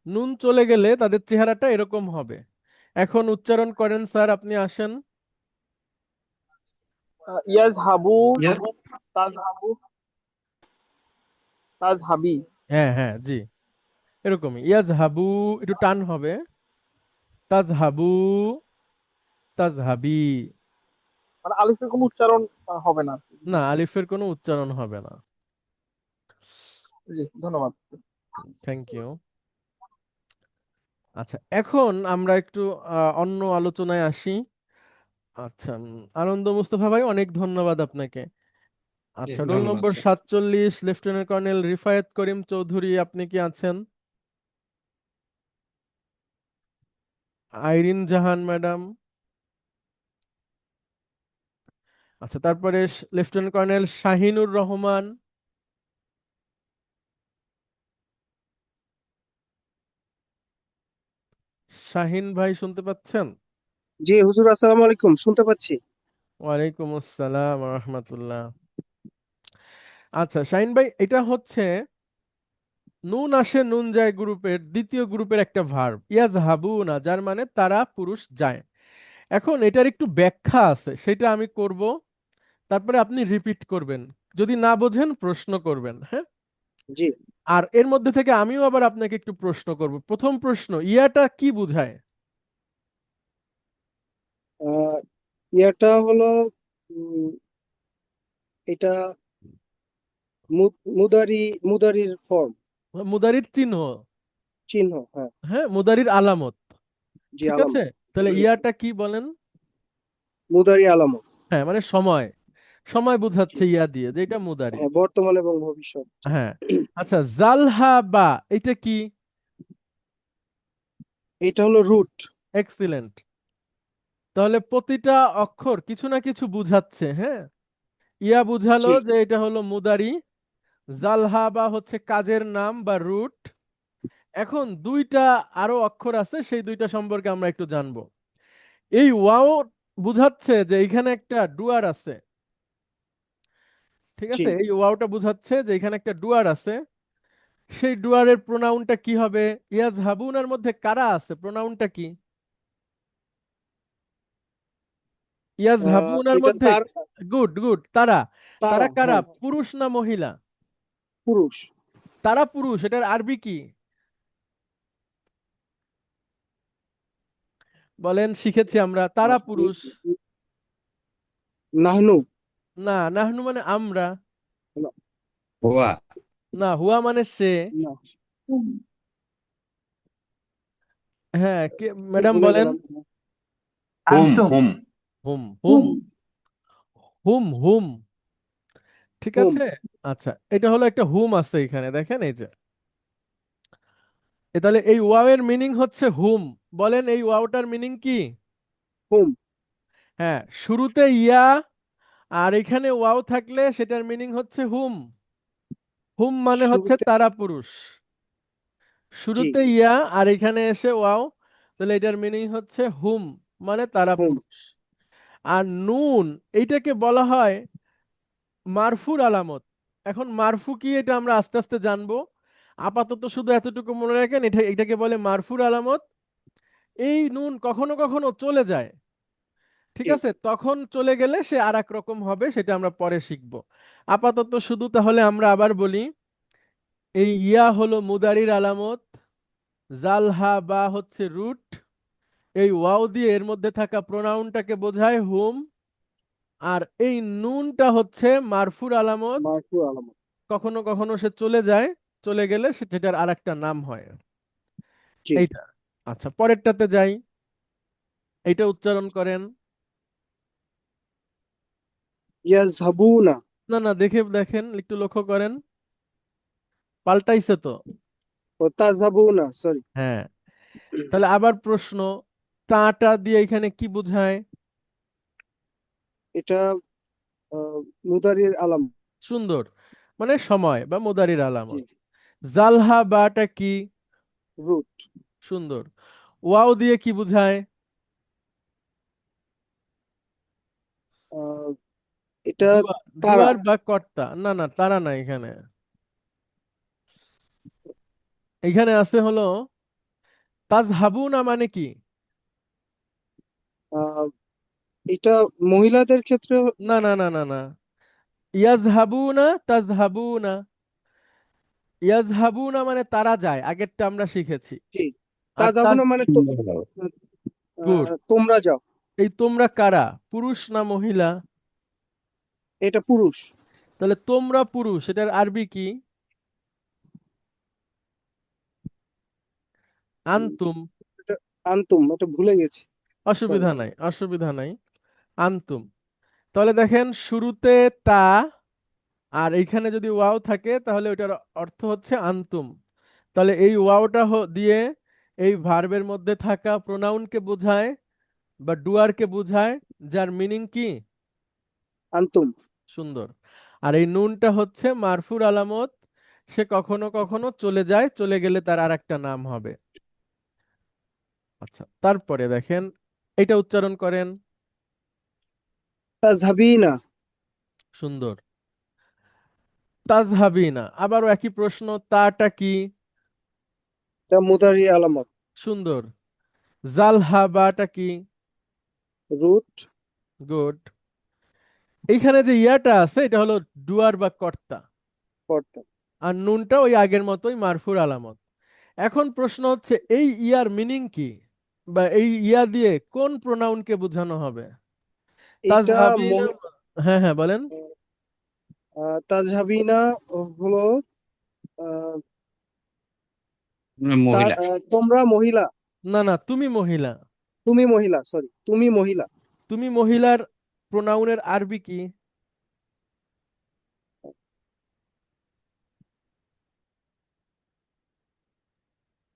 [SPEAKER 1] নুন চলে গেলে তাদের চেহারাটা এরকম হবে। এখন উচ্চারণ করেন স্যার, আপনি আসেন।
[SPEAKER 14] ইয়াজহাবু, তাজহাবু, তাজহাবি।
[SPEAKER 1] হ্যাঁ হ্যাঁ জি, এরকমই। ইয়াজহাবু একটু টান হবে, তাজহাবু, তাজহাবি।
[SPEAKER 14] মানে আলিফের কোনো উচ্চারণ হবে না আর কি।
[SPEAKER 1] না, আলিফের কোনো উচ্চারণ হবে না।
[SPEAKER 14] জি, ধন্যবাদ।
[SPEAKER 1] Thank you. আচ্ছা, এখন আমরা একটু অন্য আলোচনায় আসি। আচ্ছা, আনন্দ মুস্তফা ভাই, অনেক ধন্যবাদ আপনাকে। আচ্ছা, রোল
[SPEAKER 12] ধন্যবাদ
[SPEAKER 1] নম্বর
[SPEAKER 12] sir.
[SPEAKER 1] 47 lieutenant colonel রিফায়েত Karim Chowdhury, আপনি কি আছেন? আইরিন জাহান ম্যাডাম। আচ্ছা, তারপরে লেফটেন্যান্ট কর্নেল শাহিনুর রহমান। শাহিন ভাই শুনতে পাচ্ছেন?
[SPEAKER 6] জি হুজুর, আসসালামু আলাইকুম, শুনতে পাচ্ছি।
[SPEAKER 1] ওয়ালাইকুম আসসালাম রহমতুল্লাহ। আচ্ছা শাহিন ভাই, এটা হচ্ছে নুন আসে নুন যায় গ্রুপের দ্বিতীয় গ্রুপের একটা ভার্ব, ইয়াজহাবুনা, যার মানে তারা পুরুষ যায়। এখন এটার একটু ব্যাখ্যা আছে, সেটা আমি করব, তারপরে আপনি রিপিট করবেন, যদি না বোঝেন প্রশ্ন করবেন, হ্যাঁ?
[SPEAKER 6] জি।
[SPEAKER 1] আর এর মধ্যে থেকে আমিও আবার আপনাকে একটু প্রশ্ন করব। প্রথম প্রশ্ন, ইয়াটা কি বোঝায়?
[SPEAKER 6] ইয়াটা হলো এটা মুদারির ফর্ম,
[SPEAKER 1] মুদারির চিহ্ন।
[SPEAKER 6] চিহ্ন। হ্যাঁ
[SPEAKER 1] হ্যাঁ, মুদারির আলামত।
[SPEAKER 6] জি,
[SPEAKER 1] ঠিক
[SPEAKER 6] আলামত।
[SPEAKER 1] আছে, তাহলে ইয়াটা কি বলেন?
[SPEAKER 6] মুদারি আলামত।
[SPEAKER 1] হ্যাঁ, মানে সময়, সময়
[SPEAKER 6] জি,
[SPEAKER 1] বোঝাচ্ছে ইয়া দিয়ে, যে এটা মুদারি।
[SPEAKER 6] হ্যাঁ, বর্তমান এবং ভবিষ্যৎ।
[SPEAKER 1] হ্যাঁ। আচ্ছা, জালহা বা, এটা কি?
[SPEAKER 6] এটা হলো রুট।
[SPEAKER 1] এক্সিলেন্ট। তাহলে প্রতিটা অক্ষর কিছু না কিছু বুঝাচ্ছে, হ্যাঁ? ইয়া বুঝালো
[SPEAKER 6] জি,
[SPEAKER 1] যে এটা হলো মুদারি, জালহা বা হচ্ছে কাজের নাম বা রুট। এখন দুইটা আরো অক্ষর আছে, সেই দুইটা সম্পর্কে আমরা একটু জানবো। এই ওয়াও বুঝাচ্ছে যে এখানে একটা ডুয়ার আছে। ঠিক
[SPEAKER 6] জি।
[SPEAKER 1] আছে, এই ওয়াওটা বুঝাচ্ছে যে এখানে একটা ডুয়ার আছে। সেই ডুয়ারের প্রোনাউনটা কি হবে? ইয়াজহাবুনার মধ্যে কারা আছে, প্রোনাউনটা কি? ইয়াজহাবুনার
[SPEAKER 6] এটা
[SPEAKER 1] মধ্যে,
[SPEAKER 6] তার,
[SPEAKER 1] গুড গুড, তারা।
[SPEAKER 6] তারা,
[SPEAKER 1] তারা কারা,
[SPEAKER 6] হ্যাঁ,
[SPEAKER 1] পুরুষ না মহিলা?
[SPEAKER 6] পুরুষ।
[SPEAKER 1] তারা পুরুষ, এটার আরবি কি বলেন? শিখেছি আমরা, তারা পুরুষ।
[SPEAKER 6] নাহনু।
[SPEAKER 1] না, নাহনু মানে আমরা।
[SPEAKER 6] না,
[SPEAKER 12] হুয়া।
[SPEAKER 1] না, হুয়া মানে সে।
[SPEAKER 6] না,
[SPEAKER 1] হ্যাঁ, কে ম্যাডাম
[SPEAKER 6] বলে
[SPEAKER 1] বলেন?
[SPEAKER 6] ম্যাডাম।
[SPEAKER 12] হুম হুম।
[SPEAKER 1] হুম হুম হুম হুম। ঠিক
[SPEAKER 6] হুম।
[SPEAKER 1] আছে। আচ্ছা, এটা হলো একটা হুম আছে এখানে, দেখেন এই যে। তাহলে এই ওয়াও এর মিনিং হচ্ছে হুম। বলেন এই ওয়াওটার মিনিং কি?
[SPEAKER 6] হুম।
[SPEAKER 1] হ্যাঁ, শুরুতে ইয়া আর এখানে ওয়াও থাকলে সেটার মিনিং হচ্ছে হুম। হুম মানে হচ্ছে
[SPEAKER 6] শুরুতে।
[SPEAKER 1] তারা পুরুষ।
[SPEAKER 6] জি।
[SPEAKER 1] শুরুতে ইয়া আর এখানে এসে ওয়াও, তাহলে এটার মিনিং হচ্ছে হুম, মানে তারা
[SPEAKER 6] হুম।
[SPEAKER 1] পুরুষ। আর নুন, এইটাকে বলা হয় মারফুর আলামত। এখন মারফু কি, এটা আমরা আস্তে আস্তে জানবো। আপাতত শুধু এতটুকু মনে রাখেন, এটাকে বলে মারফুর আলামত। এই নুন কখনো কখনো চলে যায়। ঠিক
[SPEAKER 2] ঠিক
[SPEAKER 1] আছে, তখন চলে গেলে সে আর এক রকম হবে, সেটা আমরা পরে শিখব। আপাতত শুধু তাহলে আমরা আবার বলি, এই ইয়া হলো মুদারির আলামত, জাল হা বা হচ্ছে রুট, এই ওয়াও দিয়ে এর মধ্যে থাকা প্রোনাউনটাকে বোঝায় হুম, আর এই নুনটা হচ্ছে মারফুর আলামত,
[SPEAKER 6] মারফু আলামত।
[SPEAKER 1] কখনো কখনো সে চলে যায়, চলে গেলে সেটার আর একটা নাম হয়
[SPEAKER 6] জি।
[SPEAKER 1] এইটা। আচ্ছা, পরেরটাতে যাই, এইটা উচ্চারণ করেন।
[SPEAKER 6] ইয়াজহাবুনা।
[SPEAKER 1] না না, দেখে দেখেন, একটু লক্ষ্য করেন, পাল্টাইছে তো।
[SPEAKER 6] ও তাজহাবুনা, সরি।
[SPEAKER 1] হ্যাঁ, তাহলে আবার প্রশ্ন, তাটা দিয়ে এখানে কি বোঝায়?
[SPEAKER 6] এটা মুদারির আলাম।
[SPEAKER 1] সুন্দর, মানে সময় বা মুদারির
[SPEAKER 6] জি।
[SPEAKER 1] আলামত। জালহা বাটা কি?
[SPEAKER 6] রুট।
[SPEAKER 1] সুন্দর। ওয়াও দিয়ে কি বোঝায়?
[SPEAKER 6] এটা তারা।
[SPEAKER 1] দুয়ার বা কর্তা? না না, তারা না, এখানে এখানে আছে হলো তাজহাবুনা, মানে কি?
[SPEAKER 6] এটা মহিলাদের ক্ষেত্রে।
[SPEAKER 1] না না না না না, ইয়াজহাবুনা তাজহাবুনা। ইয়াজহাবুনা মানে তারা যায়, আগেরটা আমরা শিখেছি।
[SPEAKER 6] জি।
[SPEAKER 1] আর
[SPEAKER 6] তাজহাবুনা মানে তো
[SPEAKER 1] গুড।
[SPEAKER 6] তোমরা যাও।
[SPEAKER 1] এই তোমরা কারা, পুরুষ না মহিলা?
[SPEAKER 6] এটা পুরুষ।
[SPEAKER 1] তাহলে তোমরা পুরুষ, এটার আরবি কি? আনতুম।
[SPEAKER 6] এটা আনতুম, এটা ভুলে গেছি। সরি।
[SPEAKER 1] অসুবিধা নাই, অসুবিধা নাই, আনতুম। তাহলে দেখেন, শুরুতে তা আর এইখানে যদি ওয়াও থাকে তাহলে ওইটার অর্থ হচ্ছে আনতুম। তাহলে এই ওয়াওটা দিয়ে এই ভার্বের মধ্যে থাকা প্রোনাউনকে বোঝায় বা ডুয়ারকে বোঝায়, যার মিনিং কি?
[SPEAKER 6] আনতুম।
[SPEAKER 1] সুন্দর। আর এই নুনটা হচ্ছে মারফুর আলামত, সে কখনো কখনো চলে যায়, চলে গেলে তার আর একটা নাম হবে। আচ্ছা, তারপরে দেখেন, এটা উচ্চারণ করেন।
[SPEAKER 6] তাজহাবিনা।
[SPEAKER 1] সুন্দর, তাজহাবিনা। আবারও একই প্রশ্ন, তাটা কি?
[SPEAKER 6] এটা মুদারি আলামত।
[SPEAKER 1] সুন্দর। জালহাবাটা কি?
[SPEAKER 6] রুট।
[SPEAKER 1] গুড। এইখানে যে ইয়াটা আছে এটা হলো ডুয়ার বা কর্তা,
[SPEAKER 6] কর্তা।
[SPEAKER 1] আর নুনটা ওই আগের মতোই মারফুর আলামত। এখন প্রশ্ন হচ্ছে, এই ইয়ার মিনিং কি, বা এই ইয়া দিয়ে কোন প্রোনাউনকে বোঝানো হবে?
[SPEAKER 6] এটা
[SPEAKER 1] তাজহাবিনা। হ্যাঁ হ্যাঁ, বলেন।
[SPEAKER 6] তাজহাবিনা হলো আহ,
[SPEAKER 12] মহিলা।
[SPEAKER 6] তোমরা মহিলা।
[SPEAKER 1] না না, তুমি মহিলা।
[SPEAKER 6] তুমি মহিলা, সরি, তুমি মহিলা।
[SPEAKER 1] তুমি মহিলার প্রোনাউনের আরবি কি?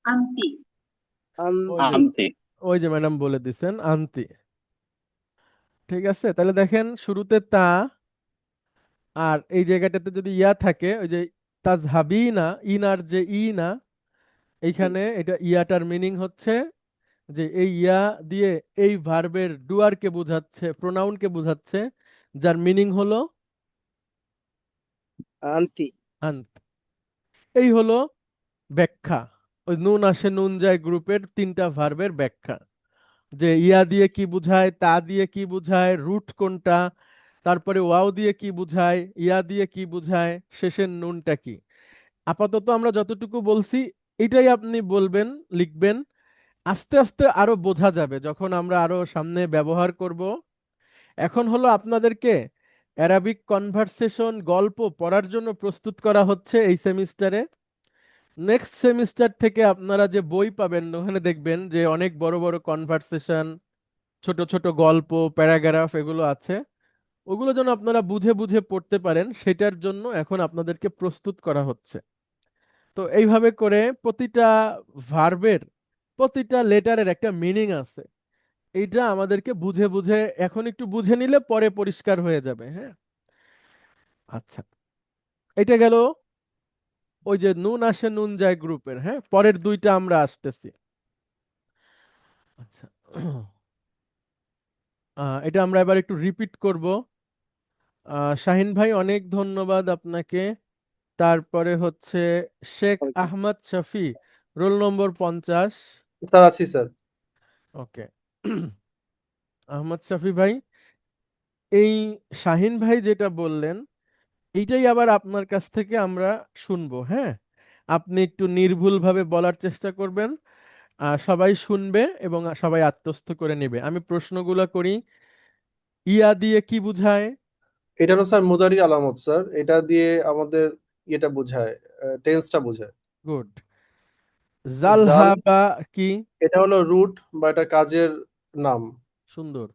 [SPEAKER 11] আন্তি।
[SPEAKER 1] ওই যে
[SPEAKER 5] আন্তি।
[SPEAKER 1] ওই যে ম্যাডাম বলে দিছেন, আন্তি। ঠিক আছে, তাহলে দেখেন, শুরুতে তা আর এই জায়গাটাতে যদি ইয়া থাকে, ওই যে তাজহাবিনা, ইনার যে ই না, এইখানে এটা ইয়াটার মিনিং হচ্ছে যে এই ইয়া দিয়ে এই ভার্বের ডুয়ারকে বোঝাচ্ছে, প্রোনাউনকে বোঝাচ্ছে, যার মিনিং হলো
[SPEAKER 6] আন্তি।
[SPEAKER 1] আন্ত। এই হলো ব্যাখ্যা, ওই নুন আসে নুন যায় গ্রুপের তিনটা ভার্বের ব্যাখ্যা, যে ইয়া দিয়ে কি বুঝায়, তা দিয়ে কি বুঝায়, রুট কোনটা, তারপরে ওয়াও দিয়ে কি বুঝায়, ইয়া দিয়ে কি বুঝায়, শেষের নুনটা কি। আপাতত আমরা যতটুকু বলছি এটাই আপনি বলবেন, লিখবেন। আস্তে আস্তে আরো বোঝা যাবে যখন আমরা আরো সামনে ব্যবহার করব। এখন হলো আপনাদেরকে অ্যারাবিক কনভারসেশন গল্প পড়ার জন্য প্রস্তুত করা হচ্ছে এই সেমিস্টারে। নেক্সট সেমিস্টার থেকে আপনারা যে বই পাবেন ওখানে দেখবেন যে অনেক বড় বড় কনভারসেশন, ছোট ছোট গল্প, প্যারাগ্রাফ এগুলো আছে। ওগুলো যেন আপনারা বুঝে বুঝে পড়তে পারেন, সেটার জন্য এখন আপনাদেরকে প্রস্তুত করা হচ্ছে। তো এইভাবে করে প্রতিটা ভার্বের, প্রতিটা লেটারের একটা মিনিং আছে, এইটা আমাদেরকে বুঝে বুঝে এখন একটু বুঝে নিলে পরে পরিষ্কার হয়ে যাবে। হ্যাঁ, আচ্ছা, এটা গেল ওই যে নুন আসে নুন যায় গ্রুপের। হ্যাঁ, পরের দুইটা আমরা আসতেছি। আচ্ছা, এটা আমরা এবার একটু রিপিট করব। শাহিন ভাই, অনেক ধন্যবাদ আপনাকে। তারপরে হচ্ছে Sheikh Ahmad Shafi, roll number 50।
[SPEAKER 6] Sir আছি স্যার।
[SPEAKER 1] ওকে। আহমদ শফি ভাই, এই শাহিন ভাই যেটা বললেন এইটাই আবার আপনার কাছ থেকে আমরা শুনবো, হ্যাঁ? আপনি একটু নির্ভুলভাবে বলার চেষ্টা করবেন, আর সবাই শুনবে এবং সবাই আত্মস্থ করে নেবে। আমি প্রশ্নগুলো করি। ইয়া দিয়ে কি বুঝায়?
[SPEAKER 6] এটা হলো স্যার মুদারি আলামত স্যার, এটা দিয়ে আমাদের ইয়েটা বোঝায়, টেন্সটা বোঝায়।
[SPEAKER 1] গুড।
[SPEAKER 6] জাল,
[SPEAKER 1] জালহাবা কি?
[SPEAKER 6] এটা হলো রুট বা এটা কাজের নাম।
[SPEAKER 1] সুন্দর।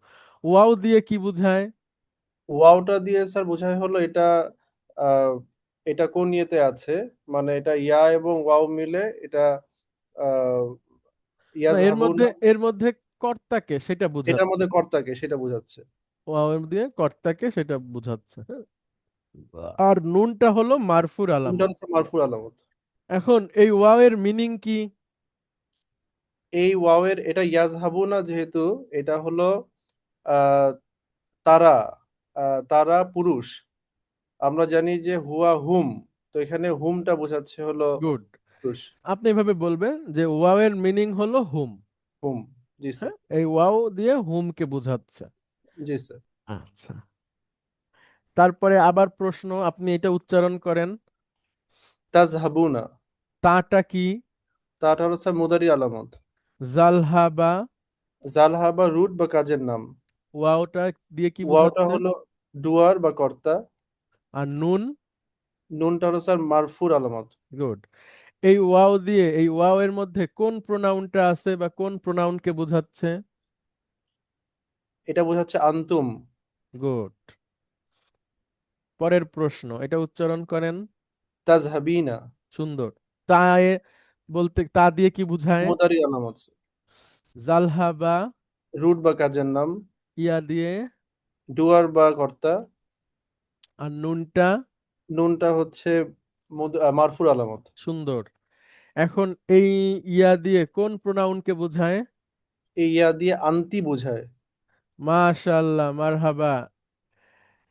[SPEAKER 1] ওয়াও দিয়ে কি বুঝায়?
[SPEAKER 6] ওয়াওটা দিয়ে স্যার বোঝায় হলো এটা আহ, এটা কোন ইয়েতে আছে, মানে এটা ইয়া এবং ওয়াও মিলে এটা আহ,
[SPEAKER 1] না, এর মধ্যে
[SPEAKER 6] ইয়াজহাবুনা,
[SPEAKER 1] এর মধ্যে কর্তাকে সেটা
[SPEAKER 6] এটার
[SPEAKER 1] বুঝাচ্ছে।
[SPEAKER 6] মধ্যে কর্তাকে সেটা বোঝাচ্ছে।
[SPEAKER 1] ওয়াও দিয়ে কর্তাকে সেটা বুঝাচ্ছে, হ্যাঁ? আর নুনটা হলো মারফুর
[SPEAKER 6] কোনটা
[SPEAKER 1] আলামত।
[SPEAKER 6] হচ্ছে মারফুর আলামত।
[SPEAKER 1] এখন এই ওয়াও এর মিনিং কি?
[SPEAKER 6] এই ওয়াওয়ের, এটা ইয়াজহাবুনা যেহেতু, এটা হলো আহ, তারা, তারা পুরুষ। আমরা জানি যে হুয়া হুম, তো এখানে হুমটা বোঝাচ্ছে হলো
[SPEAKER 1] গুড।
[SPEAKER 6] পুরুষ।
[SPEAKER 1] আপনি এভাবে বলবেন যে ওয়াও এর মিনিং হলো হুম।
[SPEAKER 6] হুম, জি স্যার।
[SPEAKER 1] হ্যাঁ, এই ওয়াও দিয়ে হুমকে বোঝাচ্ছে।
[SPEAKER 6] জি স্যার।
[SPEAKER 1] আচ্ছা, তারপরে আবার প্রশ্ন, আপনি এটা উচ্চারণ করেন।
[SPEAKER 6] তাজহাবুনা,
[SPEAKER 1] তাটা কি?
[SPEAKER 6] তাটা হলো স্যার মুদারি আলামত।
[SPEAKER 1] জালহাবা।
[SPEAKER 6] জালহা বা রুট বা কাজের নাম।
[SPEAKER 1] ওয়াওটা দিয়ে কি
[SPEAKER 6] ওয়াওটা
[SPEAKER 1] বোঝাচ্ছে?
[SPEAKER 6] হলো ডুয়ার বা কর্তা।
[SPEAKER 1] আর নুন?
[SPEAKER 6] নুনটা হলো স্যার মারফুর আলামত।
[SPEAKER 1] গুড। এই ওয়াও দিয়ে, এই ওয়াও এর মধ্যে কোন প্রোনাউনটা আছে বা কোন প্রোনাউনকে বোঝাচ্ছে?
[SPEAKER 6] এটা বোঝাচ্ছে আন্তুম।
[SPEAKER 1] গুড। পরের প্রশ্ন, এটা উচ্চারণ করেন।
[SPEAKER 6] তাজহাবিনা,
[SPEAKER 1] সুন্দর। তা বলতে তা দিয়ে কি বুঝায়?
[SPEAKER 6] মুদারি আলামত।
[SPEAKER 1] জালহাবা।
[SPEAKER 6] রুট বা কাজের নাম।
[SPEAKER 1] ইয়া দিয়ে।
[SPEAKER 6] ডুয়ার বা কর্তা।
[SPEAKER 1] আর নুনটা?
[SPEAKER 6] নুনটা হচ্ছে মারফুর আলামত।
[SPEAKER 1] সুন্দর। এখন এই ইয়া দিয়ে কোন প্রোনাউনকে বোঝায়?
[SPEAKER 6] এই ইয়া দিয়ে আন্তি বোঝায়।
[SPEAKER 1] মাশাআল্লাহ, মারহাবা।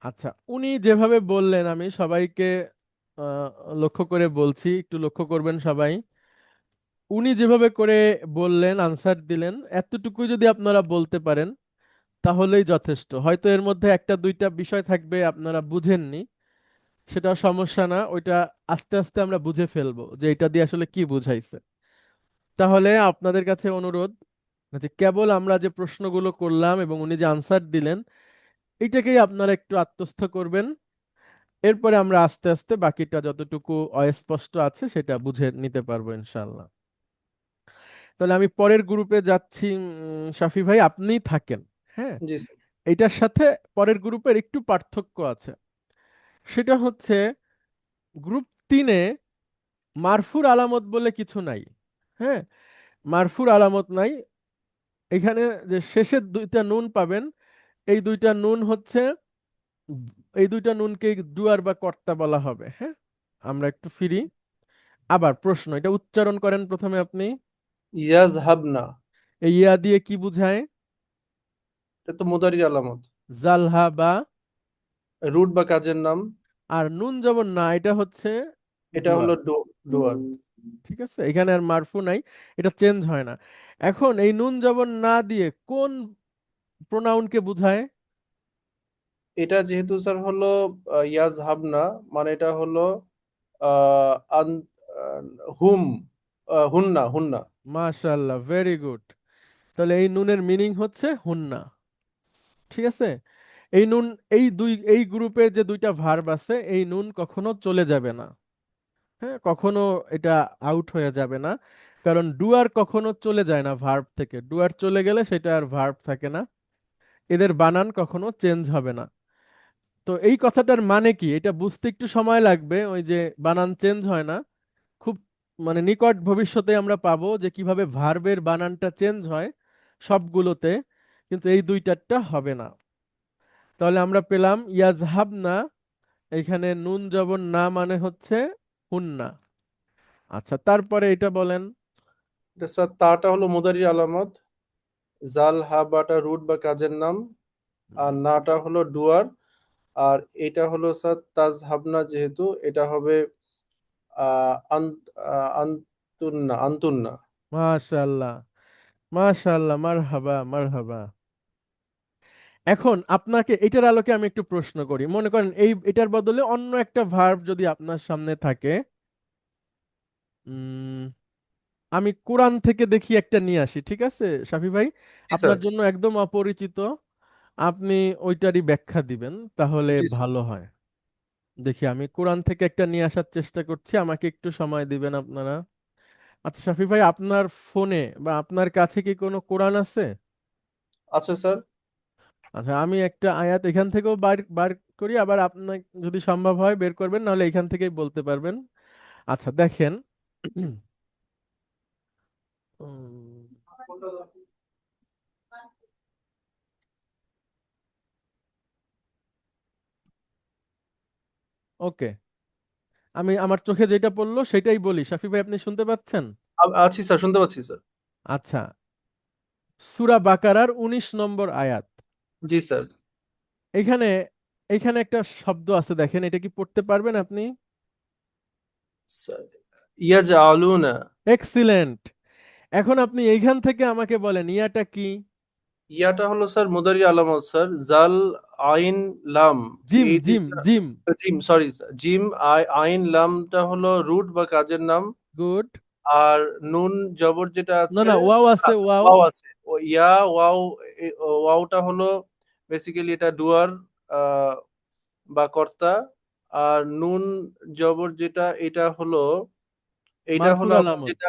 [SPEAKER 1] আচ্ছা, উনি যেভাবে বললেন আমি সবাইকে আহ, লক্ষ্য করে বলছি, একটু লক্ষ্য করবেন সবাই। উনি যেভাবে করে বললেন, আনসার দিলেন, এতটুকু যদি আপনারা বলতে পারেন তাহলেই যথেষ্ট। হয়তো এর মধ্যে একটা দুইটা বিষয় থাকবে আপনারা বুঝেননি, সেটা সমস্যা না, ওইটা আস্তে আস্তে আমরা বুঝে ফেলবো যে এটা দিয়ে আসলে কি বুঝাইছে। তাহলে আপনাদের কাছে অনুরোধ যে কেবল আমরা যে প্রশ্নগুলো করলাম এবং উনি যে আনসার দিলেন এইটাকেই আপনারা একটু আত্মস্থ করবেন। এরপরে আমরা আস্তে আস্তে বাকিটা যতটুকু অস্পষ্ট আছে সেটা বুঝে নিতে পারবো ইনশাআল্লাহ। তাহলে আমি পরের গ্রুপে যাচ্ছি। শাফি ভাই আপনিই থাকেন, হ্যাঁ?
[SPEAKER 6] জি স্যার।
[SPEAKER 1] এটার সাথে পরের গ্রুপের একটু পার্থক্য আছে। সেটা হচ্ছে গ্রুপ 3-এ মারফুর আলামত বলে কিছু নাই। হ্যাঁ, মারফুর আলামত নাই। এখানে যে শেষের দুইটা নুন পাবেন, এই দুইটা নুন হচ্ছে, এই দুইটা নুনকে ডুয়ার বা কর্তা বলা হবে, হ্যাঁ? আমরা একটু ফিরি। আবার প্রশ্ন, এটা উচ্চারণ করেন প্রথমে আপনি।
[SPEAKER 6] ইয়াজহাবনা,
[SPEAKER 1] এই ইয়া দিয়ে কি বুঝায়?
[SPEAKER 6] এটা তো মুদারি আলামত।
[SPEAKER 1] জালহা বা।
[SPEAKER 6] রুট বা কাজের নাম।
[SPEAKER 1] আর নুন জবর না, এটা হচ্ছে
[SPEAKER 6] এটা
[SPEAKER 1] ডুয়ার।
[SPEAKER 6] হলো ডুয়ার।
[SPEAKER 1] ঠিক আছে, এখানে আর মারফু নাই, এটা চেঞ্জ হয় না। এখন এই নুন জবর না দিয়ে কোন প্রোনাউনকে বুঝায়?
[SPEAKER 6] এটা যেহেতু স্যার হলো ইয়াজহাবনা, মানে এটা হলো আহ, আন- হুম, হুন্না হুন্না।
[SPEAKER 1] মাশাআল্লাহ, ভেরি গুড। তাহলে এই নুনের মিনিং হচ্ছে হুন্না। ঠিক আছে, এই নুন, এই গ্রুপের যে দুইটা ভার্ব আছে এই নুন কখনো চলে যাবে না। হ্যাঁ, কখনো এটা আউট হয়ে যাবে না, কারণ ডুয়ার কখনো চলে যায় না ভার্ব থেকে। ডুয়ার চলে গেলে সেটা আর ভার্ব থাকে না। এদের বানান কখনো চেঞ্জ হবে না। তো এই কথাটার মানে কি এটা বুঝতে একটু সময় লাগবে। ওই যে বানান চেঞ্জ হয় না, খুব মানে নিকট ভবিষ্যতে আমরা পাবো যে কিভাবে ভার্বের বানানটা চেঞ্জ হয় সবগুলোতে, কিন্তু এই দুইটারটা হবে না। তাহলে আমরা পেলাম ইয়াজহাবনা, এখানে নুন জবর না মানে হচ্ছে হুন্না। আচ্ছা, তারপরে এটা বলেন।
[SPEAKER 6] এটা স্যার তাটা হলো মুদারি আলামত। জাল হা বাটা রুট বা কাজের নাম। আর নাটা হলো ডুয়ার। আর এটা হলো স্যার তাজহাবনা, যেহেতু এটা হবে আন্তুন্না আন্তুন্না।
[SPEAKER 1] মাশাআল্লাহ, মাশাআল্লাহ, মারহাবা মারহাবা। এখন আপনাকে এটার আলোকে আমি একটু প্রশ্ন করি, মনে করেন এটার বদলে অন্য একটা ভার্ব যদি আপনার সামনে থাকে, উম আমি কোরআন থেকে দেখি একটা নিয়ে আসি, ঠিক আছে শাফি ভাই?
[SPEAKER 6] জি
[SPEAKER 1] আপনার
[SPEAKER 6] স্যার।
[SPEAKER 1] জন্য একদম অপরিচিত, আপনি ওইটারই ব্যাখ্যা দিবেন তাহলে
[SPEAKER 6] জি স্যার।
[SPEAKER 1] ভালো হয়। দেখি আমি কোরআন থেকে একটা নিয়ে আসার চেষ্টা করছি, আমাকে একটু সময় দিবেন আপনারা। আচ্ছা শাফি ভাই, আপনার ফোনে বা আপনার কাছে কি কোনো কোরআন আছে?
[SPEAKER 6] আচ্ছা স্যার।
[SPEAKER 1] আচ্ছা, আমি একটা আয়াত এখান থেকেও বার বার করি, আবার আপনার যদি সম্ভব হয় বের করবেন, নাহলে এখান থেকেই বলতে পারবেন। আচ্ছা দেখেন, ওকে, আমি আমার চোখে যেটা পড়লো সেটাই বলি, শাফি ভাই আপনি শুনতে পাচ্ছেন?
[SPEAKER 6] আছি স্যার, শুনতে পাচ্ছি স্যার।
[SPEAKER 1] আচ্ছা, সূরা বাকারার 19 নম্বর আয়াত।
[SPEAKER 6] জি স্যার।
[SPEAKER 1] এখানে এখানে একটা শব্দ আছে, দেখেন এটা কি পড়তে পারবেন আপনি?
[SPEAKER 6] ইয়াজআলুনা।
[SPEAKER 1] এক্সিলেন্ট। এখন আপনি এইখান থেকে আমাকে বলেন ইয়াটা কি?
[SPEAKER 6] ইয়াটা হলো স্যার মুদারি আলামত স্যার, জাল আইন লাম।
[SPEAKER 1] জিম
[SPEAKER 6] এই
[SPEAKER 1] জিম
[SPEAKER 6] তিনটা,
[SPEAKER 1] জিম।
[SPEAKER 6] জিম সরি জিম আইন লামটা হলো রুট বা কাজের নাম।
[SPEAKER 1] গুড।
[SPEAKER 6] আর নুন জবর যেটা
[SPEAKER 1] না
[SPEAKER 6] আছে,
[SPEAKER 1] না, ওয়াও আছে, ওয়াও।
[SPEAKER 6] ওয়াও আছে, ও ইয়া ওয়াও, ওয়াওটা হলো বেসিক্যালি এটা ডুয়ার বা কর্তা। আর নুন জবর যেটা, এটা
[SPEAKER 1] মারফুর
[SPEAKER 6] হলো আবার
[SPEAKER 1] আলামত।
[SPEAKER 6] যেটা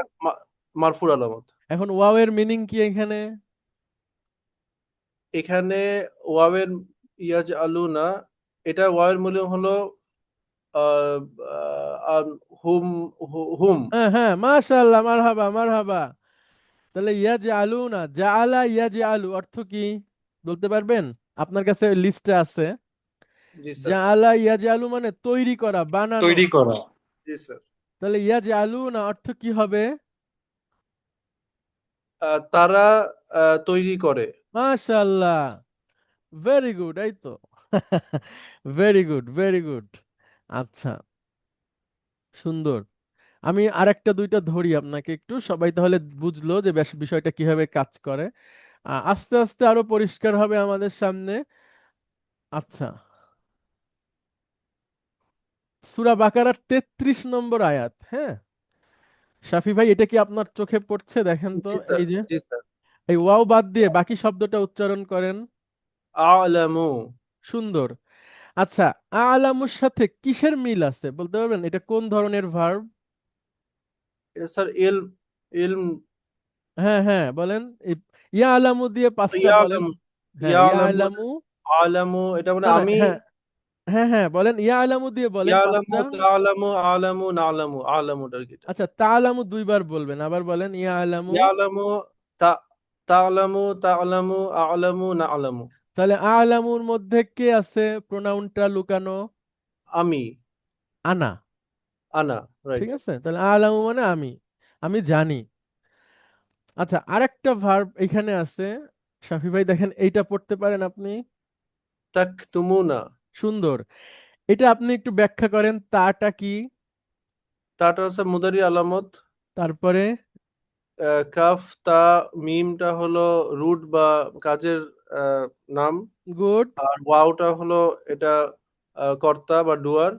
[SPEAKER 6] মারফুর আলামত।
[SPEAKER 1] এখন ওয়াও এর মিনিং কি এখানে?
[SPEAKER 6] এখানে ওয়াওয়ের ইয়াজ আলু না, এটা ওয়াওয়ের মূল্য হলো আহ, আহ, হুম হুম।
[SPEAKER 1] হ্যাঁ হ্যাঁ, মাশাআল্লাহ, মারহাবা মারহাবা। তাহলে ইয়াজআলুনা, জাআলা ইয়াজআলু অর্থ কি বলতে পারবেন? আপনার কাছে লিস্টে আছে।
[SPEAKER 6] জি স্যার।
[SPEAKER 1] জাআলা ইয়াজআলু মানে তৈরি করা, বানানো।
[SPEAKER 6] তৈরি করা। জি স্যার।
[SPEAKER 1] তাহলে ইয়াজআলুনা অর্থ কি হবে?
[SPEAKER 6] তারা তৈরি করে।
[SPEAKER 1] মাশাআল্লাহ, ভেরি গুড, এই তো। Very good, very good. আচ্ছা, সুন্দর। আমি আরেকটা দুইটা ধরি আপনাকে একটু, সবাই তাহলে বুঝলো যে বিষয়টা কিভাবে কাজ করে। আস্তে আস্তে আরো পরিষ্কার হবে আমাদের সামনে। আচ্ছা, সূরা বাকারার 33 নম্বর আয়াত, হ্যাঁ শাফি ভাই, এটা কি আপনার চোখে পড়ছে? দেখেন তো,
[SPEAKER 6] জি স্যার।
[SPEAKER 1] এই যে
[SPEAKER 6] জি স্যার।
[SPEAKER 1] এই ওয়াও বাদ দিয়ে বাকি শব্দটা উচ্চারণ করেন।
[SPEAKER 6] আলামু।
[SPEAKER 1] সুন্দর। আচ্ছা, আলামুর সাথে কিসের মিল আছে বলতে পারবেন? এটা কোন ধরনের ভার্ব?
[SPEAKER 6] এটা স্যার ইলম।
[SPEAKER 1] হ্যাঁ হ্যাঁ বলেন। ইয়া আলামু দিয়ে পাঁচটা বলেন।
[SPEAKER 6] ইয়ালামু।
[SPEAKER 1] হ্যাঁ, ইয়া
[SPEAKER 6] ইয়ালামু।
[SPEAKER 1] আলামু।
[SPEAKER 6] আলামু এটা মানে
[SPEAKER 1] না না,
[SPEAKER 6] আমি।
[SPEAKER 1] হ্যাঁ হ্যাঁ হ্যাঁ বলেন, ইয়া আলামু দিয়ে বলেন
[SPEAKER 6] ইয়ালামু,
[SPEAKER 1] পাঁচটা।
[SPEAKER 6] তালামু, আলামু, নালামু, আলামু টার্গেট।
[SPEAKER 1] আচ্ছা, তা আলামু দুইবার বলবেন, আবার বলেন ইয়া আলামু।
[SPEAKER 6] ইয়ালামু, তা তালামু, তালামু, আলামু, নালামু।
[SPEAKER 1] তাহলে আলামুর মধ্যে কে আছে প্রোনাউনটা লুকানো?
[SPEAKER 6] আমি।
[SPEAKER 1] আনা।
[SPEAKER 6] আনা।
[SPEAKER 1] ঠিক
[SPEAKER 6] রাইট।
[SPEAKER 1] আছে, তাহলে আলামু মানে আমি, আমি জানি। আচ্ছা, আরেকটা ভার্ব এখানে আছে শাফি ভাই, দেখেন এইটা পড়তে পারেন আপনি?
[SPEAKER 6] তাকতুমুনা।
[SPEAKER 1] সুন্দর। এটা আপনি একটু ব্যাখ্যা করেন, তাটা কি?
[SPEAKER 6] তাটা হচ্ছে মুদারি আলামত।
[SPEAKER 1] তারপরে?
[SPEAKER 6] কাফ তা মিমটা হলো রুট বা কাজের আহ, নাম।
[SPEAKER 1] গুড।
[SPEAKER 6] আর ওয়াওটা হলো এটা কর্তা বা ডুয়ার।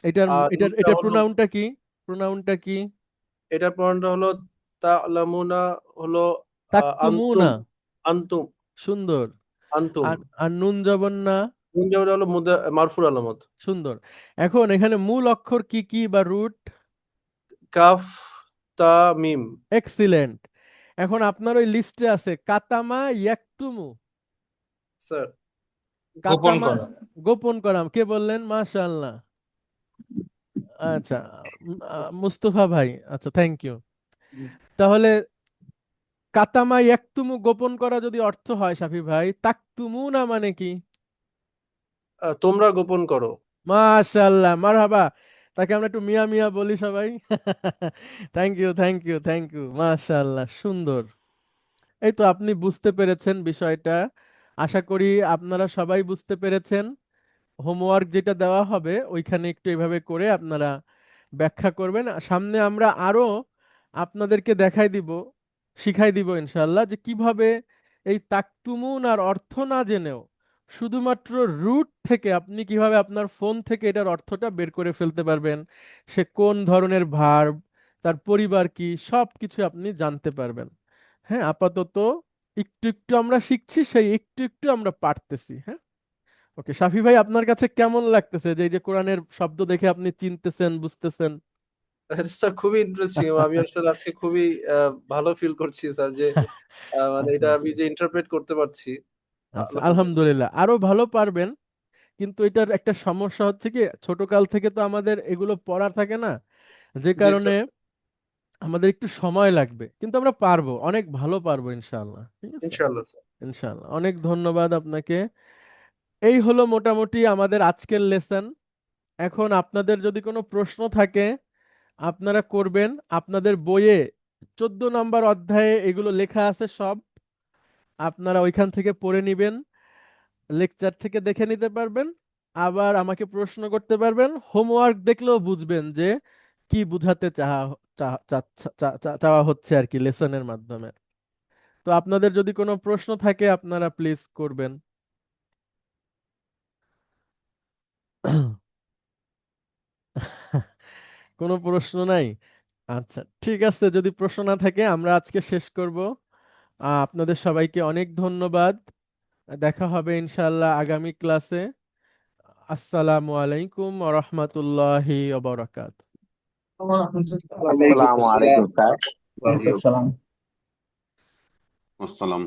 [SPEAKER 1] এটার
[SPEAKER 6] আর
[SPEAKER 1] এটার
[SPEAKER 6] নুনটা
[SPEAKER 1] এটার
[SPEAKER 6] হলো,
[SPEAKER 1] প্রোনাউনটা কি? প্রোনাউনটা কি?
[SPEAKER 6] এটার প্রমাণটা হলো তালামুনা, হলো আন্তুম।
[SPEAKER 1] তাকতুমুনা।
[SPEAKER 6] আন্তুম।
[SPEAKER 1] সুন্দর।
[SPEAKER 6] আন্তুম।
[SPEAKER 1] আর আর নুন জবর না।
[SPEAKER 6] নুন যেটা হলো মারফুর আলামত।
[SPEAKER 1] সুন্দর। এখন এখানে মূল অক্ষর কি কি বা রুট?
[SPEAKER 6] কাফ তা মিম।
[SPEAKER 1] এক্সিলেন্ট। এখন আপনার ওই লিস্টে আছে কাতামা ইয়াকতুমু।
[SPEAKER 6] স্যার। গোপন
[SPEAKER 1] কাতামা
[SPEAKER 6] করা।
[SPEAKER 1] গোপন করা, কে বললেন? মাশাআল্লাহ। আচ্ছা, মুস্তফা ভাই, আচ্ছা থ্যাংক ইউ। তাহলে কাতামা ইয়াকতুমু গোপন করা যদি অর্থ হয় শাফি ভাই, তাকতুমুনা মানে কি?
[SPEAKER 6] তোমরা গোপন করো।
[SPEAKER 1] মাশাআল্লাহ, মারহাবা। তাকে আমরা একটু মিয়া মিয়া বলি সবাই। Thank you thank you thank you, মাশাআল্লাহ, সুন্দর। এই তো আপনি বুঝতে পেরেছেন বিষয়টা, আশা করি আপনারা সবাই বুঝতে পেরেছেন। হোমওয়ার্ক যেটা দেওয়া হবে ওইখানে একটু এভাবে করে আপনারা ব্যাখ্যা করবেন। সামনে আমরা আরো আপনাদেরকে দেখাই দিব, শিখাই দিব ইনশাআল্লাহ, যে কিভাবে এই তাকতুমুন আর অর্থ না জেনেও শুধুমাত্র রুট থেকে আপনি কিভাবে আপনার ফোন থেকে এটার অর্থটা বের করে ফেলতে পারবেন, সে কোন ধরনের ভার্ব, তার পরিবার কি, সব কিছু আপনি জানতে পারবেন। হ্যাঁ, আপাতত একটু একটু আমরা শিখছি, সেই একটু একটু আমরা পারতেছি। হ্যাঁ, ওকে শাফি ভাই, আপনার কাছে কেমন লাগতেছে যে এই যে কোরআনের শব্দ দেখে আপনি চিনতেছেন, বুঝতেছেন?
[SPEAKER 6] স্যার খুবই ইন্টারেস্টিং, এবং আমি আসলে আজকে খুবই ভালো ফিল করছি স্যার, যে মানে
[SPEAKER 1] আচ্ছা
[SPEAKER 6] এটা আমি
[SPEAKER 1] আচ্ছা
[SPEAKER 6] যে ইন্টারপ্রেট করতে পারছি।
[SPEAKER 1] আচ্ছা,
[SPEAKER 6] আলহামদুলিল্লাহ।
[SPEAKER 1] আলহামদুলিল্লাহ, আরো ভালো পারবেন। কিন্তু এটার একটা সমস্যা হচ্ছে কি, ছোটকাল থেকে তো আমাদের এগুলো পড়া থাকে না, যে
[SPEAKER 6] জি
[SPEAKER 1] কারণে
[SPEAKER 6] স্যার,
[SPEAKER 1] আমাদের একটু সময় লাগবে, কিন্তু আমরা পারবো, অনেক ভালো পারবো ইনশাআল্লাহ। ঠিক আছে,
[SPEAKER 6] ইনশাআল্লাহ স্যার।
[SPEAKER 1] ইনশাআল্লাহ। অনেক ধন্যবাদ আপনাকে। এই হলো মোটামুটি আমাদের আজকের লেসন। এখন আপনাদের যদি কোনো প্রশ্ন থাকে আপনারা করবেন। আপনাদের বইয়ে 14 নম্বর অধ্যায়ে এগুলো লেখা আছে সব, আপনারা ওইখান থেকে পড়ে নিবেন, লেকচার থেকে দেখে নিতে পারবেন, আবার আমাকে প্রশ্ন করতে পারবেন। হোমওয়ার্ক দেখলেও বুঝবেন যে কি বুঝাতে চাওয়া হচ্ছে আর কি লেসনের মাধ্যমে। তো আপনাদের যদি কোনো প্রশ্ন থাকে আপনারা প্লিজ করবেন। কোনো প্রশ্ন নাই? আচ্ছা ঠিক আছে, যদি প্রশ্ন না থাকে আমরা আজকে শেষ করব। আপনাদের সবাইকে অনেক ধন্যবাদ। দেখা হবে ইনশাআল্লাহ আগামী ক্লাসে। আসসালামু আলাইকুম ওয়া রাহমাতুল্লাহি ওয়া বারাকাতুহু।
[SPEAKER 3] ওয়ালাইকুম
[SPEAKER 15] আসসালামু
[SPEAKER 3] আসসালাম।
[SPEAKER 15] আলাইকুম স্যার।
[SPEAKER 3] ওয়া রাহমাতুল্লাহি ওয়া বারাকাতুহু।
[SPEAKER 12] আসসালাম।